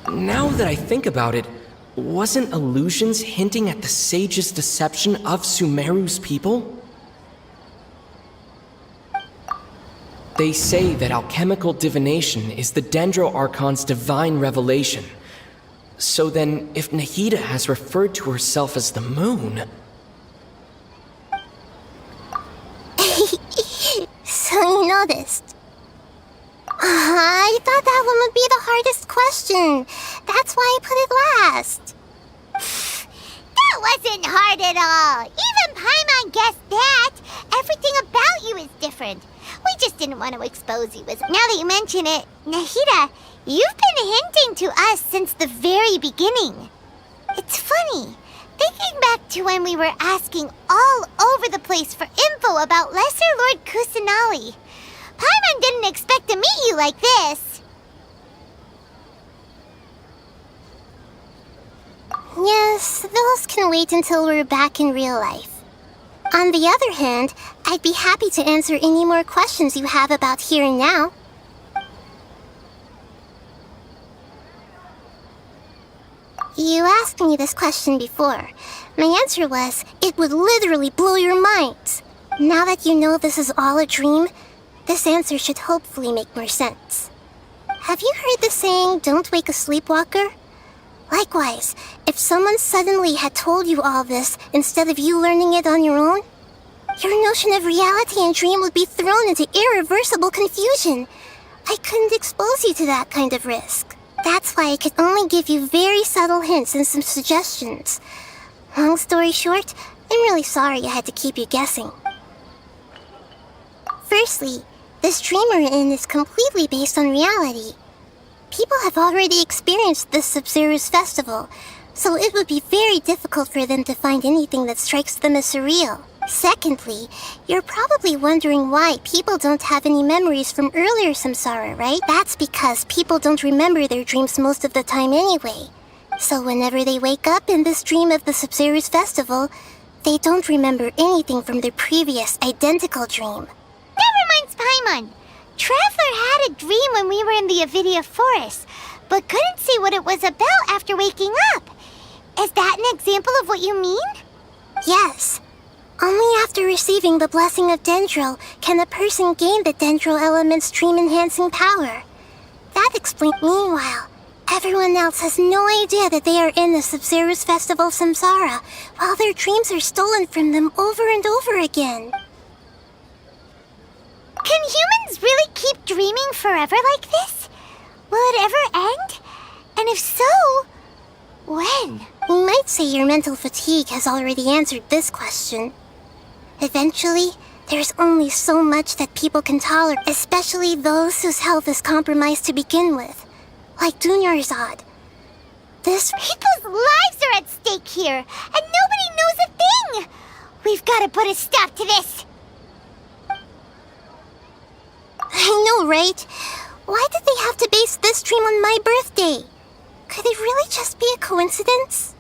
O: Now that I think about it, wasn't illusions hinting at the sage's deception of Sumeru's people? They say that alchemical divination is the Dendro Archon's divine revelation. So then, if Nahida has referred to herself as the moon...
N: So you noticed. I thought that one would be the hardest question. That's why I put it last.
B: That wasn't hard at all. Even Paimon guessed that. Everything about you is different. We just didn't want to expose you as... Now that you mention it, Nahida, you've been hinting to us since the very beginning. It's funny. Thinking back to when we were asking all over the place for info about Lesser Lord Kusanali, Paimon didn't expect to meet you like this.
N: Yes, those can wait until we're back in real life. On the other hand, I'd be happy to answer any more questions you have about here and now. You asked me this question before. My answer was, it would literally blow your minds. Now that you know this is all a dream, this answer should hopefully make more sense. Have you heard the saying, don't wake a sleepwalker? Likewise, if someone suddenly had told you all this instead of you learning it on your own, your notion of reality and dream would be thrown into irreversible confusion. I couldn't expose you to that kind of risk. That's why I could only give you very subtle hints and some suggestions. Long story short, I'm really sorry I had to keep you guessing. Firstly, this dream we're in is completely based on reality. People have already experienced this Sub-Zero's festival, so it would be very difficult for them to find anything that strikes them as surreal. Secondly, you're probably wondering why people don't have any memories from earlier samsara, right? That's because people don't remember their dreams most of the time anyway. So whenever they wake up in this dream of the Sub-Zero's festival, they don't remember anything from their previous identical dream.
B: That reminds Paimon. Traveler had a dream when we were in the Avidia Forest, but couldn't see what it was about after waking up. Is that an example of what you mean?
N: Yes. Only after receiving the blessing of Dendro can a person gain the Dendro element's dream-enhancing power. That explains. Meanwhile, everyone else has no idea that they are in the Sub-Zero's festival samsara, while their dreams are stolen from them over and over again.
B: Can humans really keep dreaming forever like this? Will it ever end? And if so, when?
N: You might say your mental fatigue has already answered this question. Eventually, there's only so much that people can tolerate, especially those whose health is compromised to begin with, like Dunyarzad.
B: People's lives are at stake here, and nobody knows a thing! We've got to put a stop to this!
N: I know, right? Why did they have to base this dream on my birthday? Could it really just be a coincidence?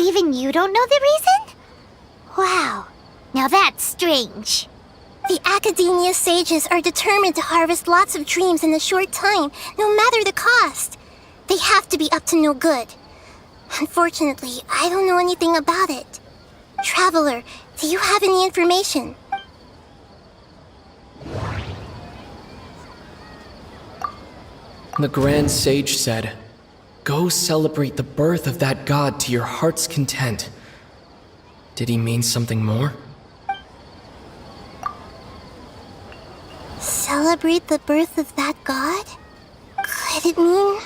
B: Even you don't know the reason? Wow, now that's strange.
N: The Academia sages are determined to harvest lots of dreams in a short time, no matter the cost. They have to be up to no good. Unfortunately, I don't know anything about it. Traveler, do you have any information?
O: The Grand Sage said, "Go celebrate the birth of that god to your heart's content." Did he mean something more?
N: Celebrate the birth of that god? Could it mean...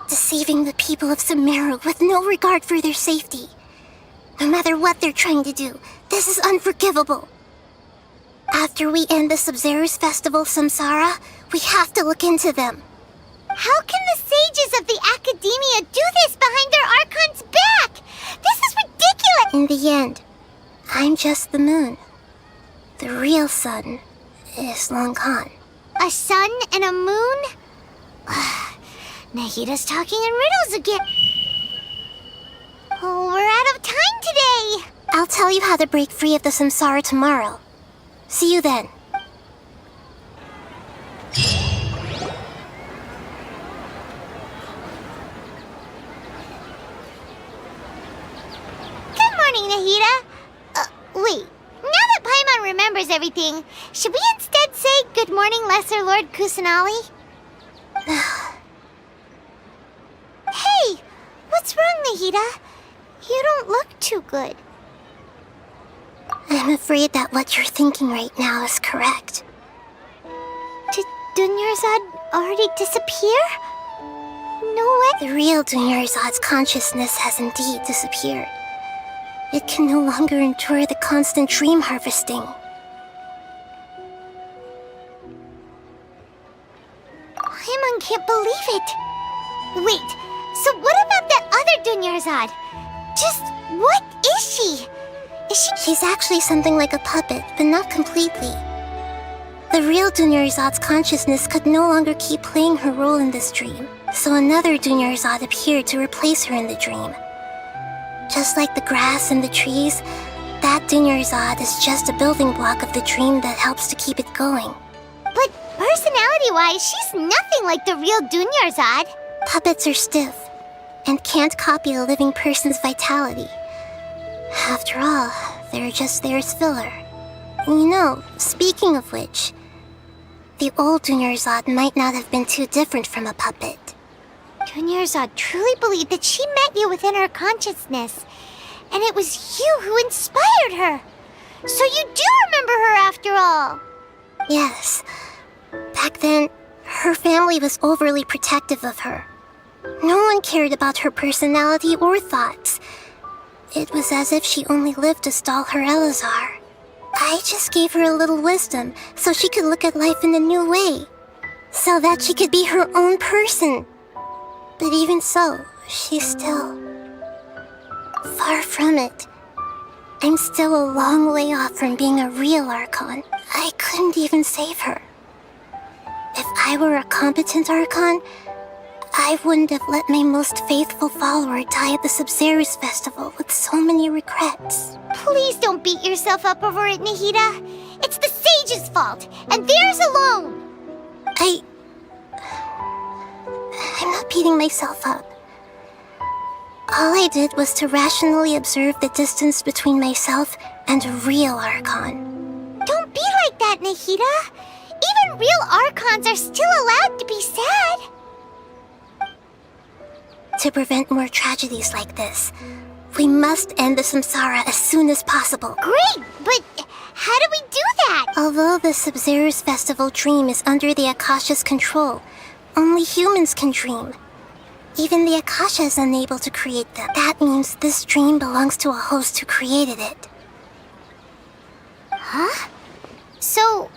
N: deceiving the people of Sumeru with no regard for their safety. No matter what they're trying to do, this is unforgivable. After we end the Sub-Zero's festival, Samsara, we have to look into them.
B: How can the sages of the Academia do this behind their Archon's back? This is ridiculous!
N: In the end, I'm just the moon. The real sun is long gone.
B: A sun and a moon? Nahida's talking in riddles again. Oh, we're out of time today.
N: I'll tell you how to break free of the Samsara tomorrow. See you then.
B: Good morning, Nahida. Wait. Now that Paimon remembers everything, should we instead say good morning, Lesser Lord Kusanali? Hey! What's wrong, Nahida? You don't look too good.
N: I'm afraid that what you're thinking right now is correct.
B: Did Dunyarzad already disappear? No way.
N: The real Dunyarzad's consciousness has indeed disappeared. It can no longer endure the constant dream harvesting.
B: Paimon can't believe it. Wait, so what about that other Dunyarzad? Just what is she?
N: She's actually something like a puppet, but not completely. The real Dunyarzad's consciousness could no longer keep playing her role in this dream, so another Dunyarzad appeared to replace her in the dream. Just like the grass and the trees, that Dunyarzad is just a building block of the dream that helps to keep it going.
B: But personality-wise, she's nothing like the real Dunyarzad.
N: Puppets are stiff, and can't copy a living person's vitality. After all, they're just there as filler. You know, speaking of which, the old Dunyarzad might not have been too different from a puppet.
B: Dunyarzad truly believed that she met you within her consciousness, and it was you who inspired her. So you do remember her after all.
N: Yes. Back then, her family was overly protective of her. No one cared about her personality or thoughts. It was as if she only lived to stall her Elazar. I just gave her a little wisdom so she could look at life in a new way. So that she could be her own person. But even so, she's still... far from it. I'm still a long way off from being a real Archon. I couldn't even save her. If I were a competent Archon, I wouldn't have let my most faithful follower die at the Sub-Zero's festival with so many regrets.
B: Please don't beat yourself up over it, Nahida. It's the sage's fault, and theirs alone.
N: I'm not beating myself up. All I did was to rationally observe the distance between myself and a real Archon.
B: Don't be like that, Nahida. Even real Archons are still allowed to be sad.
N: To prevent more tragedies like this, we must end the Samsara as soon as possible.
B: Great, but how do we do that?
N: Although the Sub-Zero's festival dream is under the Akasha's control, only humans can dream. Even the Akasha is unable to create them. That means this dream belongs to a host who created it.
B: Huh? So,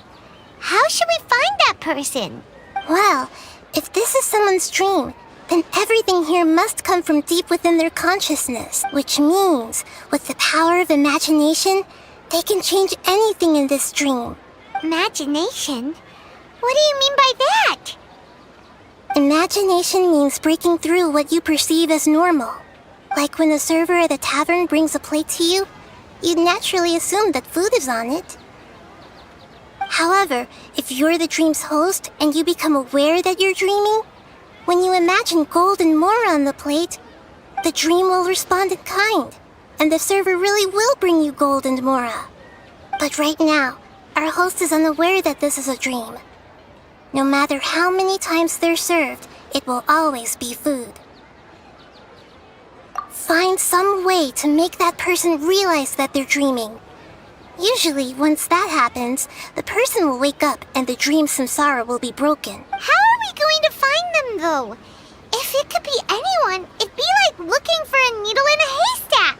B: how should we find that person?
N: Well, If this is someone's dream, then everything here must come from deep within their consciousness, which means, with the power of imagination, they can change anything in this dream.
B: Imagination? What do you mean by that?
N: Imagination means breaking through what you perceive as normal. Like when the server at a tavern brings a plate to you, you'd naturally assume that food is on it. However, if you're the dream's host and you become aware that you're dreaming, when you imagine gold and more on the plate, the dream will respond in kind, and the server really will bring you gold and mora. But right now, our host is unaware that this is a dream. No matter how many times they're served, it will always be food. Find some way to make that person realize that they're dreaming. Usually, once that happens, the person will wake up and the dream samsara will be broken.
B: How are we going to find them, though? If it could be anyone, it'd be like looking for a needle in a haystack.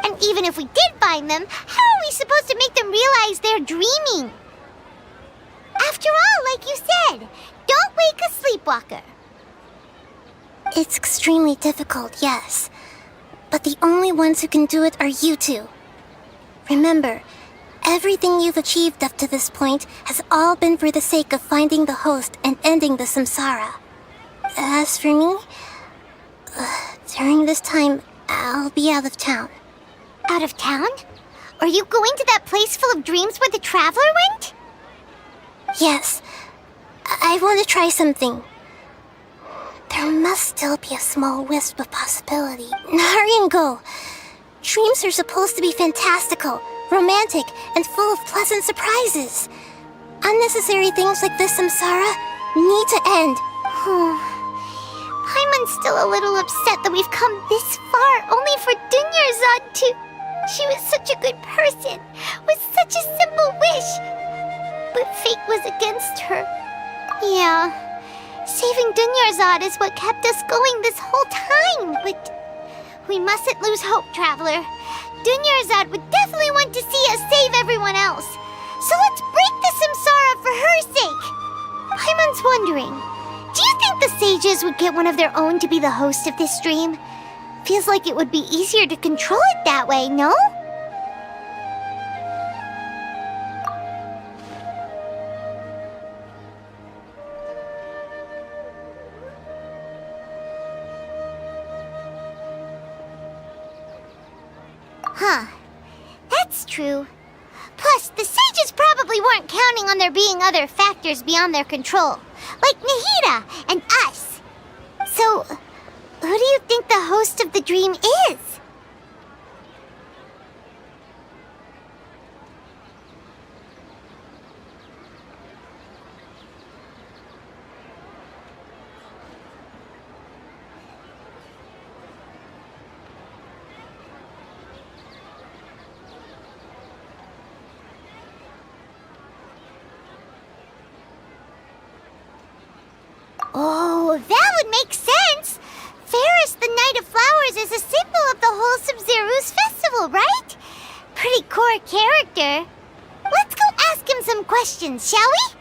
B: And even if we did find them, how are we supposed to make them realize they're dreaming? After all, like you said, don't wake a sleepwalker.
N: It's extremely difficult, yes. But the only ones who can do it are you two. Remember, everything you've achieved up to this point has all been for the sake of finding the host and ending the samsara. As for me, during this time, I'll be out of town.
B: Out of town? Are you going to that place full of dreams where the traveler went?
N: Yes, I want to try something. There must still be a small wisp of possibility. Hurry and go. Dreams are supposed to be fantastical, romantic, and full of pleasant surprises. Unnecessary things like this samsara need to end.
B: Paimon's still a little upset that we've come this far only for Dunyarzad to... She was such a good person, with such a simple wish. But fate was against her. Yeah, saving Dunyarzad is what kept us going this whole time, but we mustn't lose hope, Traveler. Dunyarzad would definitely want to see us save everyone else. So let's break the samsara for her sake. Paimon's wondering, do you think the sages would get one of their own to be the host of this stream? Feels like it would be easier to control it that way, no? Huh. That's true. Plus, the sages probably weren't counting on there being other factors beyond their control, like Nahida and us. So, who do you think the host of the dream is? Oh, that would make sense! Ferris, the Knight of Flowers, is a symbol of the wholesome Zeru's festival, right? Pretty core character. Let's go ask him some questions, shall we?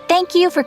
A: Thank you for